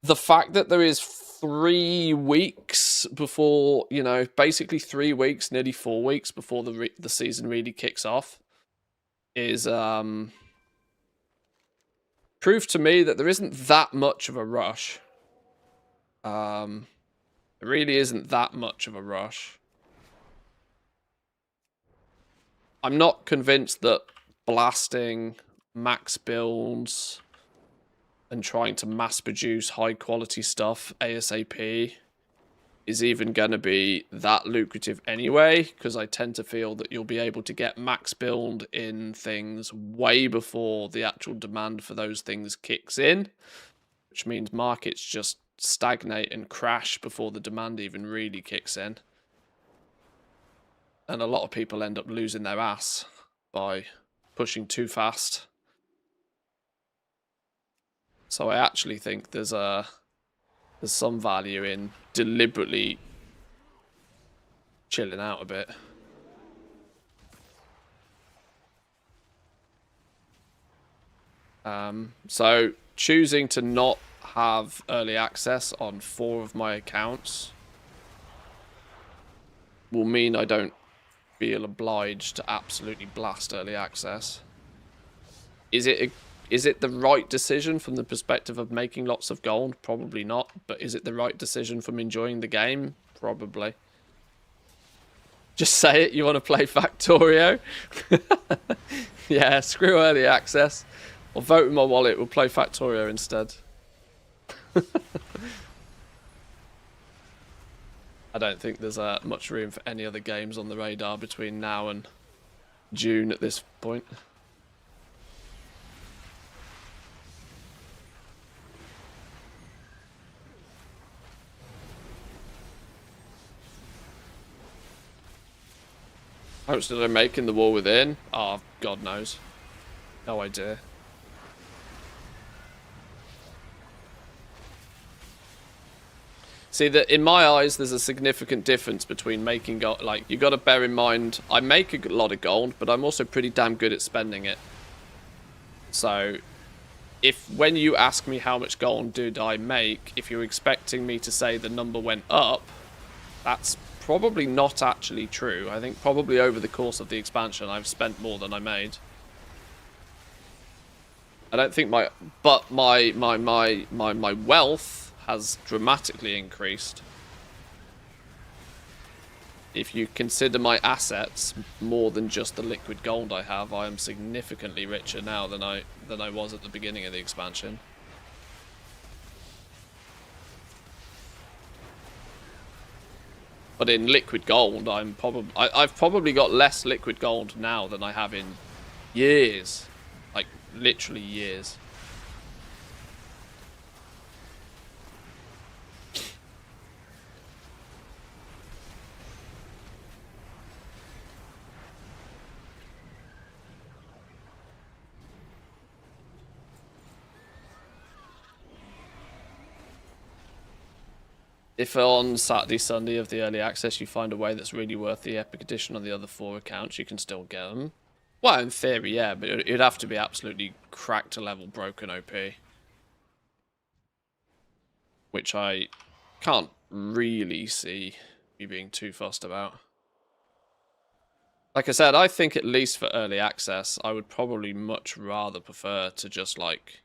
The fact that there is 3 weeks before, you know, basically 3 weeks, nearly 4 weeks before the season really kicks off is proof to me that there isn't that much of a rush. It really isn't that much of a rush. I'm not convinced that blasting max builds and trying to mass produce high quality stuff ASAP is even going to be that lucrative anyway, because I tend to feel that you'll be able to get max build in things way before the actual demand for those things kicks in, which means markets just stagnate and crash before the demand even really kicks in. And a lot of people end up losing their ass by pushing too fast. So I actually think there's some value in deliberately chilling out a bit. So choosing to not have early access on 4 of my accounts will mean I don't feel obliged to absolutely blast early access. Is it the right decision from the perspective of making lots of gold? Probably not. But is it the right decision from enjoying the game? Probably. Just say it, you want to play Factorio? Yeah, screw early access. I'll vote with my wallet, we'll play Factorio instead. I don't think there's much room for any other games on the radar between now and June at this point. How much did I make in the War Within? Oh, God knows. No idea. See, that in my eyes, there's a significant difference between making gold. Like, you got to bear in mind, I make a lot of gold, but I'm also pretty damn good at spending it. So, when you ask me how much gold did I make, if you're expecting me to say the number went up, that's probably not actually true. I think probably over the course of the expansion, I've spent more than I made. I don't think my wealth has dramatically increased. If you consider my assets more than just the liquid gold I have, I am significantly richer now than I was at the beginning of the expansion. But in liquid gold, I've probably got less liquid gold now than I have in years, like literally years. If on Saturday, Sunday of the early access you find a way that's really worth the Epic Edition on the other 4 accounts, you can still get them. Well, in theory, yeah, but it'd have to be absolutely cracked to level broken OP. Which I can't really see you being too fussed about. Like I said, I think at least for early access, I would probably much rather prefer to just like,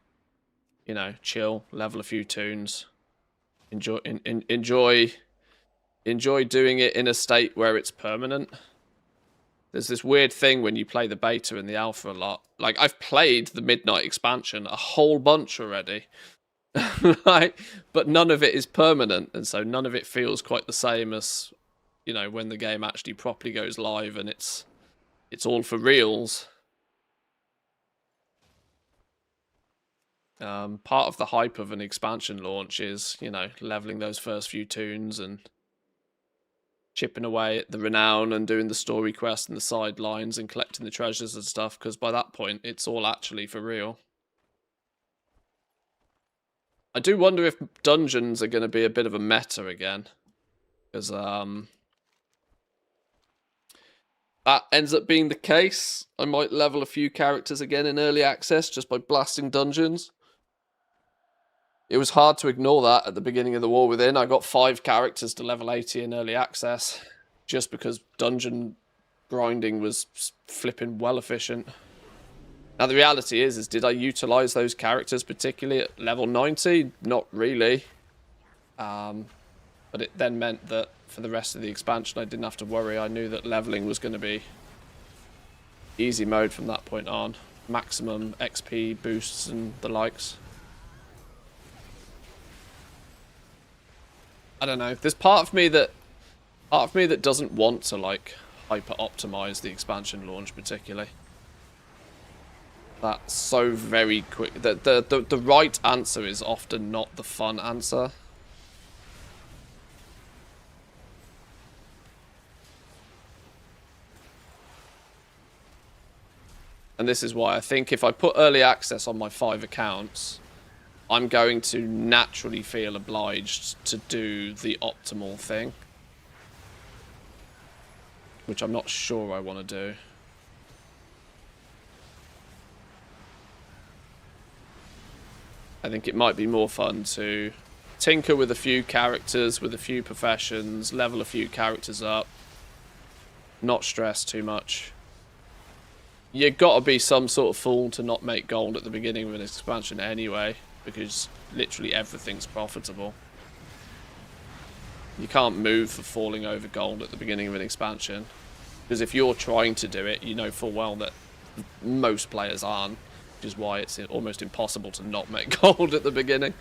you know, chill, level a few tunes. Enjoy doing it in a state where it's permanent. There's this weird thing when you play the beta and the alpha a lot. Like, I've played the Midnight expansion a whole bunch already. Right? But none of it is permanent, and so none of it feels quite the same as, you know, when the game actually properly goes live and it's all for reals. Part of the hype of an expansion launch is, you know, leveling those first few tunes and chipping away at the renown and doing the story quests and the sidelines and collecting the treasures and stuff, because by that point, it's all actually for real. I do wonder if dungeons are going to be a bit of a meta again, because that ends up being the case. I might level a few characters again in early access just by blasting dungeons. It was hard to ignore that at the beginning of the War Within. I got 5 characters to level 80 in early access just because dungeon grinding was flipping well efficient. Now the reality is did I utilize those characters particularly at level 90? Not really. But it then meant that for the rest of the expansion I didn't have to worry. I knew that leveling was going to be easy mode from that point on. Maximum XP boosts and the likes. I don't know. There's part of me that doesn't want to like hyper optimize the expansion launch particularly. That's so very quick. The right answer is often not the fun answer. And this is why I think if I put early access on my 5 accounts, I'm going to naturally feel obliged to do the optimal thing. Which I'm not sure I want to do. I think it might be more fun to tinker with a few characters, with a few professions, level a few characters up. Not stress too much. You gotta be some sort of fool to not make gold at the beginning of an expansion anyway, because literally everything's profitable. You can't move for falling over gold at the beginning of an expansion, because if you're trying to do it, you know full well that most players aren't, which is why it's almost impossible to not make gold at the beginning.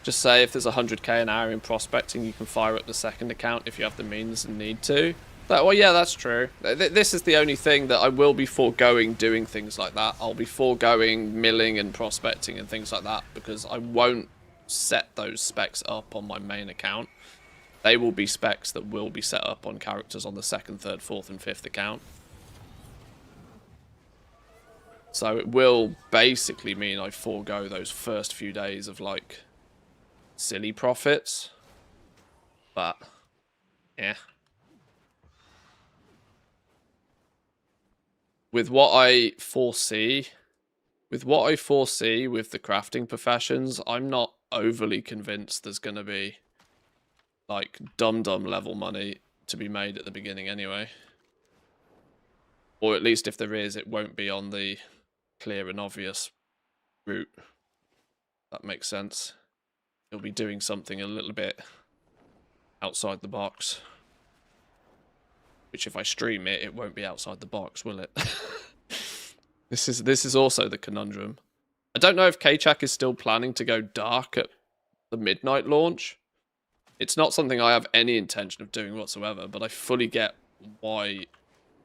Just say if there's 100k an hour in prospecting, you can fire up the second account if you have the means and need to. Well, yeah, that's true. This is the only thing that I will be foregoing doing things like that. I'll be foregoing milling and prospecting and things like that because I won't set those specs up on my main account. They will be specs that will be set up on characters on the 2nd, 3rd, 4th and 5th account. So it will basically mean I forego those first few days of like silly profits, but yeah. with what I foresee, with the crafting professions, I'm not overly convinced there's going to be like dum-dum level money to be made at the beginning anyway. Or at least if there is, it won't be on the clear and obvious route. That makes sense. It'll be doing something a little bit outside the box. Which if I stream it, it won't be outside the box, will it? This is also the conundrum. I don't know if K-Chak is still planning to go dark at the midnight launch. It's not something I have any intention of doing whatsoever, but I fully get why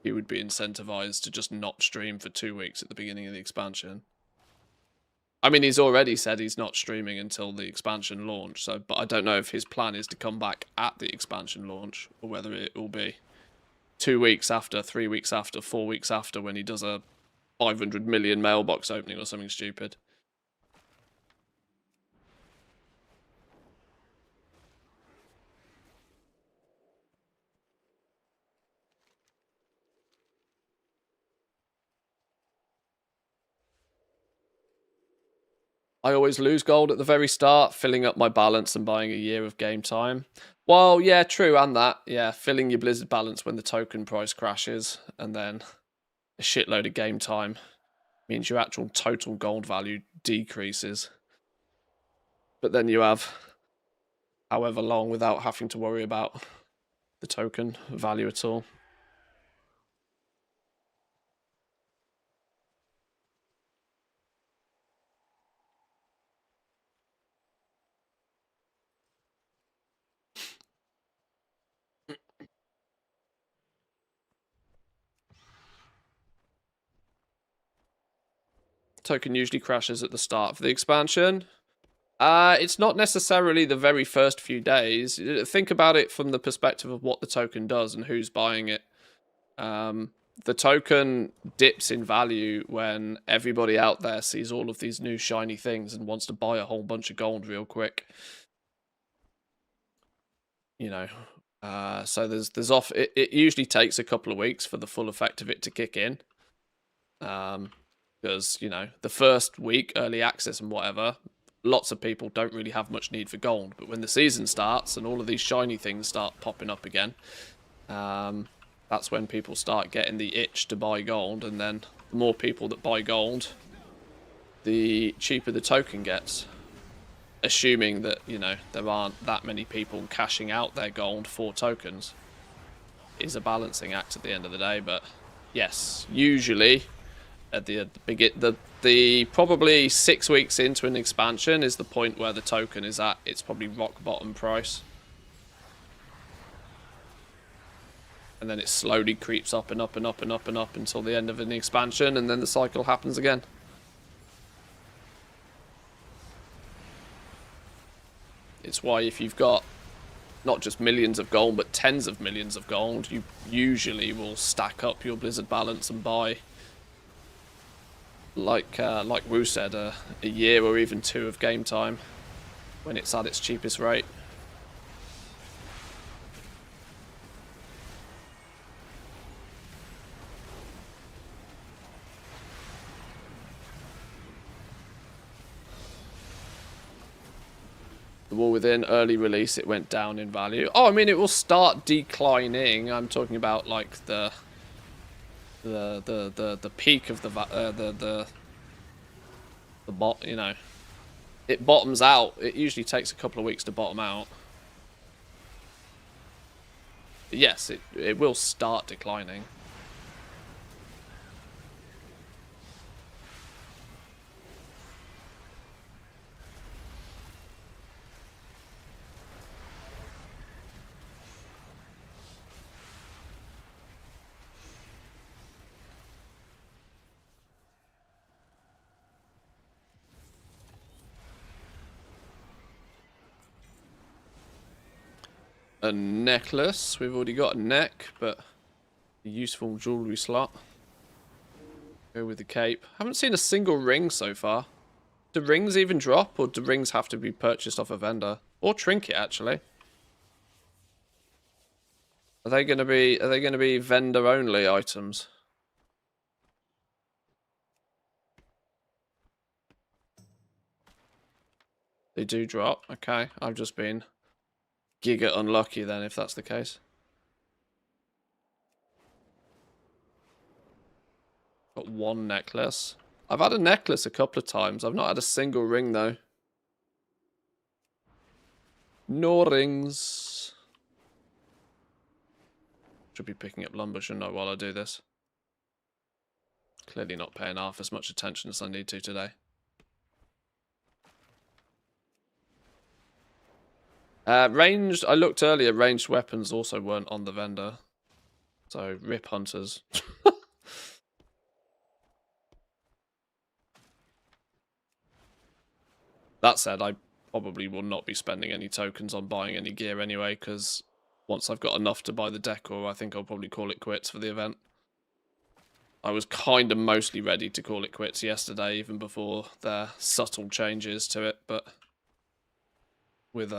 he would be incentivized to just not stream for 2 weeks at the beginning of the expansion. I mean, he's already said he's not streaming until the expansion launch, so but I don't know if his plan is to come back at the expansion launch, or whether it will be 2 weeks after, 3 weeks after, 4 weeks after, when he does a 500 million mailbox opening or something stupid. I always lose gold at the very start, filling up my balance and buying a year of game time. Well, yeah, true, and that. Yeah, filling your Blizzard balance when the token price crashes, and then a shitload of game time means your actual total gold value decreases. But then you have however long without having to worry about the token value at all. Token usually crashes at the start of the expansion. It's not necessarily the very first few days. Think about it from the perspective of what the token does and who's buying it. The token dips in value when everybody out there sees all of these new shiny things and wants to buy a whole bunch of gold real quick. You know, so there's off. It usually takes a couple of weeks for the full effect of it to kick in. Because, you know, the first week, early access and whatever, lots of people don't really have much need for gold. But when the season starts and all of these shiny things start popping up again, that's when people start getting the itch to buy gold. And then the more people that buy gold, the cheaper the token gets. Assuming that, you know, there aren't that many people cashing out their gold for tokens. Is a balancing act at the end of the day. But yes, usually at the probably 6 weeks into an expansion is the point where the token is at its probably rock bottom price, and then it slowly creeps up and up and up and up and up until the end of an expansion, and then the cycle happens again. It's why if you've got not just millions of gold but tens of millions of gold, you usually will stack up your Blizzard balance and buy, like Wu said, a year or even 2 of game time when it's at its cheapest rate. The War Within early release, it went down in value. Oh, I mean, it will start declining. I'm talking about like the peak of the bot, you know, it bottoms out. It usually takes a couple of weeks to bottom out. But yes, it will start declining. A necklace. We've already got a neck, but a useful jewellery slot. Go with the cape. Haven't seen a single ring so far. Do rings even drop, or do rings have to be purchased off a vendor? Or trinket, actually. Are they gonna be vendor only items? They do drop. Okay, I've just been giga unlucky then, if that's the case. Got one necklace. I've had a necklace a couple of times. I've not had a single ring, though. No rings. Should be picking up lumber, shouldn't I, while I do this? Clearly not paying half as much attention as I need to today. Ranged, I looked earlier, ranged weapons also weren't on the vendor. So, rip hunters. That said, I probably will not be spending any tokens on buying any gear anyway, because once I've got enough to buy the decor, I think I'll probably call it quits for the event. I was kind of mostly ready to call it quits yesterday, even before their subtle changes to it, but with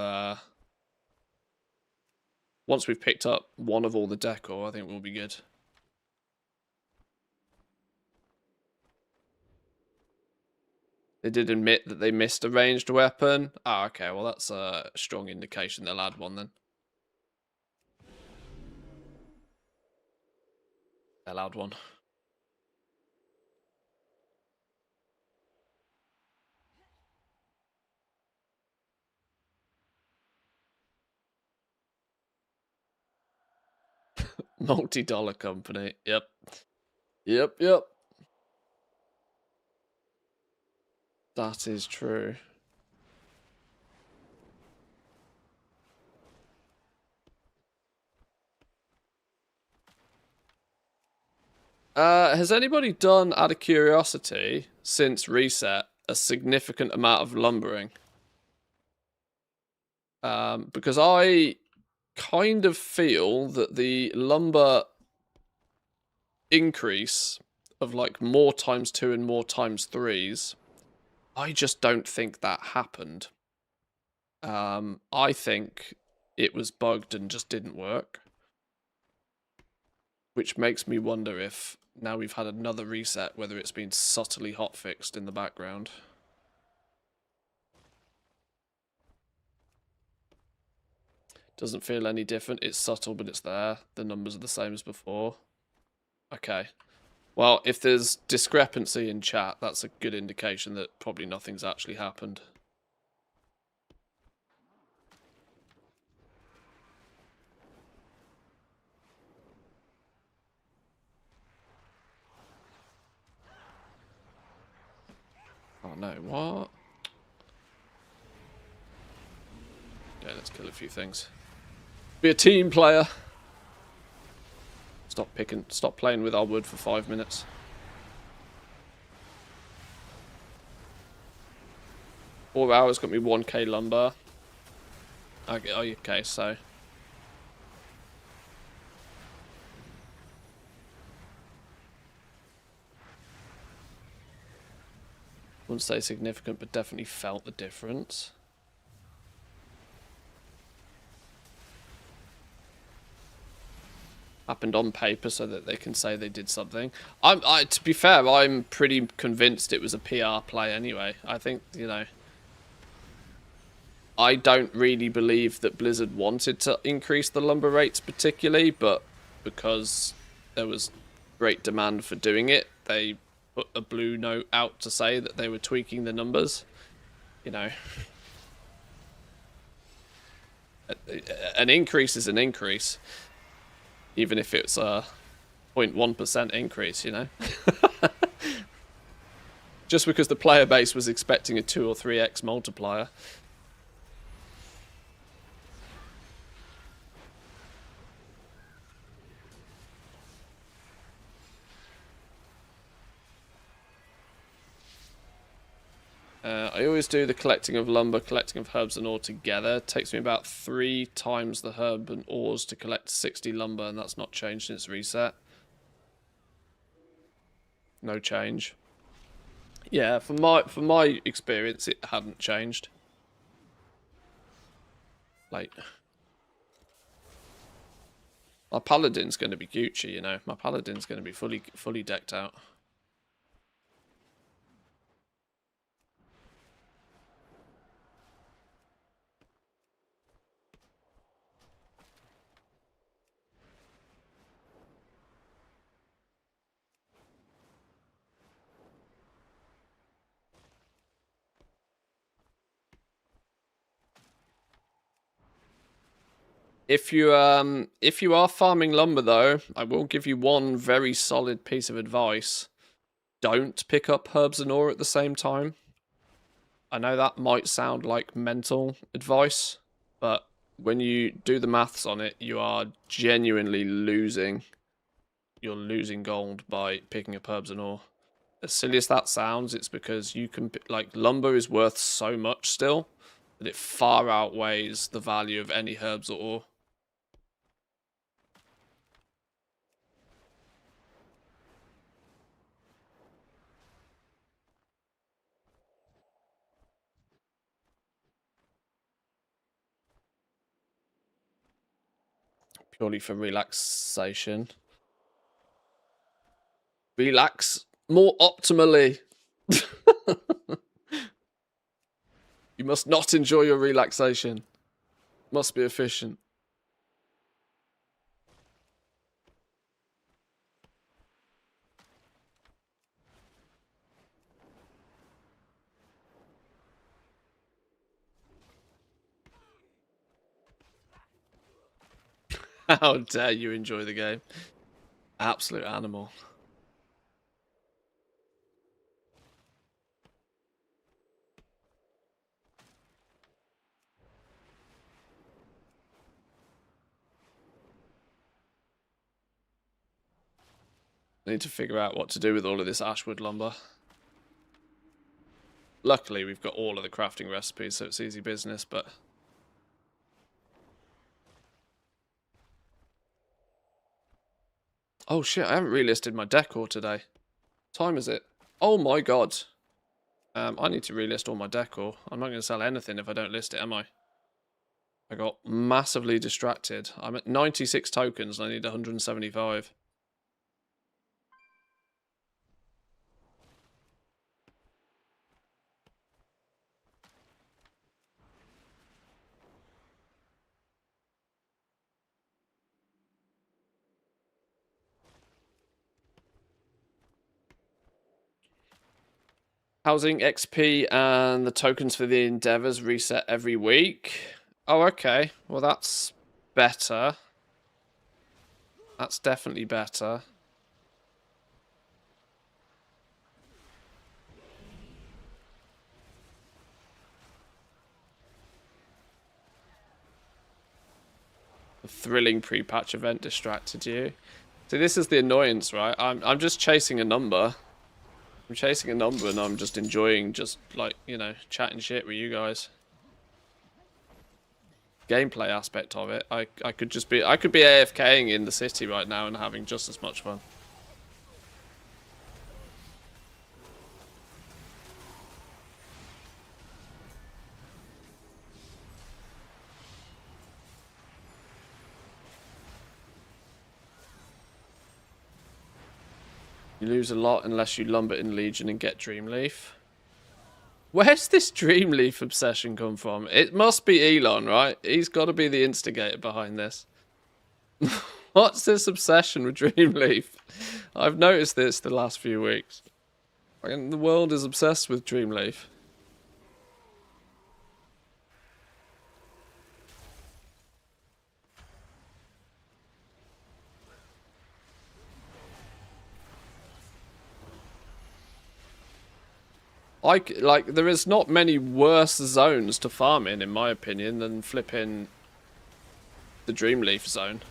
once we've picked up one of all the decor, I think we'll be good. They did admit that they missed a ranged weapon. Ah, okay, well that's a strong indication they'll add one then. They'll add one. Multi-dollar company. Yep. Yep. That is true. Has anybody done, out of curiosity, since reset, a significant amount of lumbering? Because I kind of feel that the lumber increase of like more ×2 and more ×3s, I just don't think that happened. I think it was bugged and just didn't work. Which makes me wonder if now we've had another reset, whether it's been subtly hotfixed in the background. Doesn't feel any different. It's subtle, but it's there. The numbers are the same as before. Okay. Well, if there's discrepancy in chat, that's a good indication that probably nothing's actually happened. Oh no, what? Okay, let's kill a few things. Be a team player. Stop playing with our wood for 5 minutes. Four hours got me 1k lumber. Okay, so wouldn't say significant, but definitely felt the difference. Happened on paper so that they can say they did something. To be fair, I'm pretty convinced it was a PR play anyway. I think, you know, I don't really believe that Blizzard wanted to increase the lumber rates particularly, but because there was great demand for doing it, they put a blue note out to say that they were tweaking the numbers. You know, an increase is an increase. Even if it's a 0.1% increase, you know? Just because the player base was expecting a 2 or 3x multiplier. I always do the collecting of lumber, collecting of herbs and ore together. It takes me about 3 times the herb and ores to collect 60 lumber, and that's not changed since reset. No change. Yeah, from my experience, it hadn't changed. Like, my paladin's going to be Gucci, you know. My paladin's going to be fully decked out. If you are farming lumber though, I will give you one very solid piece of advice. Don't pick up herbs and ore at the same time. I know that might sound like mental advice, but when you do the maths on it, you are genuinely losing. You're losing gold by picking up herbs and ore. As silly as that sounds, it's because you can, like, lumber is worth so much still that it far outweighs the value of any herbs or ore. Purely for relaxation. Relax more optimally. You must not enjoy your relaxation. Must be efficient. How dare you enjoy the game. Absolute animal. I need to figure out what to do with all of this ashwood lumber. Luckily, we've got all of the crafting recipes, so it's easy business, but... Oh shit, I haven't relisted my decor today. Time is it? Oh my god. I need to relist all my decor. I'm not going to sell anything if I don't list it, am I? I got massively distracted. I'm at 96 tokens and I need 175. Housing XP and the tokens for the endeavors reset every week. Oh, okay. Well, that's better. That's definitely better. The thrilling pre-patch event distracted you. See, this is the annoyance, right? I'm just chasing a number. I'm chasing a number and I'm just enjoying just, like, you know, chatting shit with you guys. Gameplay aspect of it. I could be AFKing in the city right now and having just as much fun. You lose a lot unless you lumber in Legion and get Dreamleaf. Where's this Dreamleaf obsession come from? It must be Elon, right? He's got to be the instigator behind this. What's this obsession with Dreamleaf? I've noticed this the last few weeks. Like, the world is obsessed with Dreamleaf. Like, there is not many worse zones to farm in my opinion, than flipping the Dreamleaf zone.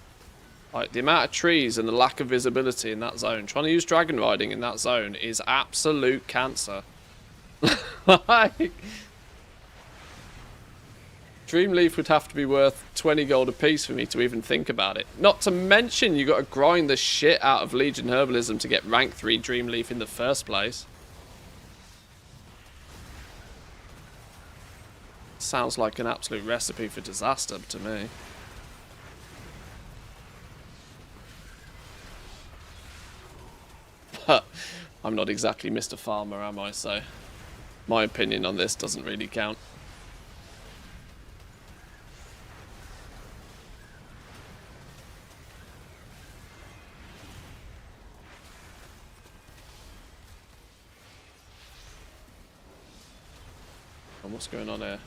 Like, the amount of trees and the lack of visibility in that zone. Trying to use dragon riding in that zone is absolute cancer. Like, Dreamleaf would have to be worth 20 gold apiece for me to even think about it. Not to mention, you got to grind the shit out of Legion Herbalism to get rank 3 Dreamleaf in the first place. Sounds like an absolute recipe for disaster to me. But I'm not exactly Mr. Farmer, am I? So my opinion on this doesn't really count. And what's going on here?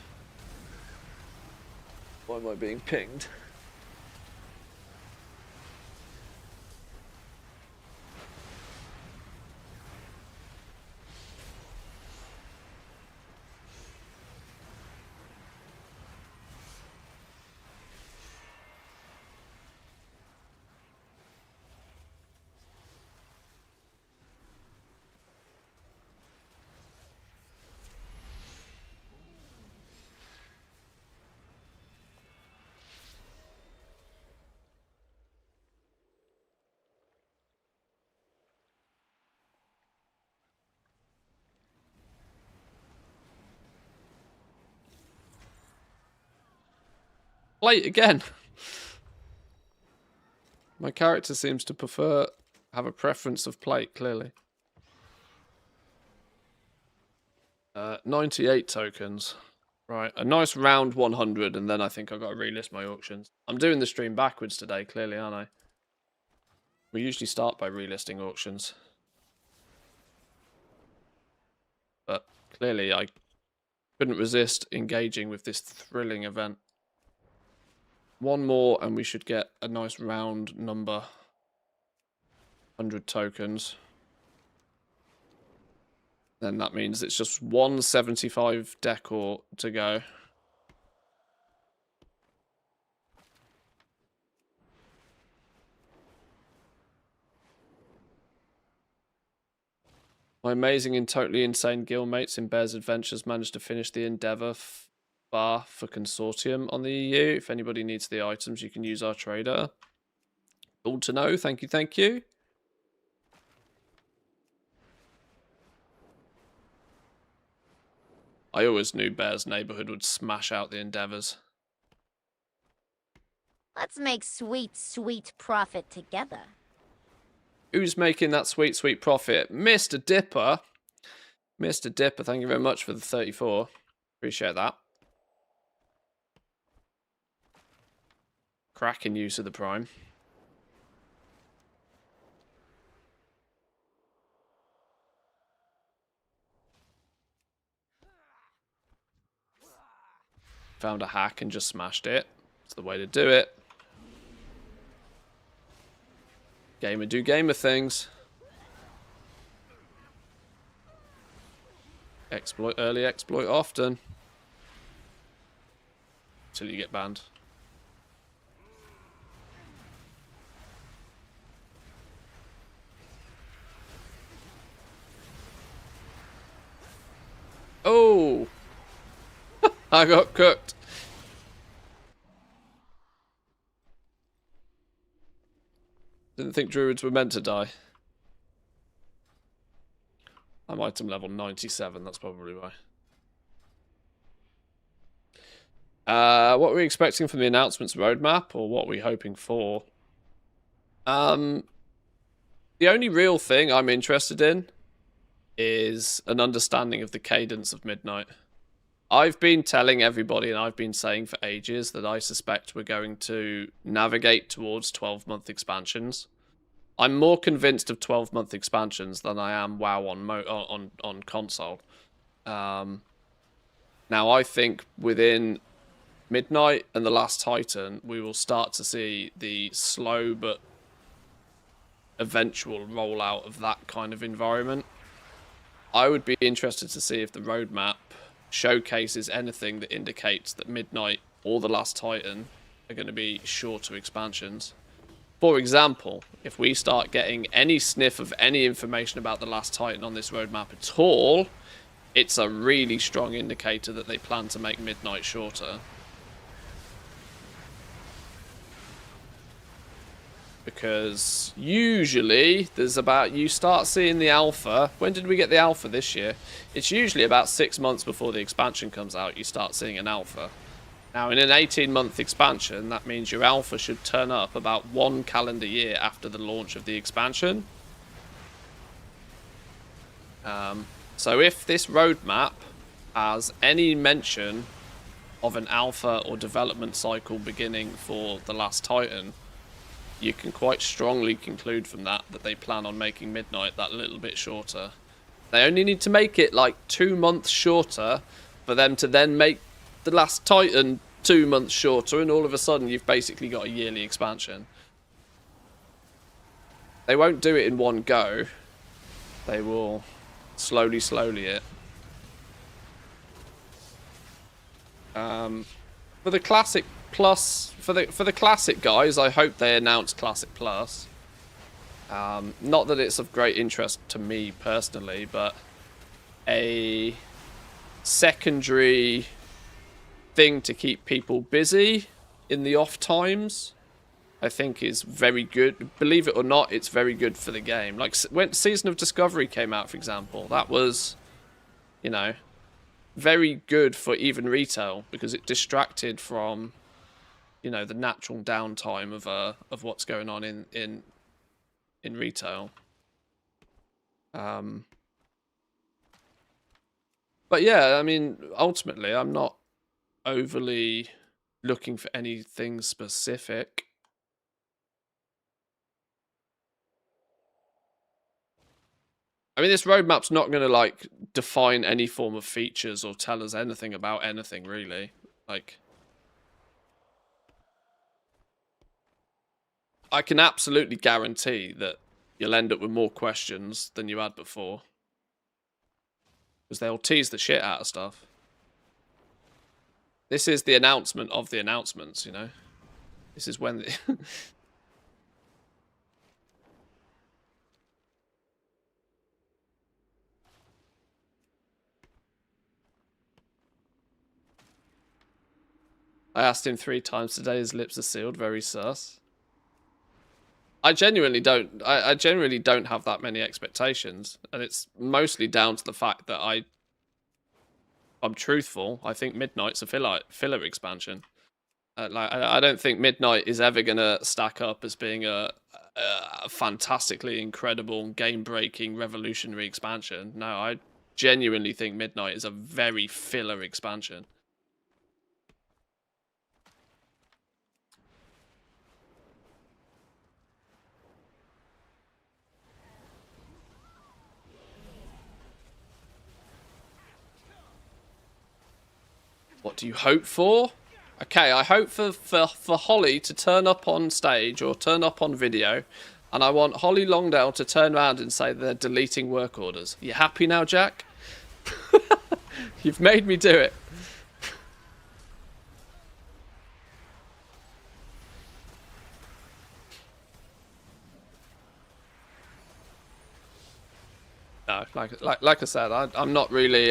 Why am I being pinged? Plate again. My character seems to have a preference of plate, clearly. 98 tokens. Right, a nice round 100, and then I think I've got to relist my auctions. I'm doing the stream backwards today, clearly, aren't I? We usually start by relisting auctions. But clearly I couldn't resist engaging with this thrilling event. One more and we should get a nice round number. 100 tokens. Then that means it's just 175 decor to go. My amazing and totally insane guildmates in Bear's Adventures managed to finish the Endeavour bar for Consortium on the EU. If anybody needs the items, you can use our trader. Cool to know. Thank you, thank you. I always knew Bear's Neighborhood would smash out the Endeavours. Let's make sweet, sweet profit together. Who's making that sweet, sweet profit? Mr. Dipper. Mr. Dipper, thank you very much for the 34. Appreciate that. Cracking use of the Prime. Found a hack and just smashed it. It's the way to do it. Gamer do gamer things. Exploit early, exploit often. Until you get banned. Oh! I got cooked. Didn't think druids were meant to die. I'm item level 97, that's probably why. What are we expecting from the announcements roadmap, or what are we hoping for? The only real thing I'm interested in is an understanding of the cadence of Midnight. I've been telling everybody, and I've been saying for ages, that I suspect we're going to navigate towards 12-month expansions. I'm more convinced of 12-month expansions than I am WoW on console. Now, I think within Midnight and The Last Titan, we will start to see the slow but eventual rollout of that kind of environment. I would be interested to see if the roadmap showcases anything that indicates that Midnight or The Last Titan are going to be shorter expansions. For example, if we start getting any sniff of any information about The Last Titan on this roadmap at all, it's a really strong indicator that they plan to make Midnight shorter. Because usually you start seeing the alpha. When did we get the alpha this year? It's usually about 6 months before the expansion comes out, you start seeing an alpha. Now, in an 18-month expansion, that means your alpha should turn up about 1 calendar year after the launch of the expansion. So if this roadmap has any mention of an alpha or development cycle beginning for The Last Titan, you can quite strongly conclude from that they plan on making Midnight that little bit shorter. They only need to make it like 2 months shorter for them to then make The Last Titan 2 months shorter, and all of a sudden you've basically got a yearly expansion. They won't do it in one go. They will slowly it. For the Classic Plus, for the Classic guys, I hope they announce Classic Plus. Not that it's of great interest to me personally, but a secondary thing to keep people busy in the off times, I think is very good. Believe it or not, it's very good for the game. Like when Season of Discovery came out, for example, that was, you know, very good for even retail because it distracted from you know, the natural downtime of what's going on in retail. But yeah, I mean, ultimately, I'm not overly looking for anything specific. I mean, this roadmap's not going to, like, define any form of features or tell us anything about anything, really. Like, I can absolutely guarantee that you'll end up with more questions than you had before. Because they'll tease the shit out of stuff. This is the announcement of the announcements, you know? This is when... I asked him 3 times today, his lips are sealed, very sus. I genuinely don't. I genuinely don't have that many expectations, and it's mostly down to the fact that I'm truthful. I think Midnight's a filler expansion. Like I don't think Midnight is ever gonna stack up as being a fantastically incredible, game-breaking, revolutionary expansion. No, I genuinely think Midnight is a very filler expansion. What do you hope for? Okay, I hope for Holly to turn up on stage or turn up on video, and I want Holly Longdale to turn around and say they're deleting work orders. You happy now, Jack? You've made me do it. No, like I said, I'm not really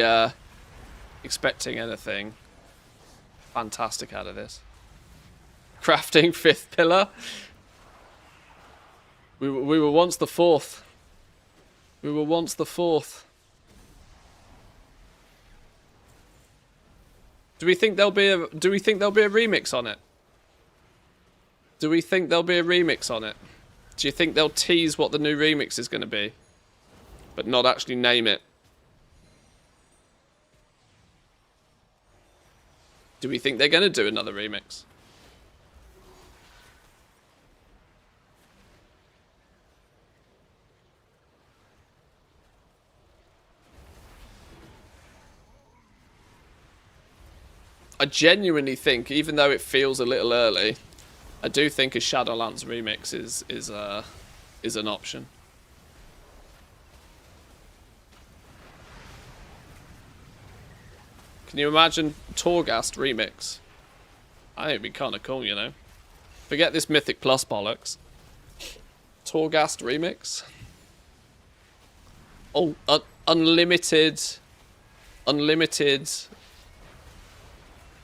expecting anything fantastic out of this. Crafting 5th pillar. We were once the 4th. We were once the 4th. Do we think there'll be a remix on it? Do we think there'll be a remix on it? Do you think they'll tease what the new remix is going to be, but not actually name it? Do we think they're going to do another remix? I genuinely think, even though it feels a little early, I do think a Shadowlands remix is an option. Can you imagine Torghast remix? I think it'd be kind of cool, you know. Forget this Mythic Plus bollocks. Torghast remix. Oh, unlimited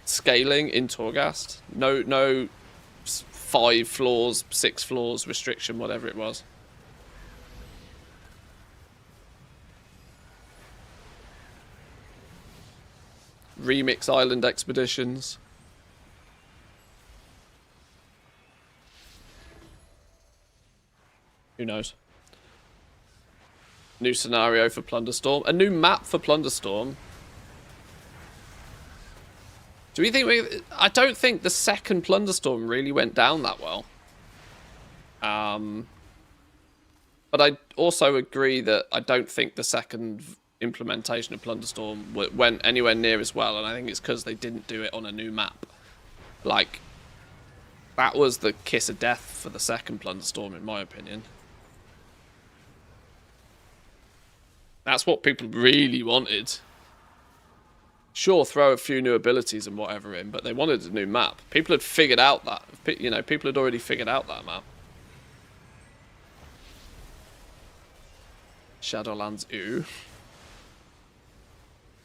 scaling in Torghast. No 5 floors, 6 floors restriction, whatever it was. Remix Island expeditions. Who knows? New scenario for Plunderstorm. A new map for Plunderstorm. Do we think I don't think the second Plunderstorm really went down that well. But I also agree that I don't think the second implementation of Plunderstorm went anywhere near as well, and I think it's because they didn't do it on a new map. Like, that was the kiss of death for the second Plunderstorm, in my opinion. That's what people really wanted. Sure, throw a few new abilities and whatever in, but they wanted a new map. People had figured out that, you know, people had already figured out that map. Shadowlands, ooh.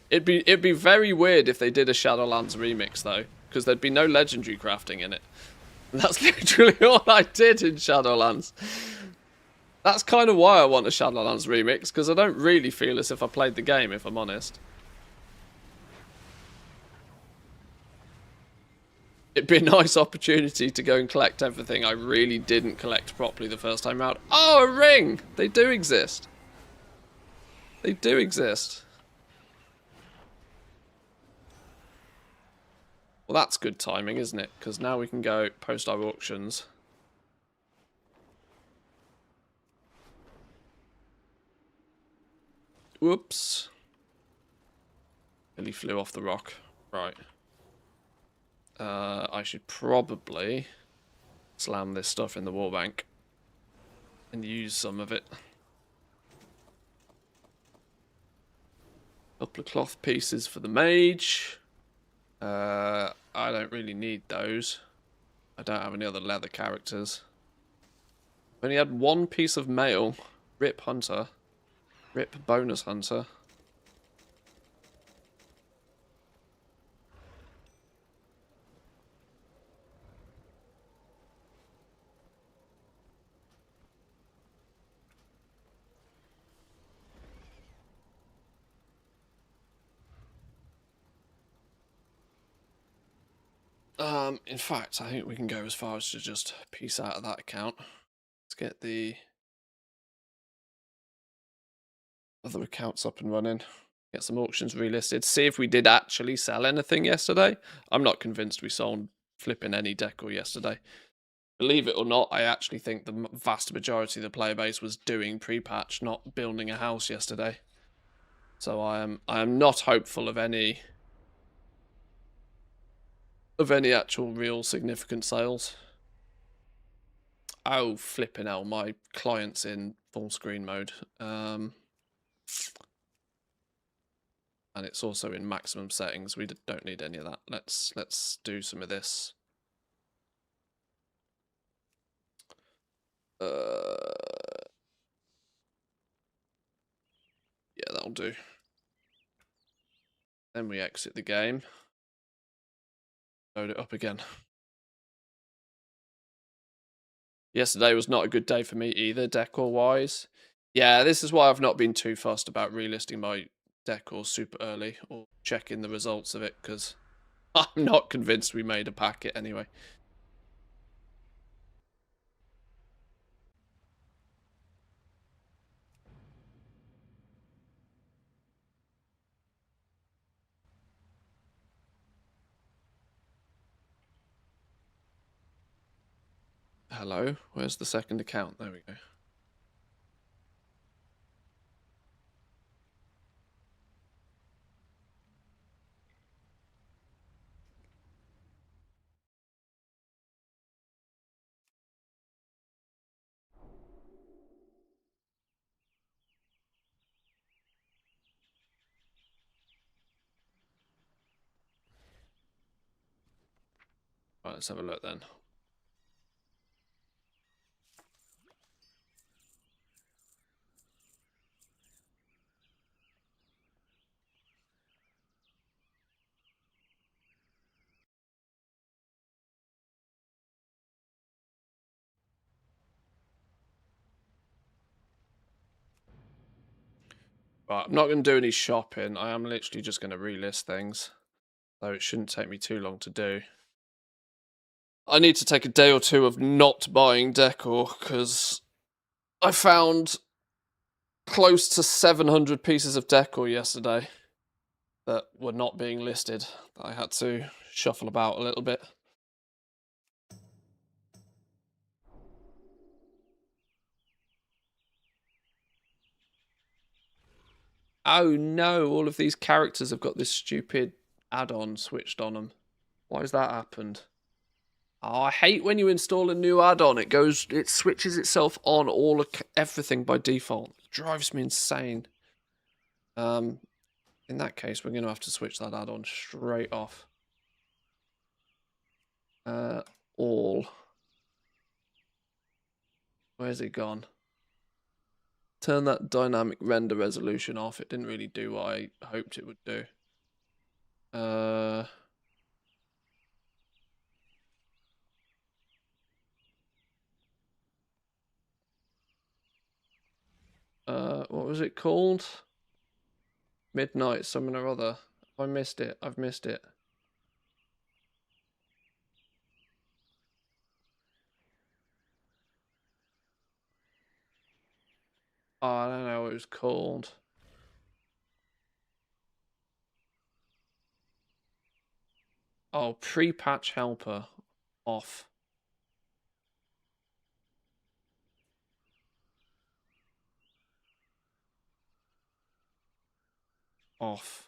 It'd be very weird if they did a Shadowlands remix though, because there'd be no legendary crafting in it. And that's literally all I did in Shadowlands. That's kind of why I want a Shadowlands remix, because I don't really feel as if I played the game, if I'm honest. It'd be a nice opportunity to go and collect everything I really didn't collect properly the first time round. Oh, a ring! They do exist. They do exist. Well, that's good timing, isn't it? Because now we can go post our auctions. Whoops. Billy flew off the rock. Right. I should probably slam this stuff in the wall bank and use some of it. Couple of cloth pieces for the mage. I don't really need those. I don't have any other leather characters. I only had one piece of mail. Rip Hunter. Rip Bonus Hunter. In fact, I think we can go as far as to just piece out of that account. Let's get the other accounts up and running. Get some auctions relisted. See if we did actually sell anything yesterday. I'm not convinced we sold flipping any decor yesterday. Believe it or not, I actually think the vast majority of the player base was doing pre-patch, not building a house yesterday. So I am not hopeful of any actual real significant sales. Oh, flipping hell, my client's in full screen mode. And it's also in maximum settings. We don't need any of that. Let's do some of this. Yeah, that'll do. Then we exit the game. Load it up again. Yesterday was not a good day for me either, decor-wise. Yeah, this is why I've not been too fussed about relisting my decor super early or checking the results of it, because I'm not convinced we made a packet anyway. Hello, where's the second account? There we go. Right, let's have a look then. Right, I'm not going to do any shopping. I am literally just going to relist things. So it shouldn't take me too long to do. I need to take a day or two of not buying decor, because I found close to 700 pieces of decor yesterday that were not being listed. I had to shuffle about a little bit. Oh no, all of these characters have got this stupid add-on switched on them. Why has that happened? Oh, I hate when you install a new add-on. It switches itself on everything by default. It drives me insane. In that case, we're going to have to switch that add-on straight off. All. Where's it gone? Turn that dynamic render resolution off. It didn't really do what I hoped it would do. What was it called? Midnight something or other. Have I missed it? I've missed it. Oh, I don't know what it was called. Oh, pre-patch helper. Off. Off.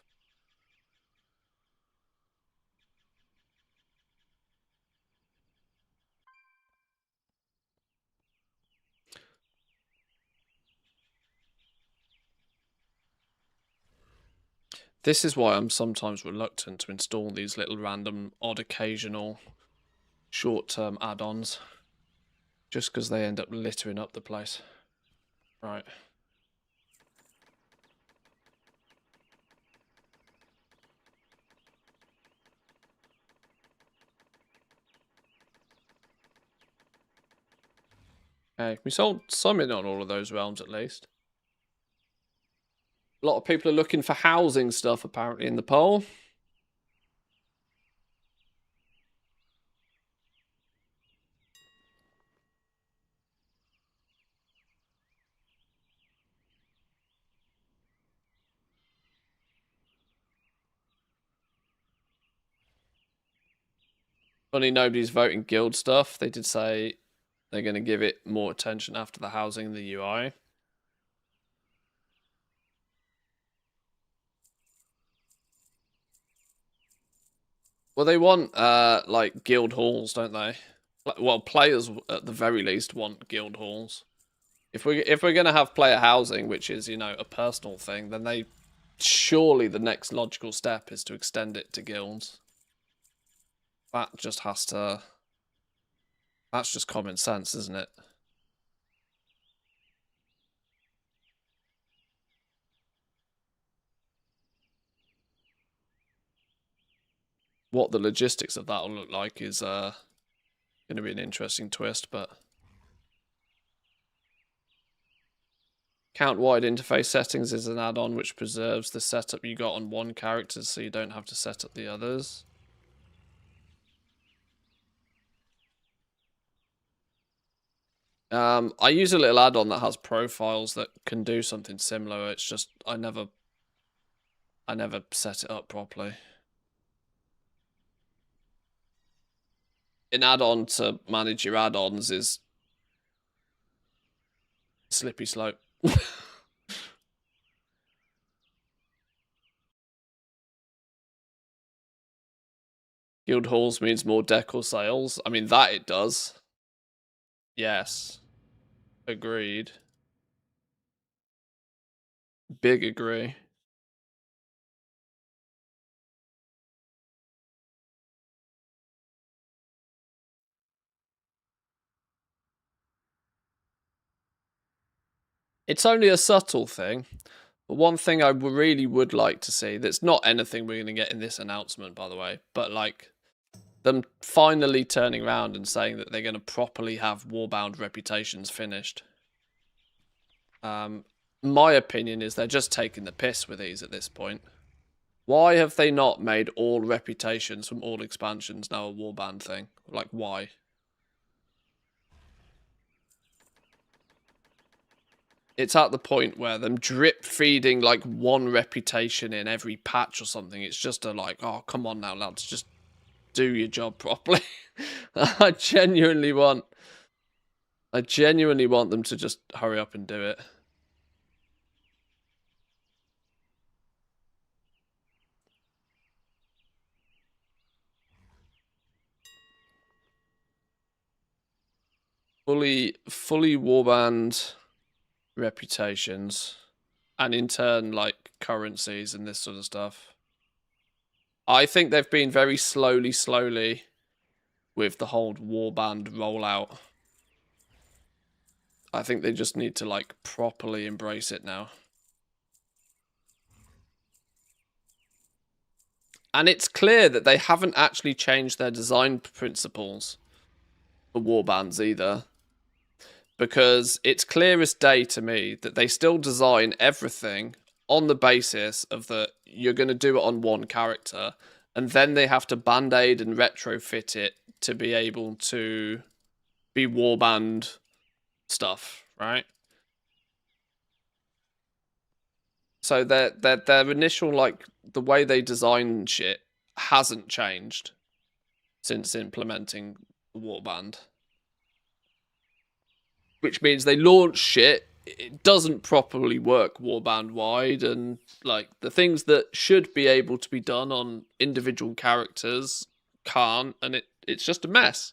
This is why I'm sometimes reluctant to install these little random, odd, occasional, short-term add-ons. Just because they end up littering up the place. Right. Okay, we sold some in on all of those realms at least. A lot of people are looking for housing stuff apparently in the poll. Funny nobody's voting guild stuff. They did say they're going to give it more attention after the housing and the UI. Well, they want like guild halls, don't they? Well, players at the very least want guild halls. If we're gonna have player housing, which is, you know, a personal thing, then they surely the next logical step is to extend it to guilds. That just has to. That's just common sense, isn't it? What the logistics of that will look like is going to be an interesting twist, but count-wide interface settings is an add-on which preserves the setup you got on one character so you don't have to set up the others. I use a little add-on that has profiles that can do something similar. It's just I never set it up properly. An add-on to manage your add-ons is slippy slope. Guild halls means more decor sales. I mean, that it does. Yes. Agreed. Big agree. It's only a subtle thing. But one thing I really would like to see, that's not anything we're going to get in this announcement, by the way, but like them finally turning around and saying that they're going to properly have Warbound reputations finished. My opinion is they're just taking the piss with these at this point. Why have they not made all reputations from all expansions now a Warband thing? Like, why? It's at the point where them drip feeding like one reputation in every patch or something. It's just a like, oh, come on now, lads, just do your job properly. I genuinely want them to just hurry up and do it. Fully warband reputations, and in turn like currencies and this sort of stuff. I think they've been very slowly with the whole warband rollout. I think they just need to like properly embrace it now. And it's clear that they haven't actually changed their design principles for warbands either. Because it's clear as day to me that they still design everything on the basis of that you're going to do it on one character, and then they have to band-aid and retrofit it to be able to be warband stuff, right? So their initial, like, the way they design shit hasn't changed since implementing the warband. Which means they launch shit, it doesn't properly work warband wide, and like the things that should be able to be done on individual characters can't, and it's just a mess.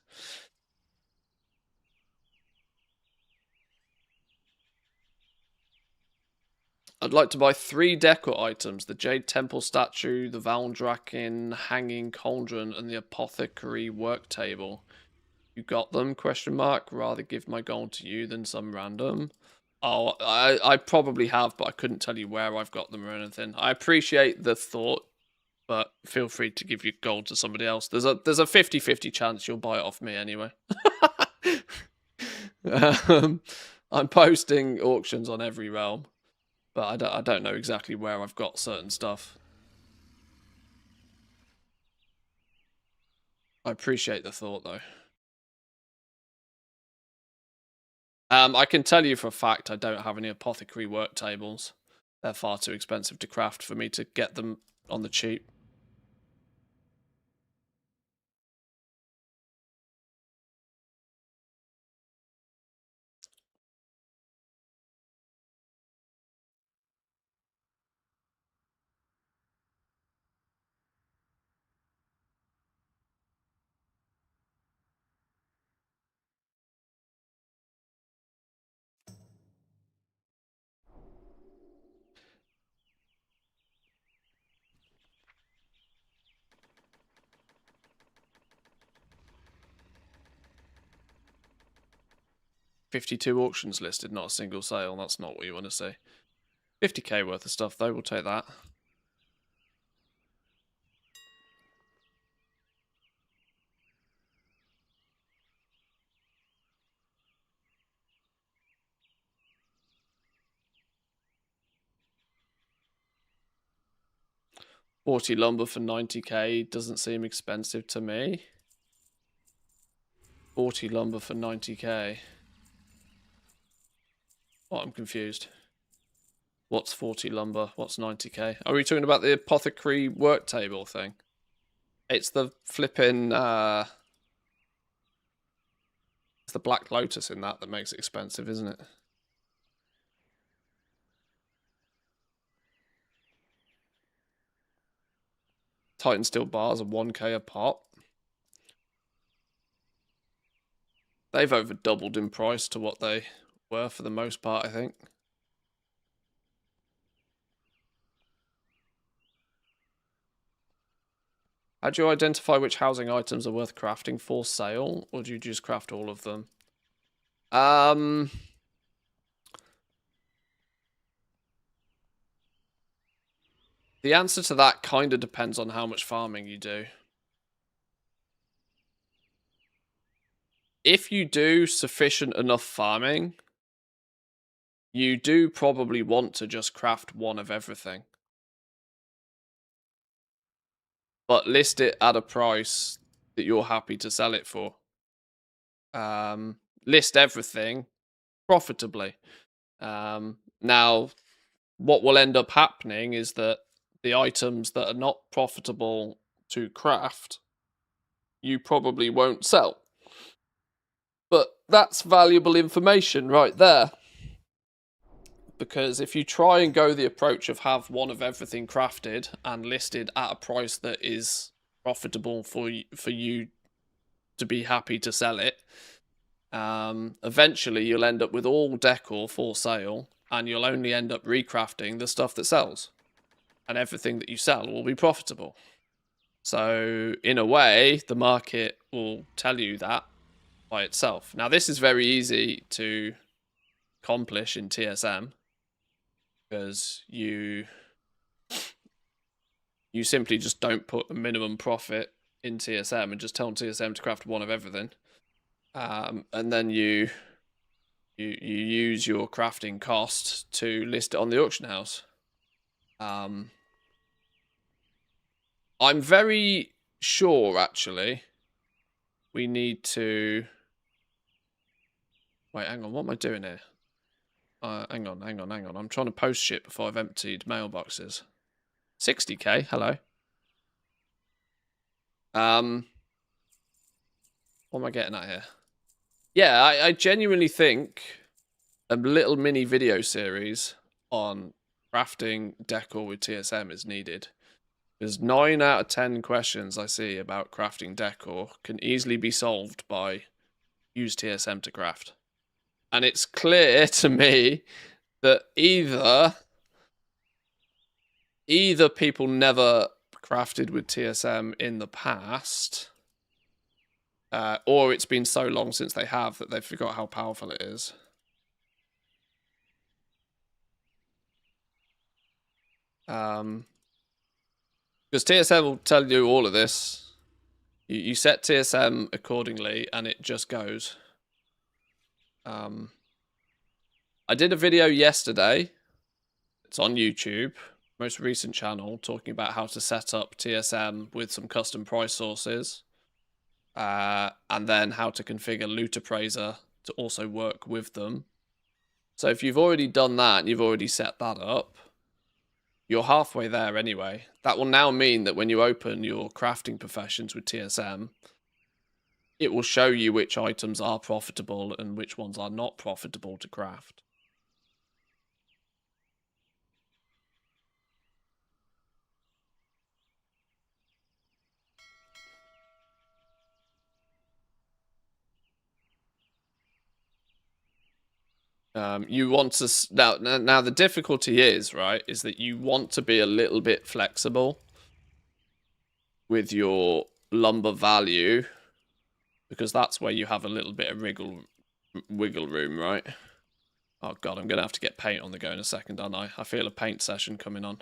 I'd like to buy 3 decor items: the Jade Temple statue, the Valdraken hanging cauldron, and the apothecary work table. You got them? Question mark. Rather give my gold to you than some random. Oh, I probably have, but I couldn't tell you where I've got them or anything. I appreciate the thought, but feel free to give your gold to somebody else. There's a 50-50 chance you'll buy it off me anyway. I'm posting auctions on every realm, but I don't know exactly where I've got certain stuff. I appreciate the thought though. I can tell you for a fact I don't have any apothecary work tables. They're far too expensive to craft for me to get them on the cheap. $52 auctions listed, not a single sale. That's not what you want to see. 50k worth of stuff though, we'll take that. $40 lumber for 90k doesn't seem expensive to me. 40 lumber for 90k. Oh, I'm confused. What's 40 lumber? What's 90k? Are we talking about the apothecary work table thing? It's the flipping, it's the Black Lotus in that makes it expensive, isn't it? Titan steel bars are 1k a pop. They've over doubled in price to what they were for the most part, I think. How do you identify which housing items are worth crafting for sale, or do you just craft all of them? The answer to that kind of depends on how much farming you do. If you do sufficient enough farming, you do probably want to just craft one of everything. But list it at a price that you're happy to sell it for. List everything profitably. Now, what will end up happening is that the items that are not profitable to craft, you probably won't sell. But that's valuable information right there. Because if you try and go the approach of have one of everything crafted and listed at a price that is profitable for you to be happy to sell it, eventually you'll end up with all decor for sale, and you'll only end up recrafting the stuff that sells, and everything that you sell will be profitable. So in a way, the market will tell you that by itself. Now, this is very easy to accomplish in TSM, because you simply just don't put a minimum profit in TSM and just tell TSM to craft one of everything, and then you use your crafting cost to list it on the auction house. I'm very sure, actually, we need to... Wait, hang on, what am I doing here? Hang on. I'm trying to post shit before I've emptied mailboxes. 60k, hello. What am I getting at here? Yeah, I genuinely think a little mini video series on crafting decor with TSM is needed. Because 9 out of 10 questions I see about crafting decor can easily be solved by use TSM to craft. And it's clear to me that either people never crafted with TSM in the past, or it's been so long since they have that they forgot how powerful it is. Because TSM will tell you all of this. You set TSM accordingly, and it just goes. I did a video yesterday. It's on YouTube, most recent channel, talking about how to set up TSM with some custom price sources. And then how to configure Loot Appraiser to also work with them. So if you've already done that and you've already set that up, you're halfway there anyway. That will now mean that when you open your crafting professions with TSM, it will show you which items are profitable and which ones are not profitable to craft. You want to now the difficulty is, right, is that you want to be a little bit flexible with your lumber value, because that's where you have a little bit of wiggle room, right? Oh god, I'm gonna have to get paint on the go in a second, aren't I? I feel a paint session coming on.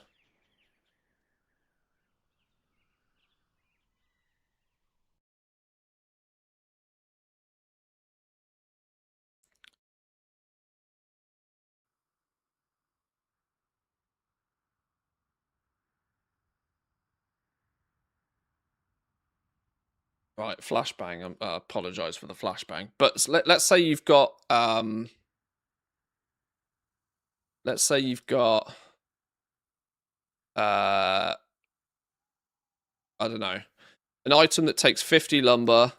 Right, flashbang. I apologise for the flashbang, but let's say you've got let's say you've got I don't know, an item that takes 50 lumber.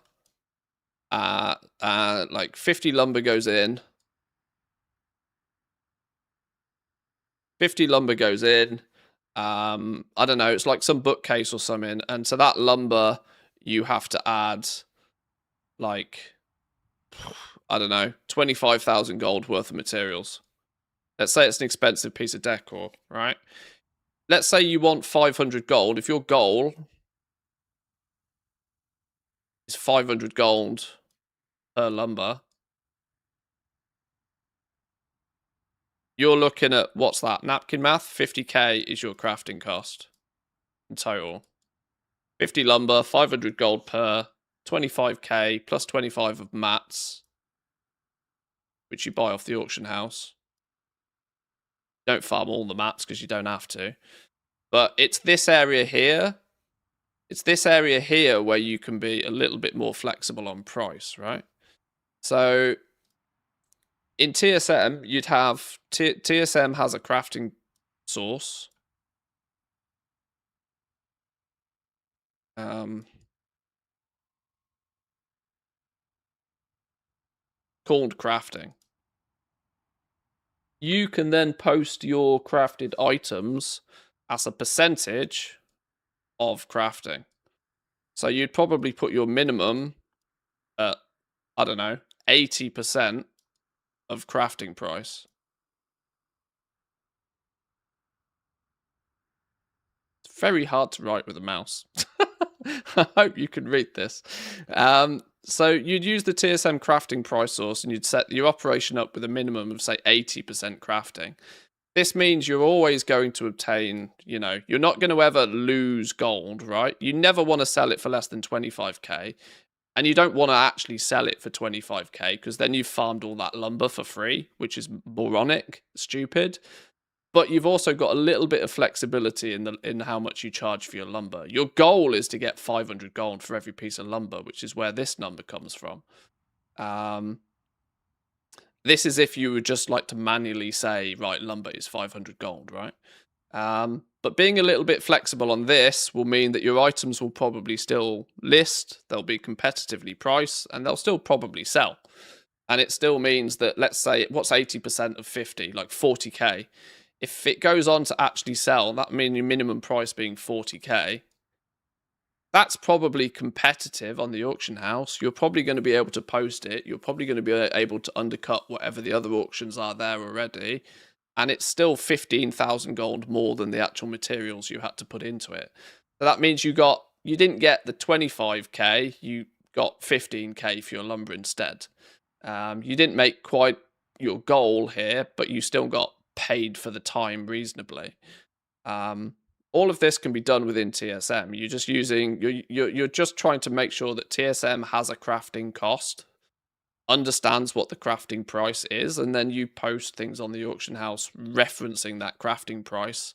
Like 50 lumber goes in. 50 lumber goes in. I don't know. It's like some bookcase or something, and to that lumber you have to add, like, I don't know, 25,000 gold worth of materials. Let's say it's an expensive piece of decor, right? Let's say you want 500 gold. If your goal is 500 gold per lumber, you're looking at, what's that? Napkin math? 50k is your crafting cost in total. 50 lumber, 500 gold per, 25k plus 25 of mats, which you buy off the auction house. Don't farm all the mats because you don't have to. But it's this area here. It's this area here where you can be a little bit more flexible on price, right? So in TSM, you'd have... TSM has a crafting source. Called crafting. You can then post your crafted items as a percentage of crafting. So you'd probably put your minimum at, I don't know, 80% of crafting price. It's very hard to write with a mouse. I hope you can read this. So you'd use the TSM crafting price source and you'd set your operation up with a minimum of, say, 80% crafting. This means you're always going to obtain, you know, you're not going to ever lose gold, right? You never want to sell it for less than 25k. And you don't want to actually sell it for 25k because then you've farmed all that lumber for free, which is moronic, stupid. But you've also got a little bit of flexibility in how much you charge for your lumber. Your goal is to get 500 gold for every piece of lumber, which is where this number comes from. This is if you would just like to manually say, right, lumber is 500 gold, right? But being a little bit flexible on this will mean that your items will probably still list, they'll be competitively priced, and they'll still probably sell. And it still means that, let's say, what's 80% of 50, like 40k? If it goes on to actually sell, that means your minimum price being 40k. That's probably competitive on the auction house. You're probably going to be able to post it. You're probably going to be able to undercut whatever the other auctions are there already. And it's still 15,000 gold more than the actual materials you had to put into it. So that means you didn't get the 25k, you got 15k for your lumber instead. You didn't make quite your goal here, but you still got paid for the time reasonably. All of this can be done within TSM. You're just trying to make sure that TSM has a crafting cost, understands what the crafting price is, and then you post things on the auction house referencing that crafting price.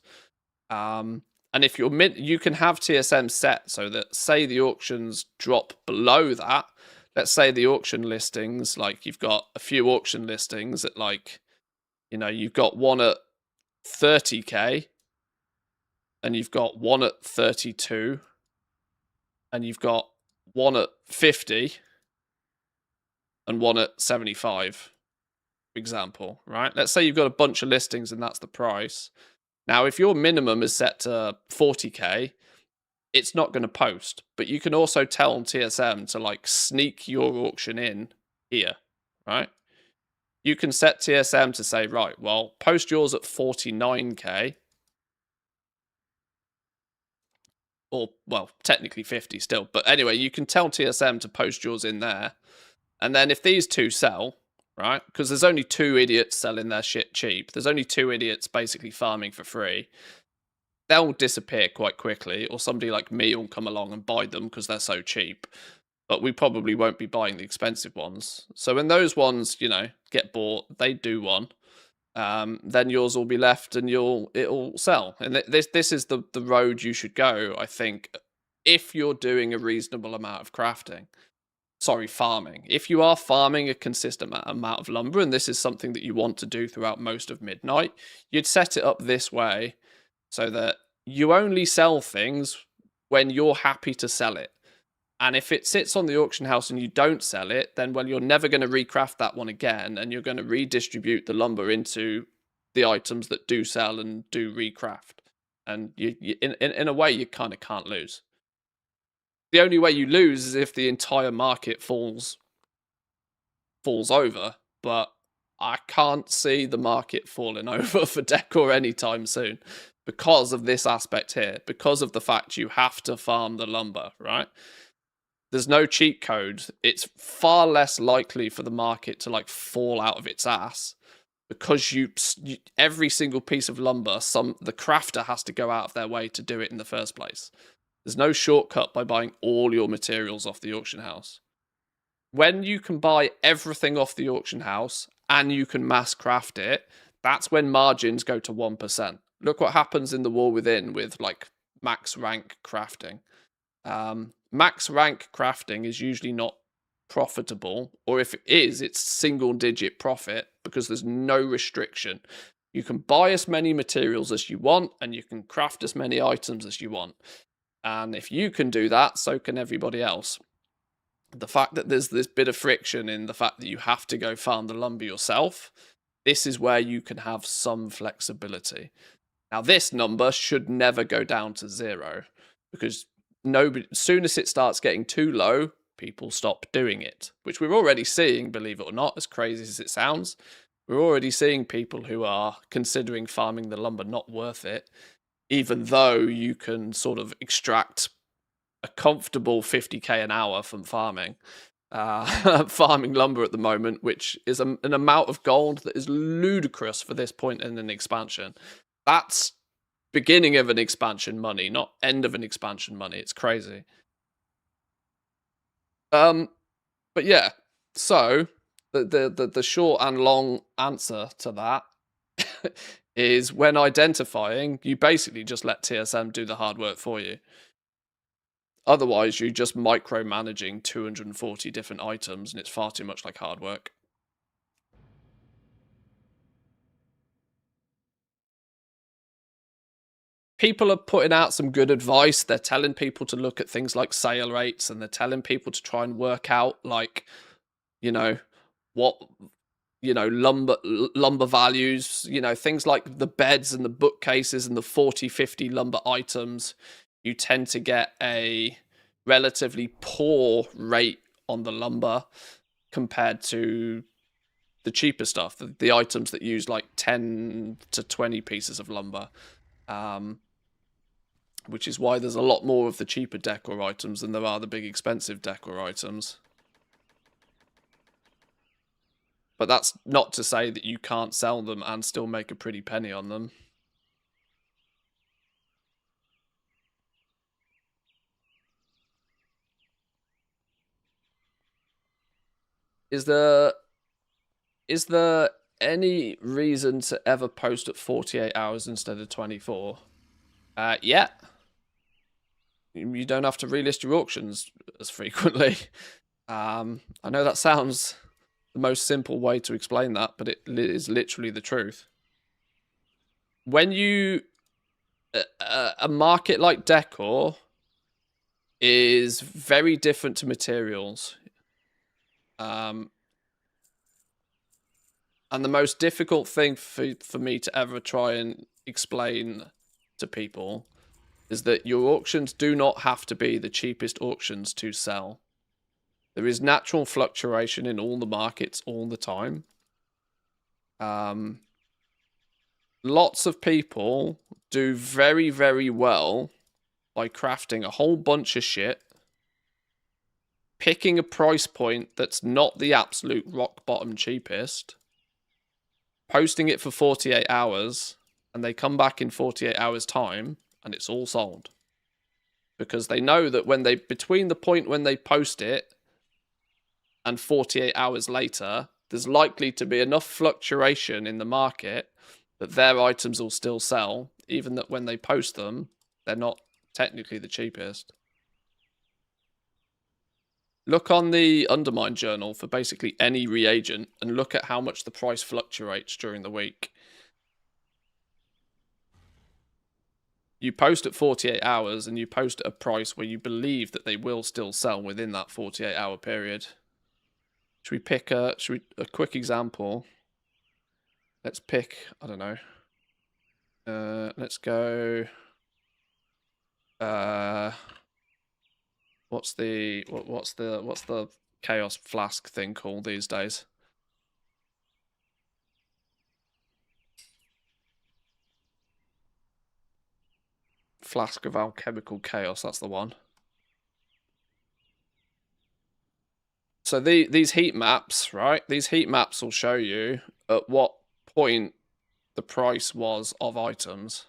And if you can have TSM set so that, say, the auctions drop below that. Let's say the auction listings, like you've got a few auction listings at you've got one at 30k, and you've got one at 32, and you've got one at 50, and one at 75, for example, right? Let's say you've got a bunch of listings and that's the price. Now, if your minimum is set to 40k, it's not going to post, but you can also tell TSM to sneak your auction in here, right? You can set TSM to say, right, well, post yours at 49k, or, well, technically 50 still. But anyway, you can tell TSM to post yours in there. And then if these two sell, right, because there's only two idiots selling their shit cheap. There's only two idiots basically farming for free. They'll disappear quite quickly, or somebody like me will come along and buy them because they're so cheap. But we probably won't be buying the expensive ones. So when those ones, get bought, they do one. Then yours will be left and it'll sell. And this is the road you should go, I think, if you're doing a reasonable amount of crafting. Sorry, farming. If you are farming a consistent amount of lumber, and this is something that you want to do throughout most of midnight, you'd set it up this way so that you only sell things when you're happy to sell it. And if it sits on the auction house and you don't sell it, then, well, you're never going to recraft that one again, and you're going to redistribute the lumber into the items that do sell and do recraft. And in a way, you kind of can't lose. The only way you lose is if the entire market falls over, but I can't see the market falling over for Decor anytime soon because of this aspect here, because of the fact you have to farm the lumber, right? There's no cheat code. It's far less likely for the market to fall out of its ass because every single piece of lumber, the crafter has to go out of their way to do it in the first place. There's no shortcut by buying all your materials off the auction house. When you can buy everything off the auction house and you can mass craft it, that's when margins go to 1%. Look what happens in the War Within with max rank crafting. Max rank crafting is usually not profitable, or if it is, it's single digit profit because there's no restriction. You can buy as many materials as you want and you can craft as many items as you want. And if you can do that, so can everybody else. The fact that there's this bit of friction in the fact that you have to go farm the lumber yourself, this is where you can have some flexibility. Now, this number should never go down to 0 because as soon as it starts getting too low, people stop doing it, which we're already seeing, believe it or not, as crazy as it sounds. We're already seeing people who are considering farming the lumber not worth it, even though you can sort of extract a comfortable 50k an hour from farming lumber at the moment, which is an amount of gold that is ludicrous for this point in an expansion. That's beginning of an expansion money, not end of an expansion money. It's crazy. But yeah, so the short and long answer to that is when identifying, you basically just let TSM do the hard work for you. Otherwise, you're just micromanaging 240 different items, and it's far too much like hard work. people are putting out some good advice. They're telling people to look at things like sale rates, and they're telling people to try and work out, like, you know, what, lumber values, things like the beds and the bookcases and the 40-50 lumber items. You tend to get a relatively poor rate on the lumber compared to the cheaper stuff, the items that use like 10 to 20 pieces of lumber, which is why there's a lot more of the cheaper decor items than there are the big expensive decor items. But that's not to say that you can't sell them and still make a pretty penny on them. Is there any reason to ever post at 48 hours instead of 24? Yeah. You don't have to relist your auctions as frequently. I know that sounds the most simple way to explain that, but it is literally the truth. When you... a market like decor is very different to materials. And the most difficult thing for me to ever try and explain to people is that your auctions do not have to be the cheapest auctions to sell. There is natural fluctuation in all the markets all the time. Lots of people do very, very well by crafting a whole bunch of shit, picking a price point that's not the absolute rock bottom cheapest, posting it for 48 hours, and they come back in 48 hours time and it's all sold. Because they know that between the point when they post it and 48 hours later, there's likely to be enough fluctuation in the market that their items will still sell, even that when they post them, they're not technically the cheapest. Look on the Undermine journal for basically any reagent and look at how much the price fluctuates during the week. You post at 48 hours and you post at a price where you believe that they will still sell within that 48-hour period. Should we pick a quick example? Let's pick, I don't know. Let's go. What's the chaos flask thing called these days? Flask of alchemical chaos, that's the one. So these heat maps, right? These heat maps will show you at what point the price was of items.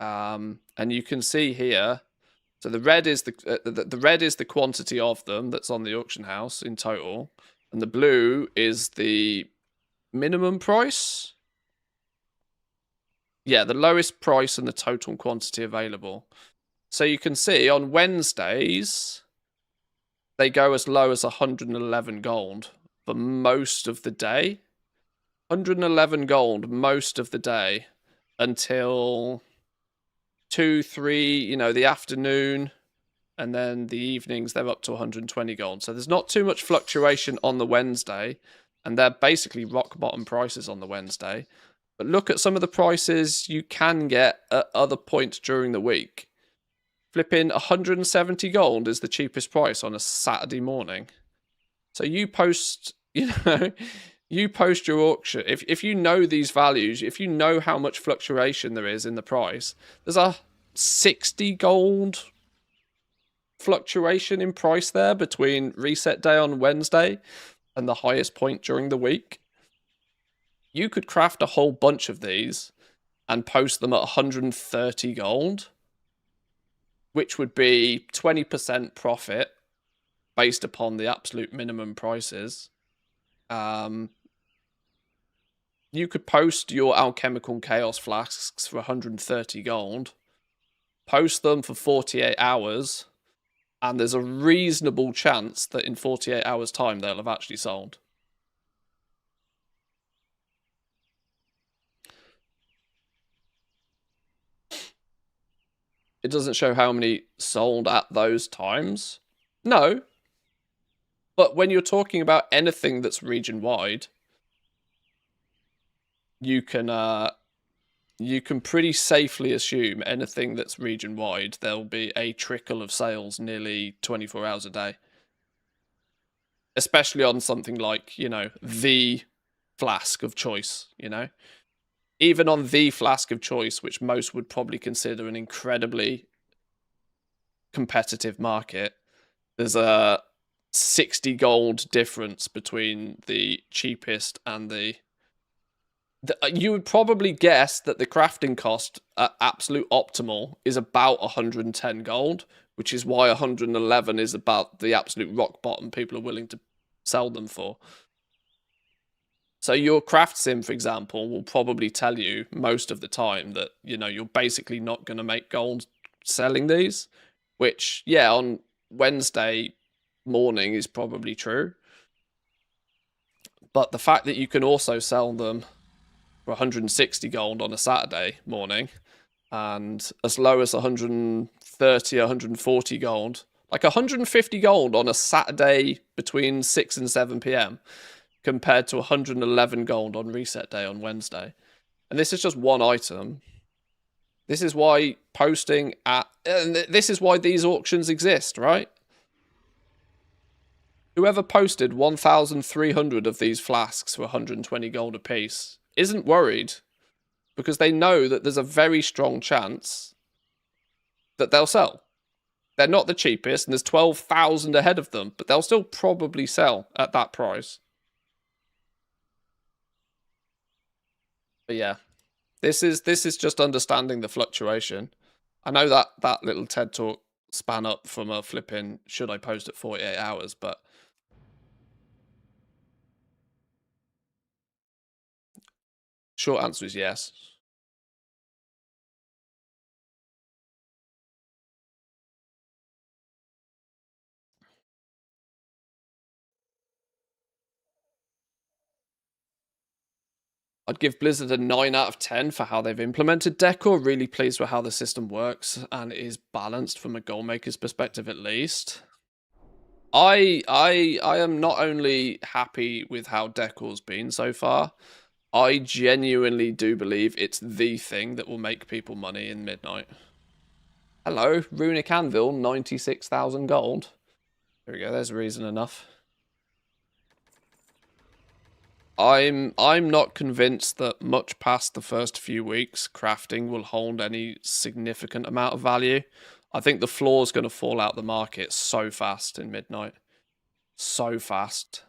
And you can see here, so the red is the red is the quantity of them that's on the auction house in total, and the blue is the minimum price. Yeah, the lowest price and the total quantity available. So you can see on Wednesdays, they go as low as 111 gold for most of the day. 111 gold most of the day until 2, 3, the afternoon, and then the evenings they're up to 120 gold. So there's not too much fluctuation on the Wednesday, and they're basically rock bottom prices on the Wednesday. But look at some of the prices you can get at other points during the week. Flipping 170 gold is the cheapest price on a Saturday morning. So you post, you post your auction. If you know these values, if you know how much fluctuation there is in the price, there's a 60 gold fluctuation in price there between reset day on Wednesday and the highest point during the week. You could craft a whole bunch of these and post them at 130 gold, which would be 20% profit based upon the absolute minimum prices. You could post your alchemical chaos flasks for 130 gold, post them for 48 hours, and there's a reasonable chance that in 48 hours' time they'll have actually sold. It doesn't show how many sold at those times. No. But when you're talking about anything that's region-wide, you can pretty safely assume anything that's region-wide, there'll be a trickle of sales nearly 24 hours a day. Especially on something like, you know, the flask of choice, you know? Even on the flask of choice, which most would probably consider an incredibly competitive market, there's a 60 gold difference between the cheapest and the you would probably guess that the crafting cost at absolute optimal is about 110 gold, which is why 111 is about the absolute rock bottom people are willing to sell them for. So your craft sim, for example, will probably tell you most of the time that, you know, you're basically not going to make gold selling these, which, yeah, on Wednesday morning is probably true. But the fact that you can also sell them for 160 gold on a Saturday morning and as low as 130, 140 gold, like 150 gold on a Saturday between 6 and 7 p.m. compared to 111 gold on reset day on Wednesday. And this is just one item. This is why posting at... And this is why these auctions exist, right? Whoever posted 1,300 of these flasks for 120 gold apiece isn't worried because they know that there's a very strong chance that they'll sell. They're not the cheapest and there's 12,000 ahead of them, but they'll still probably sell at that price. But yeah, this is just understanding the fluctuation. I know that little TED talk span up from a flipping should I post at 48 hours, but short answer is yes. I'd give Blizzard a 9 out of 10 for how they've implemented Decor. Really pleased with how the system works and is balanced from a goalmaker's perspective at least. I am not only happy with how Decor's been so far, I genuinely do believe it's the thing that will make people money in Midnight. Hello, Runic Anvil, 96,000 gold. There we go, there's reason enough. I'm not convinced that much past the first few weeks, crafting will hold any significant amount of value. I think the floor's going to fall out the market so fast in Midnight. So fast.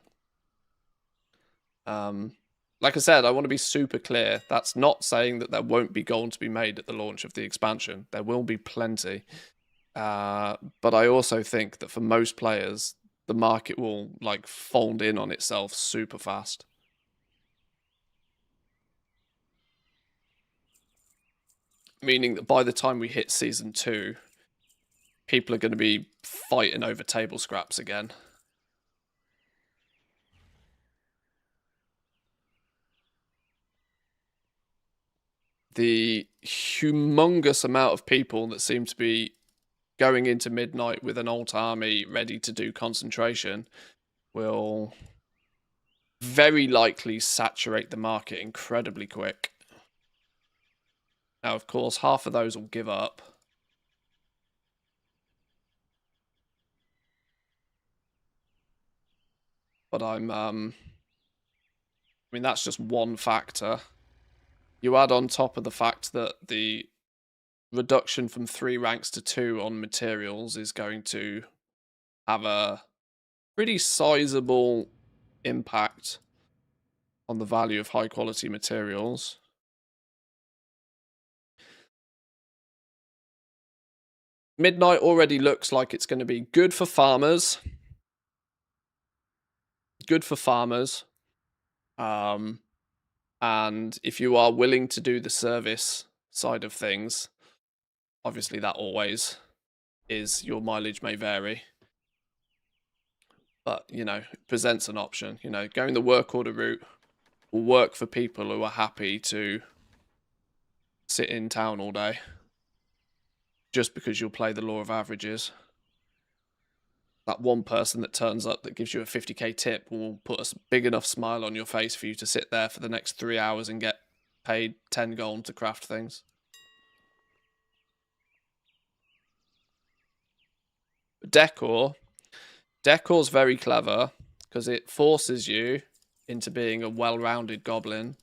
Like I said, I want to be super clear. That's not saying that there won't be gold to be made at the launch of the expansion. There will be plenty. But I also think that for most players, the market will like fold in on itself super fast. Meaning that by the time we hit Season 2, people are going to be fighting over table scraps again. The humongous amount of people that seem to be going into Midnight with an alt army ready to do concentration will very likely saturate the market incredibly quick. Now, of course, half of those will give up. But I mean, that's just one factor. You add on top of the fact that the reduction from 3 ranks to 2 on materials is going to have a pretty sizable impact on the value of high quality materials. Midnight already looks like it's going to be good for farmers. Good for farmers. And if you are willing to do the service side of things, obviously that always is, your mileage may vary. But, you know, it presents an option. You know, going the work order route will work for people who are happy to sit in town all day. just because you'll play the law of averages. That one person that turns up that gives you a 50k tip will put a big enough smile on your face for you to sit there for the next 3 hours and get paid 10 gold to craft things. Decor's very clever because it forces you into being a well-rounded goblin,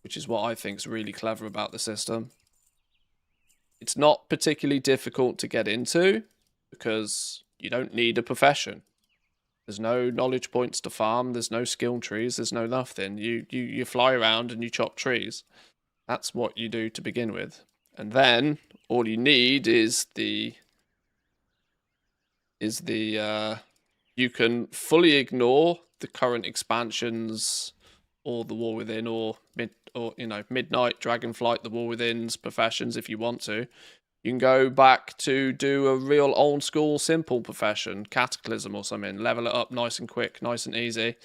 which is what I think is really clever about the system. It's not particularly difficult to get into because you don't need a profession. There's no knowledge points to farm, there's no skill trees, there's no nothing. You fly around and you chop trees. That's what you do to begin with. And then all you need is you can fully ignore the current expansions or the War Within or Midnight, Dragonflight, the War Within's professions if you want to. You can go back to do a real old school simple profession, Cataclysm or something, level it up nice and quick, nice and easy,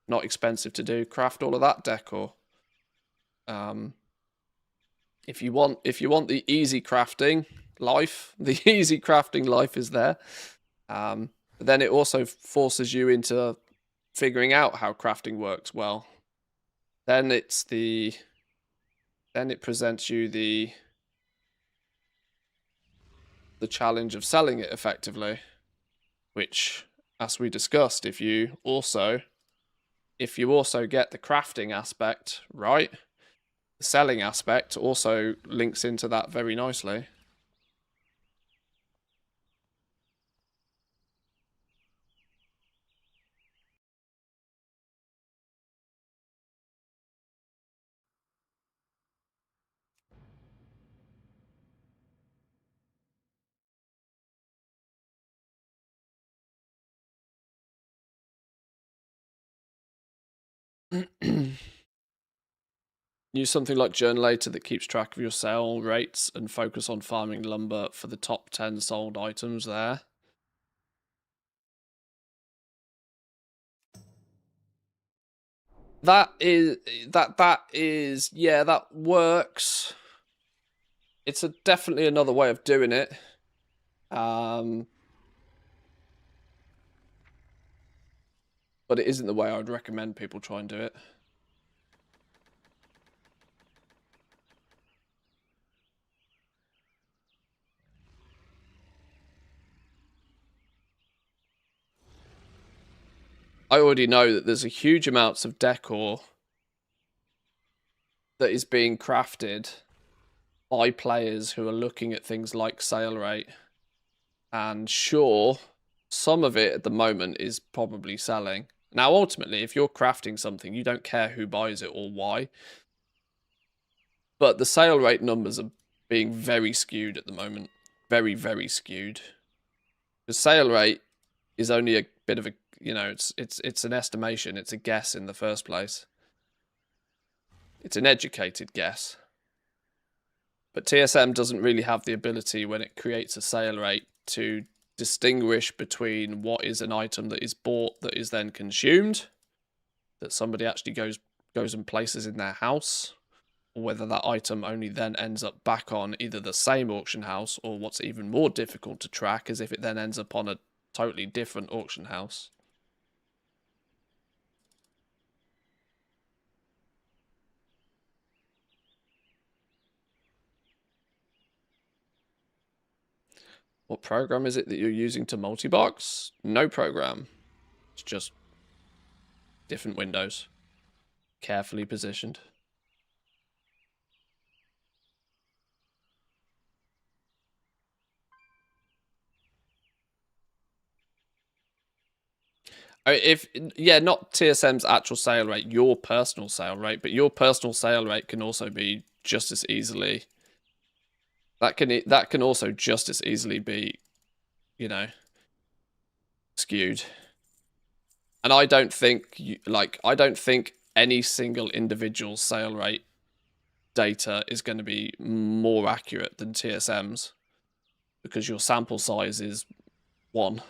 not expensive to do, craft all of that decor. If you want the easy crafting life, the easy crafting life is there. But then it also forces you into figuring out how crafting works well. Then it presents you the challenge of selling it effectively, which, as we discussed, if you also get the crafting aspect right, the selling aspect also links into that very nicely. Use something like Journalator that keeps track of your sale rates and focus on farming lumber for the top 10 sold items there. That works. It's definitely another way of doing it. But it isn't the way I would recommend people try and do it. I already know that there's a huge amounts of decor that is being crafted by players who are looking at things like sale rate. And sure, some of it at the moment is probably selling. Now, ultimately, if you're crafting something, you don't care who buys it or why. But the sale rate numbers are being very skewed at the moment. Very, very skewed. The sale rate is only a bit of a, it's an estimation. It's a guess in the first place. It's an educated guess. But TSM doesn't really have the ability when it creates a sale rate to distinguish between what is an item that is bought that is then consumed, that somebody actually goes and places in their house, or whether that item only then ends up back on either the same auction house, or what's even more difficult to track is if it then ends up on a totally different auction house. What program is it that you're using to multi-box? No program. It's just different windows, carefully positioned. Not TSM's actual sale rate, your personal sale rate, but your personal sale rate can also be just as easily. That can also just as easily be, skewed. And I don't think any single individual sale rate data is going to be more accurate than TSM's because your sample size is 1.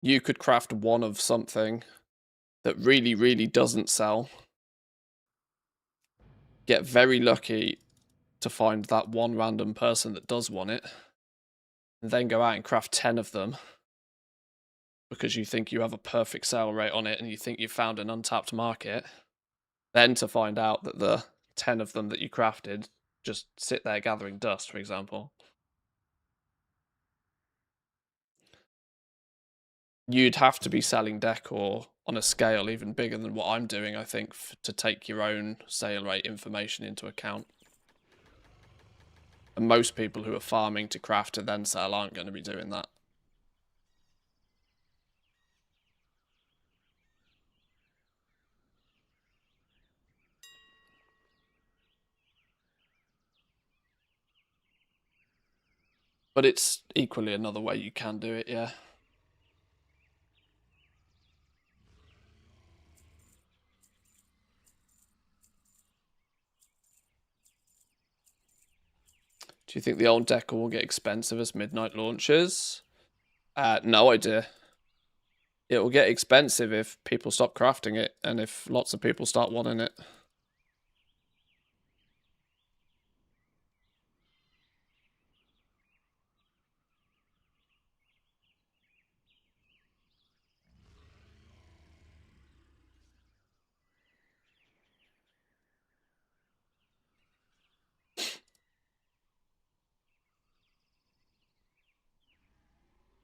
you could craft one of something that really, really doesn't sell, get very lucky to find that one random person that does want it, and then go out and craft 10 of them because you think you have a perfect sale rate on it and you think you've found an untapped market, then to find out that the 10 of them that you crafted just sit there gathering dust, for example. You'd have to be selling decor on a scale even bigger than what I'm doing, I think, to take your own sale rate information into account. And most people who are farming to craft and then sell aren't going to be doing that. But it's equally another way you can do it, yeah. Do you think the old decor will get expensive as midnight launches? No idea. It will get expensive if people stop crafting it and if lots of people start wanting it.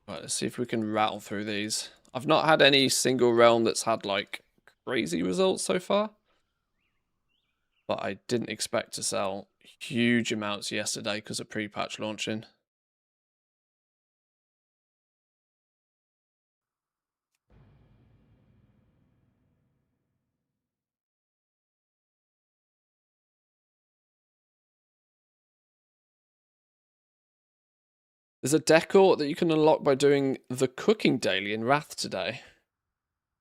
Right, let's see if we can rattle through these. I've not had any single realm that's had, like, crazy results so far. But I didn't expect to sell huge amounts yesterday because of pre-patch launching. There's a decor that you can unlock by doing the cooking daily in Wrath today.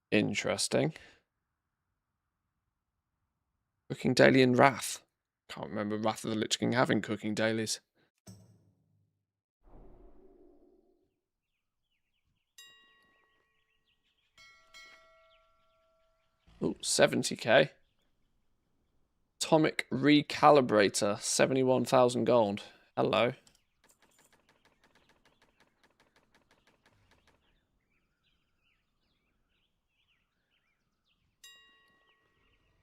Interesting. Cooking daily in Wrath. Can't remember Wrath of the Lich King having cooking dailies. Oh, 70k. Atomic Recalibrator, 71,000 gold. Hello.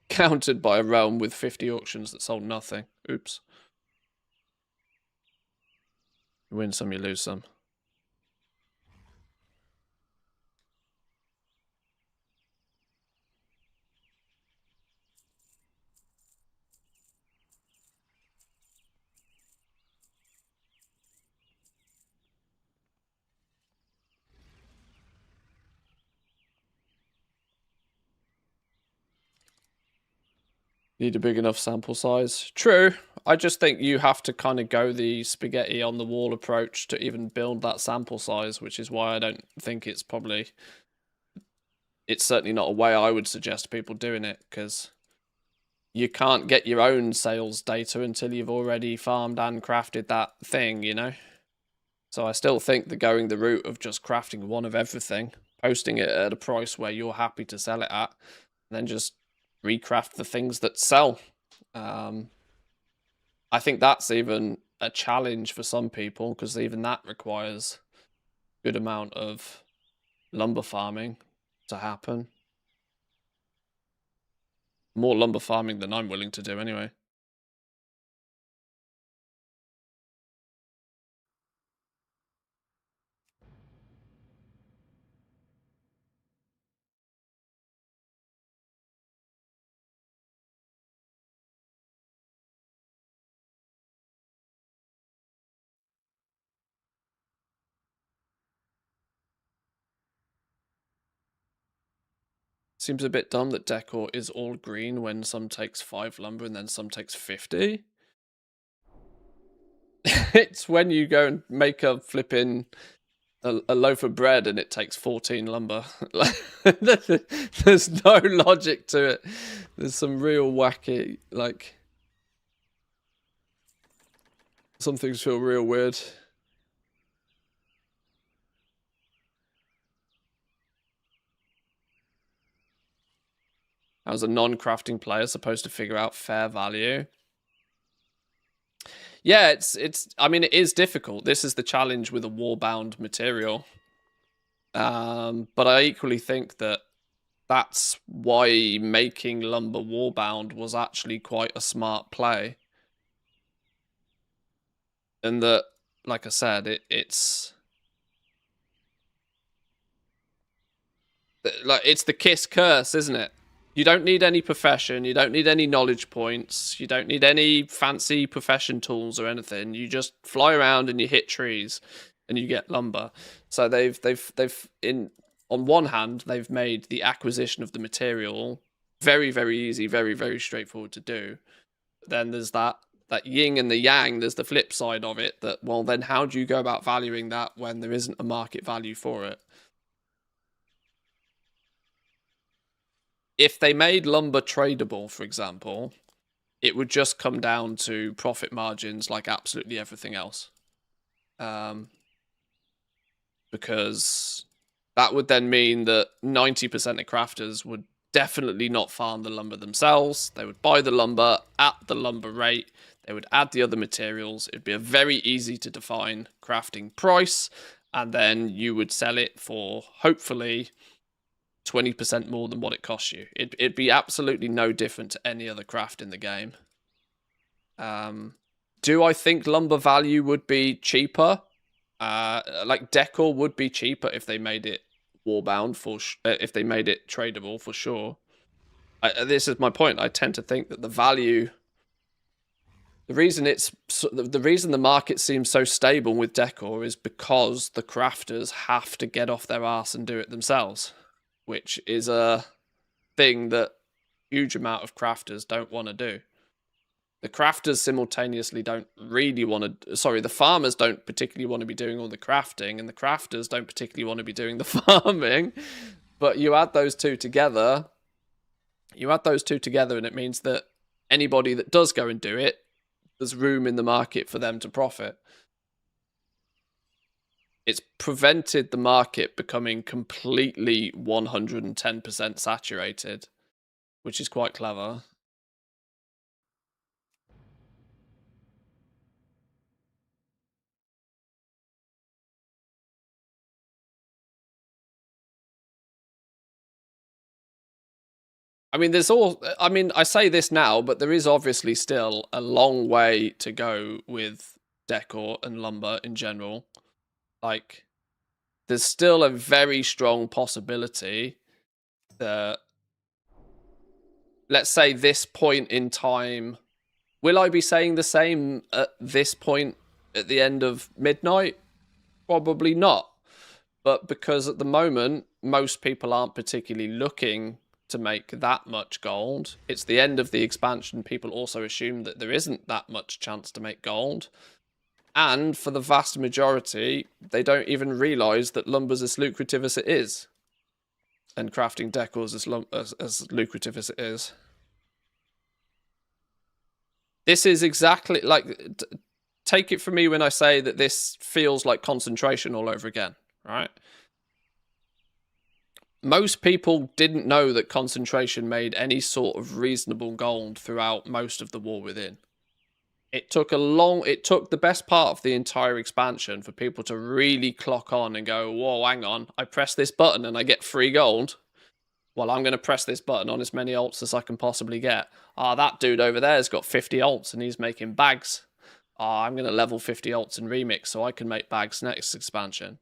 Countered by a realm with 50 auctions that sold nothing. Oops. You win some, you lose some. Need a big enough sample size. True. I just think you have to kind of go the spaghetti on the wall approach to even build that sample size, which is why I don't think it's probably... It's certainly not a way I would suggest people doing it, because you can't get your own sales data until you've already farmed and crafted that thing, you know? So I still think that going the route of just crafting one of everything, posting it at a price where you're happy to sell it at, and then just recraft the things that sell. I think that's even a challenge for some people, because even that requires a good amount of lumber farming to happen. More lumber farming than I'm willing to do anyway. Seems a bit dumb that decor is all green when some takes 5 lumber and then some takes 50. It's when you go and make a flipping a loaf of bread and it takes 14 lumber. There's no logic to it. There's some real wacky, like... Some things feel real weird. as a non-crafting player supposed to figure out fair value? Yeah, it's. I mean, it is difficult. This is the challenge with a warbound material. But I equally think that that's why making lumber warbound was actually quite a smart play. And that, like I said, it's the Kiss curse, isn't it? You don't need any profession, you don't need any knowledge points, you don't need any fancy profession tools or anything. You just fly around and you hit trees and you get lumber. So they've in on one hand, they've made the acquisition of the material very, very easy, very, very straightforward to do. Then there's that yin and the yang, there's the flip side of it that, well, then how do you go about valuing that when there isn't a market value for it? If they made lumber tradable, for example, it would just come down to profit margins like absolutely everything else. Because that would then mean that 90% of crafters would definitely not farm the lumber themselves. They would buy the lumber at the lumber rate. They would add the other materials. It'd be a very easy to define crafting price. And then you would sell it for, hopefully, 20% more than what it costs you. It'd be absolutely no different to any other craft in the game. Do I think lumber value would be cheaper? Like decor would be cheaper if they made it warbound, if they made it tradable, for sure. This is my point. I tend to think that the value, the reason the market seems so stable with decor is because the crafters have to get off their ass and do it themselves, which is a thing that huge amount of crafters don't want to do. The crafters simultaneously don't really want to... Sorry, the farmers don't particularly want to be doing all the crafting, and the crafters don't particularly want to be doing the farming. But you add those two together, and it means that anybody that does go and do it, there's room in the market for them to profit. It's prevented the market becoming completely 110% saturated, which is quite clever. I mean, I say this now, but there is obviously still a long way to go with decor and lumber in general. Like, there's still a very strong possibility that, let's say this point in time, will I be saying the same at this point at the end of midnight? Probably not. But because at the moment, most people aren't particularly looking to make that much gold. It's the end of the expansion. People also assume that there isn't that much chance to make gold. And for the vast majority, they don't even realize that lumber's as lucrative as it is. And crafting decors as lucrative as it is. This is exactly like... Take it from me when I say that this feels like concentration all over again, right? Most people didn't know that concentration made any sort of reasonable gold throughout most of the War Within. It took the best part of the entire expansion for people to really clock on and go, whoa, hang on, I press this button and I get free gold. Well, I'm going to press this button on as many alts as I can possibly get. That dude over there has got 50 alts and he's making bags. I'm going to level 50 alts in Remix so I can make bags next expansion.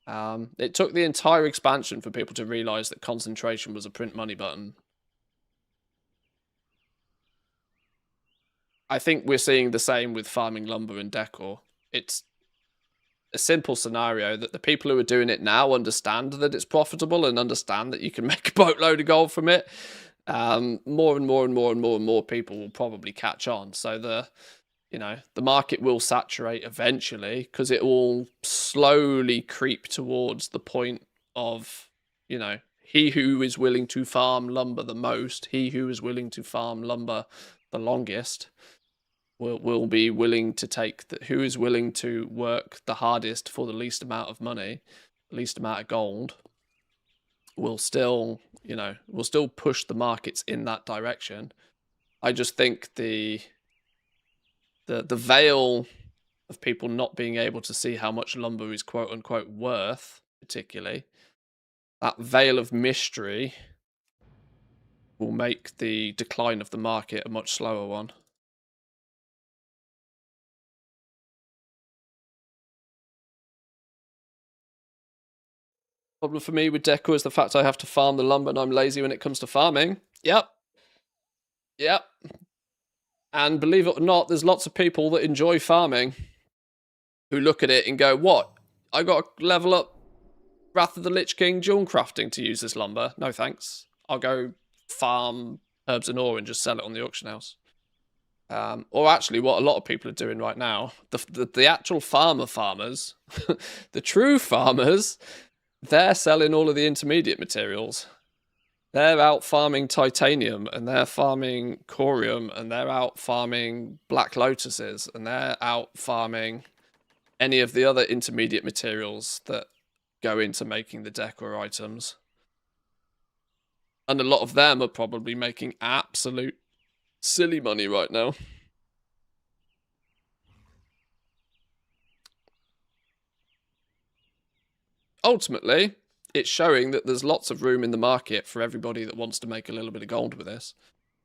It took the entire expansion for people to realize that concentration was a print money button. I think we're seeing the same with farming lumber and decor. It's a simple scenario that the people who are doing it now understand that it's profitable and understand that you can make a boatload of gold from it. More and more people will probably catch on. So the market will saturate eventually because it will slowly creep towards the point of, he who is willing to farm lumber the most, he who is willing to farm lumber the longest will be willing to take who is willing to work the hardest for the least amount of money, the least amount of gold. will still, you know, will still push the markets in that direction. I just think the veil of people not being able to see how much lumber is quote unquote worth, particularly, that veil of mystery will make the decline of the market a much slower one. Problem for me with Deco is the fact I have to farm the lumber and I'm lazy when it comes to farming. Yep. And believe it or not, there's lots of people that enjoy farming who look at it and go, what? I got to level up Wrath of the Lich King dual crafting to use this lumber. No thanks. I'll go farm herbs and ore and just sell it on the auction house. Or actually, what a lot of people are doing right now, the actual farmers, the true farmers, they're selling all of the intermediate materials. They're out farming titanium, and they're farming corium, and they're out farming black lotuses, and they're out farming any of the other intermediate materials that go into making the decor items. And a lot of them are probably making absolute silly money right now. Ultimately, it's showing that there's lots of room in the market for everybody that wants to make a little bit of gold with this.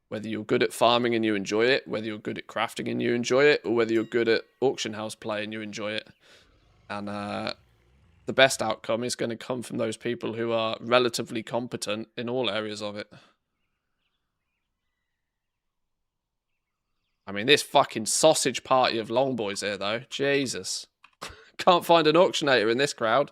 Whether you're good at farming and you enjoy it, whether you're good at crafting and you enjoy it, or whether you're good at auction house play and you enjoy it. And the best outcome is going to come from those people who are relatively competent in all areas of it. I mean, this fucking sausage party of long boys here, though. Jesus. Can't find an auctionator in this crowd.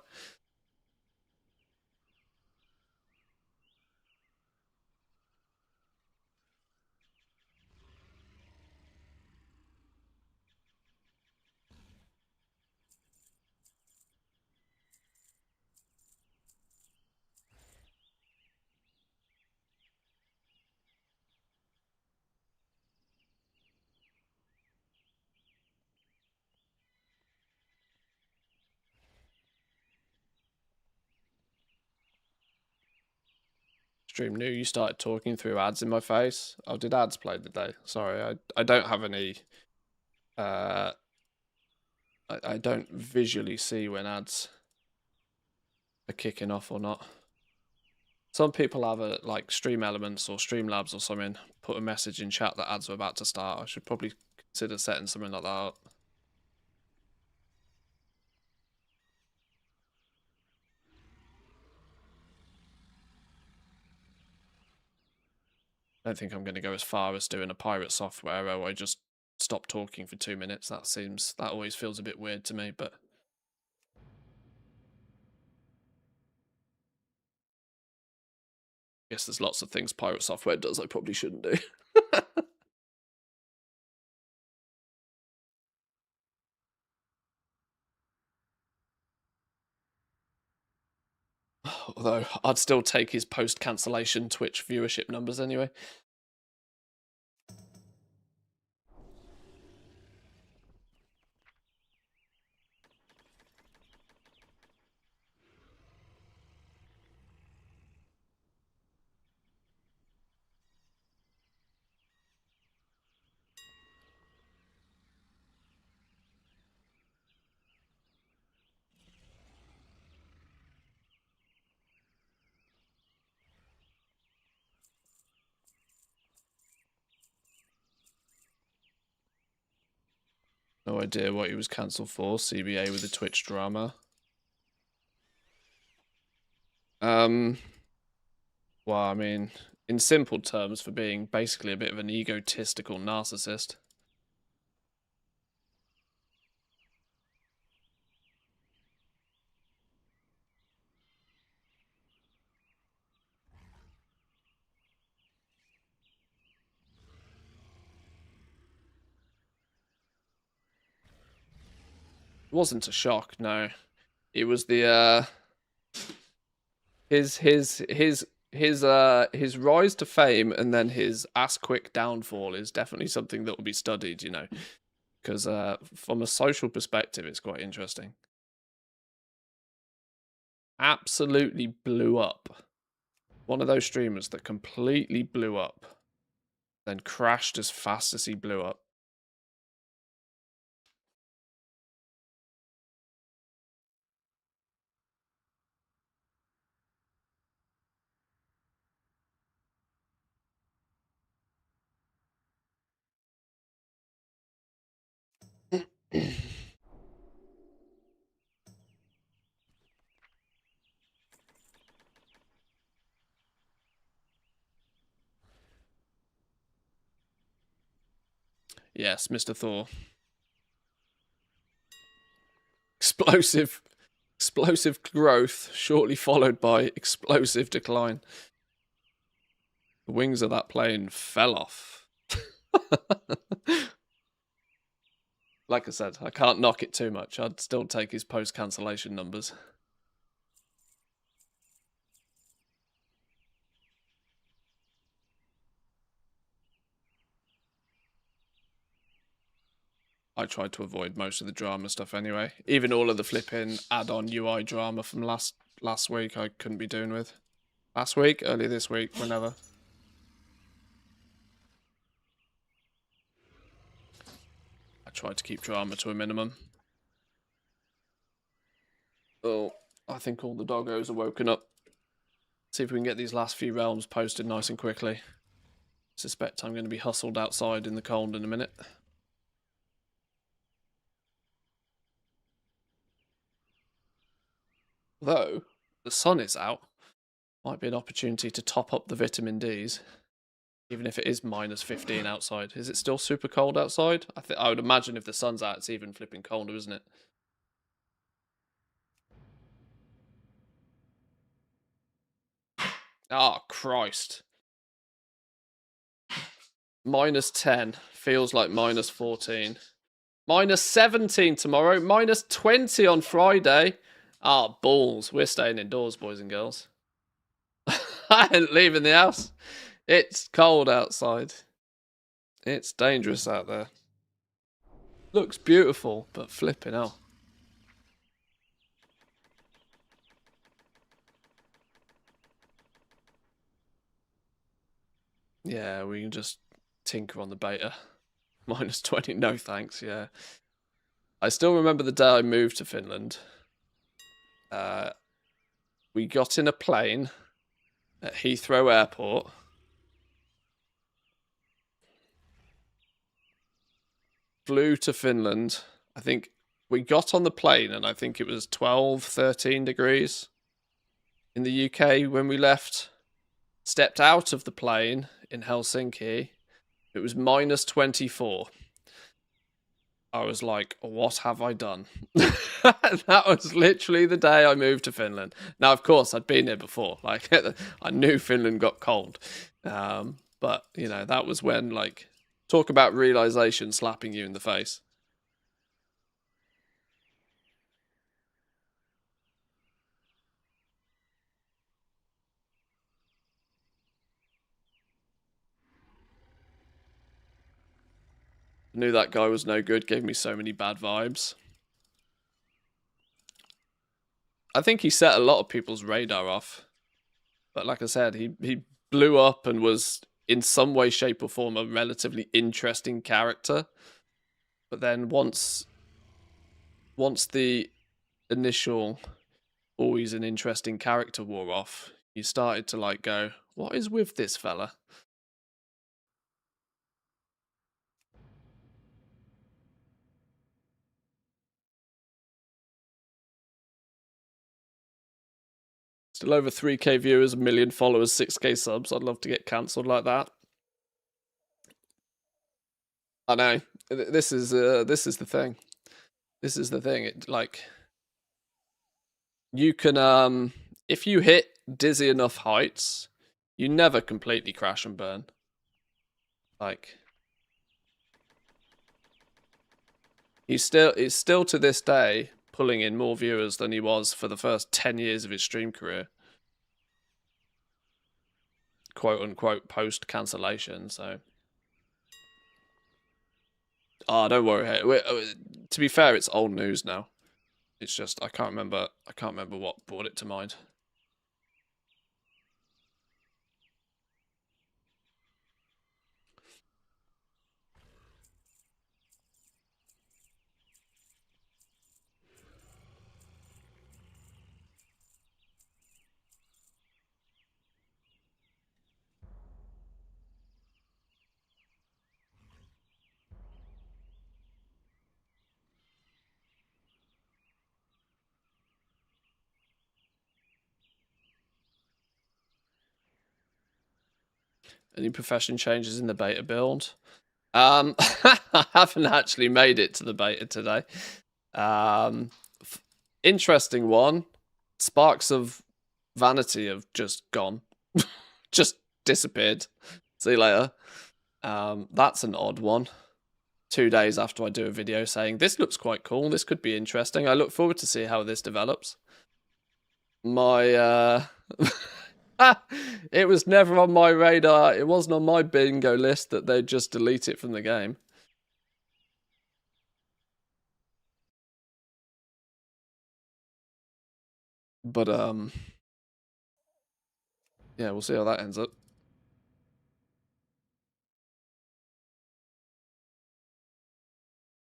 Stream new, you started talking through ads in my face. Oh, did ads play today? Sorry, I don't have any... I don't visually see when ads are kicking off or not. Some people have a, like, Stream Elements or Streamlabs or something, put a message in chat that ads are about to start. I should probably consider setting something like that up. I don't think I'm going to go as far as doing a pirate software where I just stop talking for 2 minutes. That always feels a bit weird to me, but... I guess there's lots of things pirate software does I probably shouldn't do. Although, I'd still take his post-cancellation Twitch viewership numbers anyway. No idea what he was cancelled for. CBA with the Twitch drama. Well, I mean, in simple terms, for being basically a bit of an egotistical narcissist. It wasn't a shock, no. It was the his rise to fame and then his ass quick downfall is definitely something that will be studied, you know, because from a social perspective, it's quite interesting. Absolutely blew up One of those streamers that completely blew up, then crashed as fast as he blew up. Yes, Mr. Thor. Explosive growth, shortly followed by explosive decline. The wings of that plane fell off. Like I said, I can't knock it too much. I'd still take his post-cancellation numbers. I tried to avoid most of the drama stuff anyway. Even all of the flipping add-on UI drama from last week I couldn't be doing with. Last week? Earlier this week, whenever. I tried to keep drama to a minimum. Oh, I think all the doggos are woken up. See if we can get these last few realms posted nice and quickly. Suspect I'm going to be hustled outside in the cold in a minute. Though the sun is out, might be an opportunity to top up the vitamin Ds, even if it is minus 15 outside. Is it still super cold outside? I would imagine if the sun's out, it's even flipping colder, isn't it? Oh, Christ. Minus 10 feels like minus 14. Minus 17 tomorrow. Minus 20 on Friday. Ah, balls. We're staying indoors, boys and girls. I ain't leaving the house. It's cold outside. It's dangerous out there. Looks beautiful, but flipping hell. Yeah, we can just tinker on the beta. Minus 20, no thanks, yeah. I still remember the day I moved to Finland. We got in a plane at Heathrow Airport. Flew to Finland. I think we got on the plane and I think it was 12, 13 degrees in the UK when we left. Stepped out of the plane in Helsinki. It was minus 24. I was like, what have I done? That was literally the day I moved to Finland. Now, of course, I'd been here before. Like, I knew Finland got cold. But, you know, that was when, like, talk about realization slapping you in the face. Knew that guy was no good, gave me so many bad vibes. I think he set a lot of people's radar off. But like I said, he blew up and was in some way, shape, or form a relatively interesting character. But then once the initial always an interesting character wore off, you started to like go, what is with this fella? Still over 3k viewers, 1 million followers, 6k subs. I'd love to get cancelled like that. I know. This is the thing. This is the thing. It like you can if you hit dizzy enough heights, you never completely crash and burn. Like he's still to this day pulling in more viewers than he was for the first 10 years of his stream career. Quote unquote post cancellation, so don't worry. To be fair, it's old news now. It's just I can't remember what brought it to mind. Any profession changes in the beta build? I haven't actually made it to the beta today. Interesting one. Sparks of vanity have just gone. Just disappeared. See you later. That's an odd one. 2 days after I do a video saying, this looks quite cool, this could be interesting. I look forward to see how this develops. My, it was never on my radar. It wasn't on my bingo list that they'd just delete it from the game. But, yeah, we'll see how that ends up.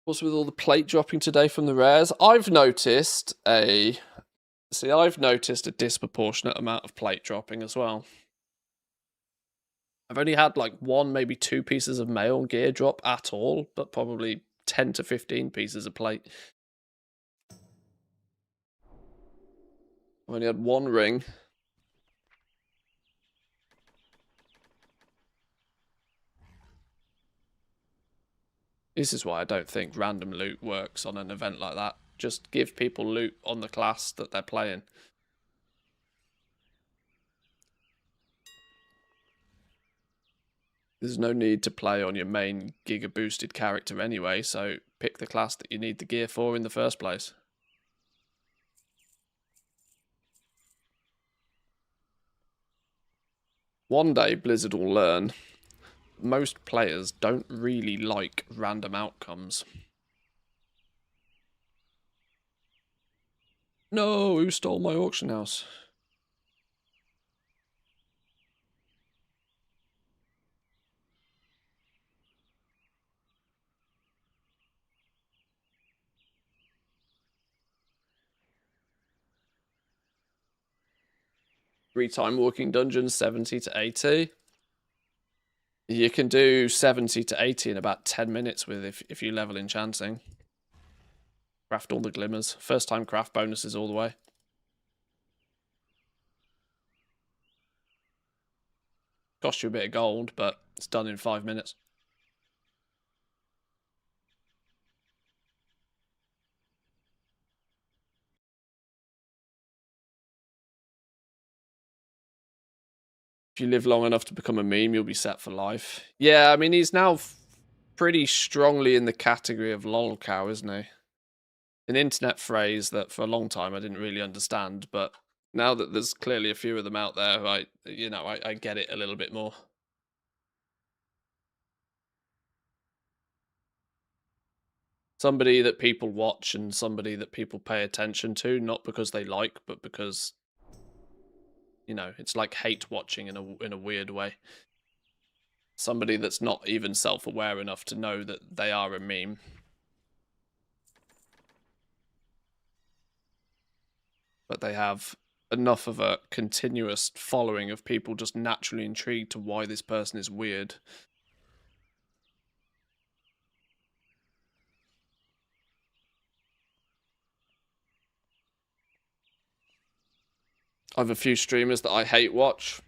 What's with all the plate dropping today from the rares? I've noticed a disproportionate amount of plate dropping as well. I've only had like 1, maybe 2 pieces of mail gear drop at all, but probably 10 to 15 pieces of plate. I've only had 1 ring. This is why I don't think random loot works on an event like that. Just give people loot on the class that they're playing. There's no need to play on your main giga boosted character anyway, so pick the class that you need the gear for in the first place. One day Blizzard will learn most players don't really like random outcomes. No, who stole my auction house? Three-time walking dungeons, 70 to 80. You can do 70 to 80 in about 10 minutes with if you level enchanting. Craft all the glimmers. First time craft bonuses all the way. Cost you a bit of gold, but it's done in 5 minutes. If you live long enough to become a meme, you'll be set for life. Yeah, I mean, he's now pretty strongly in the category of lolcow, isn't he? An internet phrase that for a long time I didn't really understand, but now that there's clearly a few of them out there, I get it a little bit more. Somebody that people watch and somebody that people pay attention to, not because they like, but because, you know, it's like hate watching in a weird way. Somebody that's not even self-aware enough to know that they are a meme. But they have enough of a continuous following of people just naturally intrigued to why this person is weird. I have a few streamers that I hate watch.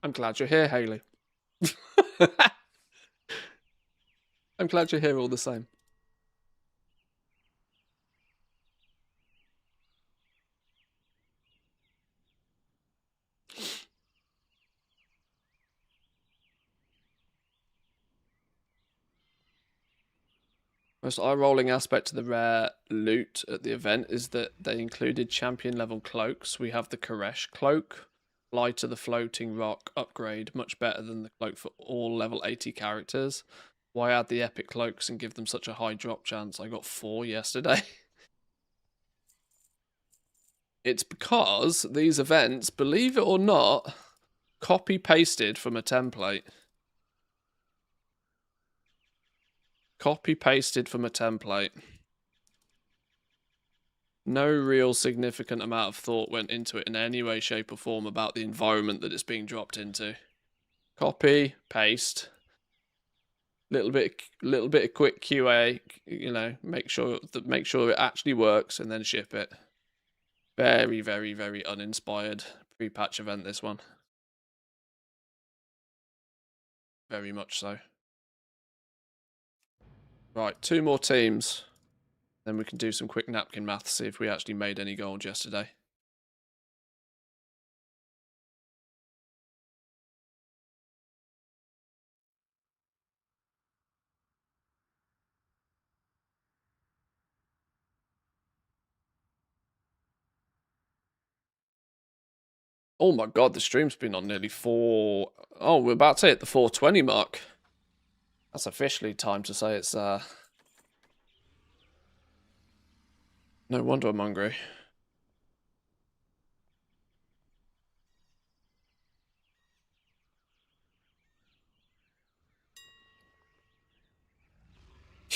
I'm glad you're here, Haley. I'm glad you're here all the same. Most eye-rolling aspect to the rare loot at the event is that they included champion level cloaks. We have the Koresh cloak, fly to the floating rock upgrade, much better than the cloak for all level 80 characters. Why add the epic cloaks and give them such a high drop chance? I got 4 yesterday. It's because these events, believe it or not, copy-pasted from a template. Copy-pasted from a template. No real significant amount of thought went into it in any way, shape, or form about the environment that it's being dropped into. Copy, paste. Little bit of quick QA, you know, make sure it actually works, and then ship it. Very, very, very uninspired pre-patch event, this one. Very much so. Right, 2 more teams. Then we can do some quick napkin math, see if we actually made any gold yesterday. Oh my god, the stream's been on nearly 4... Oh, we're about to hit the 420 mark. That's officially time to say it's... No wonder I'm hungry.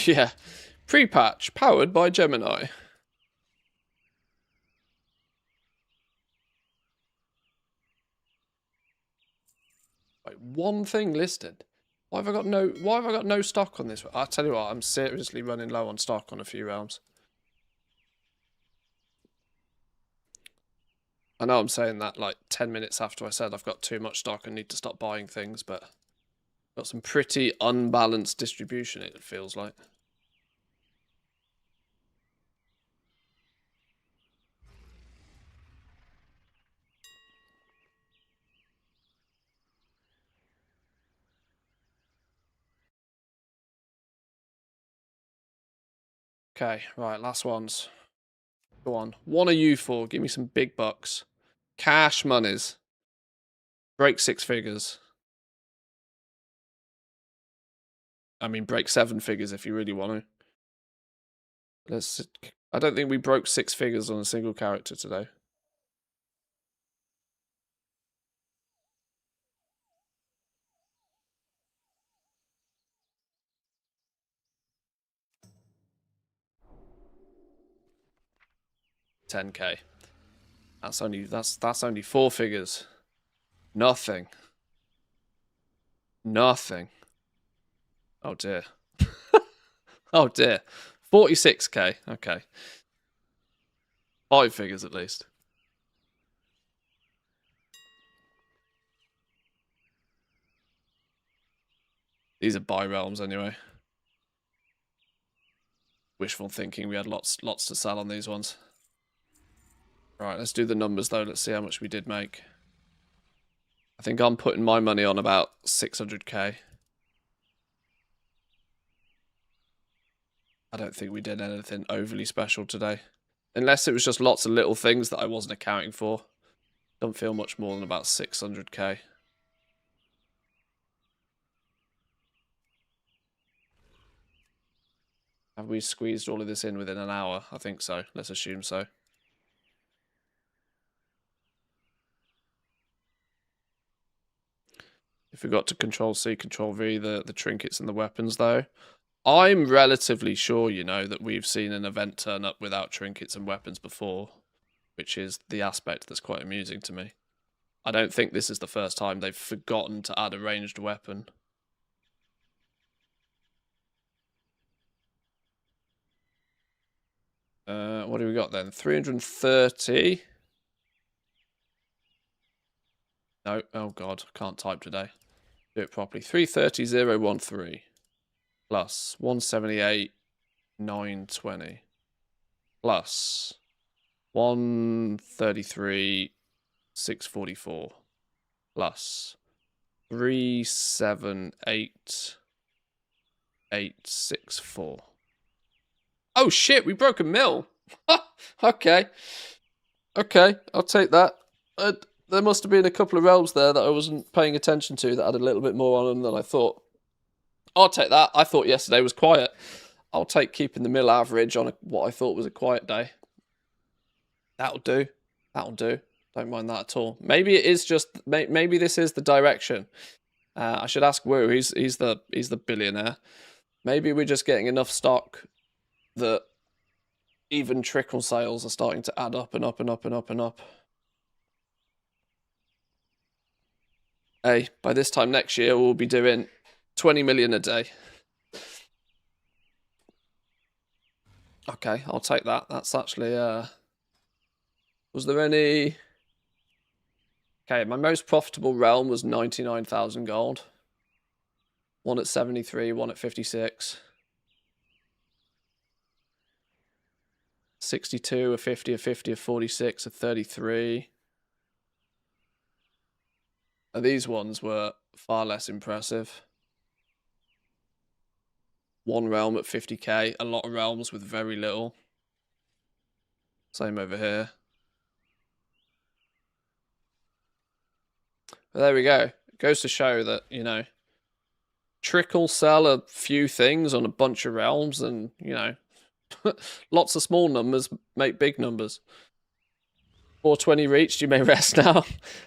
Yeah. Pre-patch, powered by Gemini. Wait, one thing listed. Why have I got no stock on this? I'll tell you what, I'm seriously running low on stock on a few realms. I know I'm saying that like 10 minutes after I said I've got too much stock and need to stop buying things, but got some pretty unbalanced distribution, it feels like. Okay, right, last ones. Go on. One of you four, give me some big bucks. Cash monies. Break 6 figures. I mean, break 7 figures if you really want to. I don't think we broke 6 figures on a single character today. $10K. That's only 4 figures. Nothing. Nothing. Oh dear. Oh dear. 46K. Okay. 5 figures at least. These are buy realms anyway. Wishful thinking, we had lots to sell on these ones. Right, let's do the numbers though. Let's see how much we did make. I think I'm putting my money on about 600K. I don't think we did anything overly special today. Unless it was just lots of little things that I wasn't accounting for. Don't feel much more than about 600K. Have we squeezed all of this in within an hour? I think so. Let's assume so. If we got to Control C, Control V, the trinkets and the weapons though. I'm relatively sure, you know, that we've seen an event turn up without trinkets and weapons before. Which is the aspect that's quite amusing to me. I don't think this is the first time they've forgotten to add a ranged weapon. What do we got then? 330. No, oh god, I can't type today. Do it properly. 330,013 plus 178,920 plus 133,644 plus 378,864. Oh shit, we broke a mil. Okay. Okay, I'll take that. There must have been a couple of realms there that I wasn't paying attention to that had a little bit more on them than I thought. I'll take that. I thought yesterday was quiet. I'll take keeping the mil average on what I thought was a quiet day. That'll do. That'll do. Don't mind that at all. Maybe it is just. Maybe this is the direction. I should ask Wu. He's the billionaire. Maybe we're just getting enough stock that even trickle sales are starting to add up and up and up and up and up. Hey, by this time next year, we'll be doing 20 million a day. Okay, I'll take that. That's actually, was there any... Okay, my most profitable realm was 99,000 gold. One at 73, one at 56. 62, a 50, a 50, a 46, a 33. And these ones were far less impressive. One realm at 50k, a lot of realms with very little. Same over here. But there we go. It goes to show that, you know, trickle sell a few things on a bunch of realms and, you know, lots of small numbers make big numbers. 420 reached, you may rest now.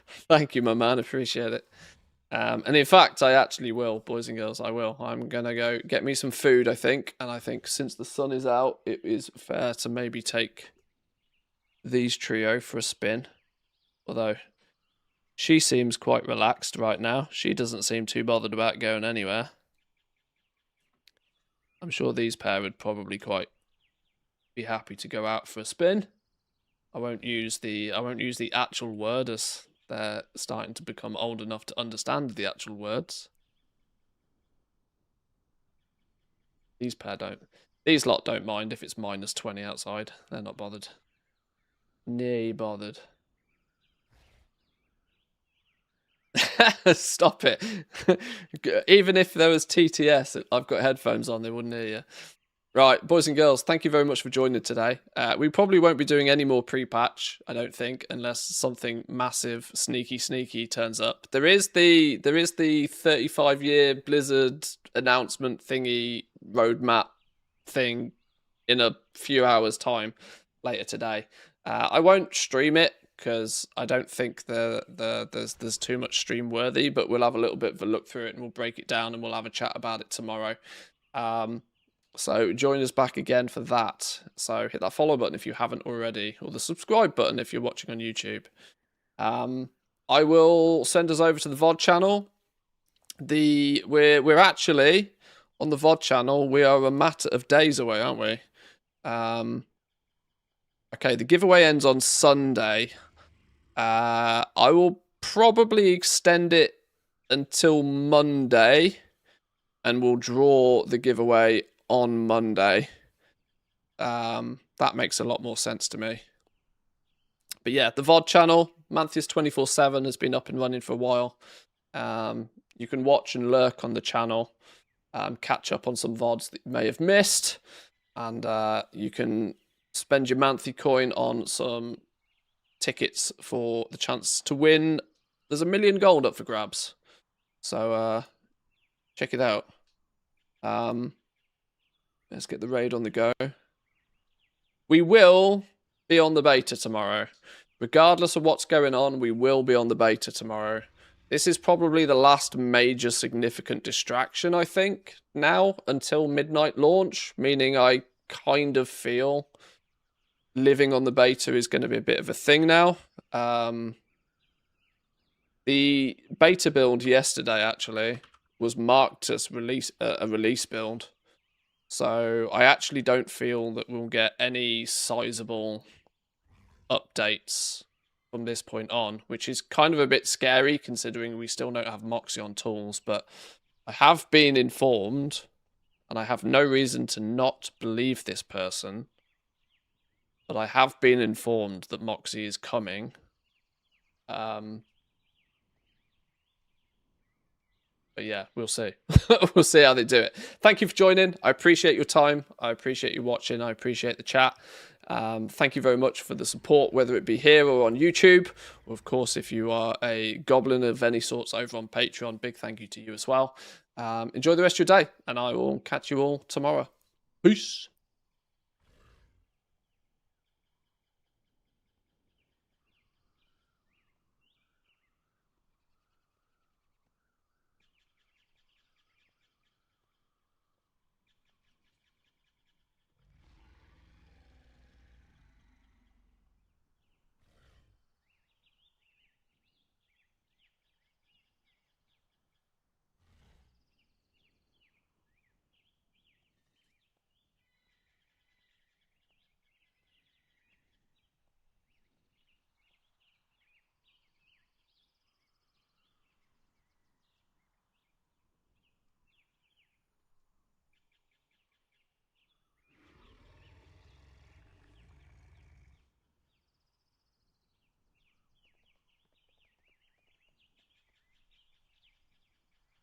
Thank you, my man, appreciate it. And in fact, I actually will, boys and girls, I will. I'm going to go get me some food, I think. And I think since the sun is out, it is fair to maybe take these trio for a spin. Although, she seems quite relaxed right now. She doesn't seem too bothered about going anywhere. I'm sure these pair would probably quite be happy to go out for a spin. I won't use the actual word as they're starting to become old enough to understand the actual words. These pair don't. These lot don't mind if it's minus 20 outside. They're not bothered. Nay bothered. Stop it. Even if there was TTS, I've got headphones on, they wouldn't hear you. Right, boys and girls, thank you very much for joining today. We probably won't be doing any more pre-patch, I don't think, unless something massive, sneaky turns up. There is the 35-year Blizzard announcement thingy roadmap thing in a few hours' time later today. I won't stream it because I don't think there's too much stream worthy, but we'll have a little bit of a look through it and we'll break it down and we'll have a chat about it tomorrow. So join us back again for that. So hit that follow button if you haven't already, or the subscribe button if you're watching on YouTube. I will send us over to the VOD channel. We're actually on the VOD channel. We are a matter of days away, aren't we? Okay, the giveaway ends on Sunday. I will probably extend it until Monday, and we'll draw the giveaway on Monday. That makes a lot more sense to me. But yeah, the VOD channel, Mantheus 24/7, has been up and running for a while. You can watch and lurk on the channel, catch up on some VODs that you may have missed, and you can spend your Manthe coin on some tickets for the chance to win. There's 1 million gold up for grabs, so check it out. Let's get the raid on the go. We will be on the beta tomorrow. Regardless of what's going on, we will be on the beta tomorrow. This is probably the last major significant distraction, I think, now, until midnight launch, meaning I kind of feel living on the beta is going to be a bit of a thing now. The beta build yesterday, actually, was marked as a release build. So I actually don't feel that we'll get any sizable updates from this point on, which is kind of a bit scary considering we still don't have Moxie on tools. But I have been informed, and I have no reason to not believe this person, but I have been informed that Moxie is coming. But yeah, we'll see. We'll see how they do it. Thank you for joining. I appreciate your time. I appreciate you watching. I appreciate the chat. Thank you very much for the support, whether it be here or on YouTube. Or of course, if you are a goblin of any sorts over on Patreon, big thank you to you as well. Enjoy the rest of your day, and I will catch you all tomorrow. Peace.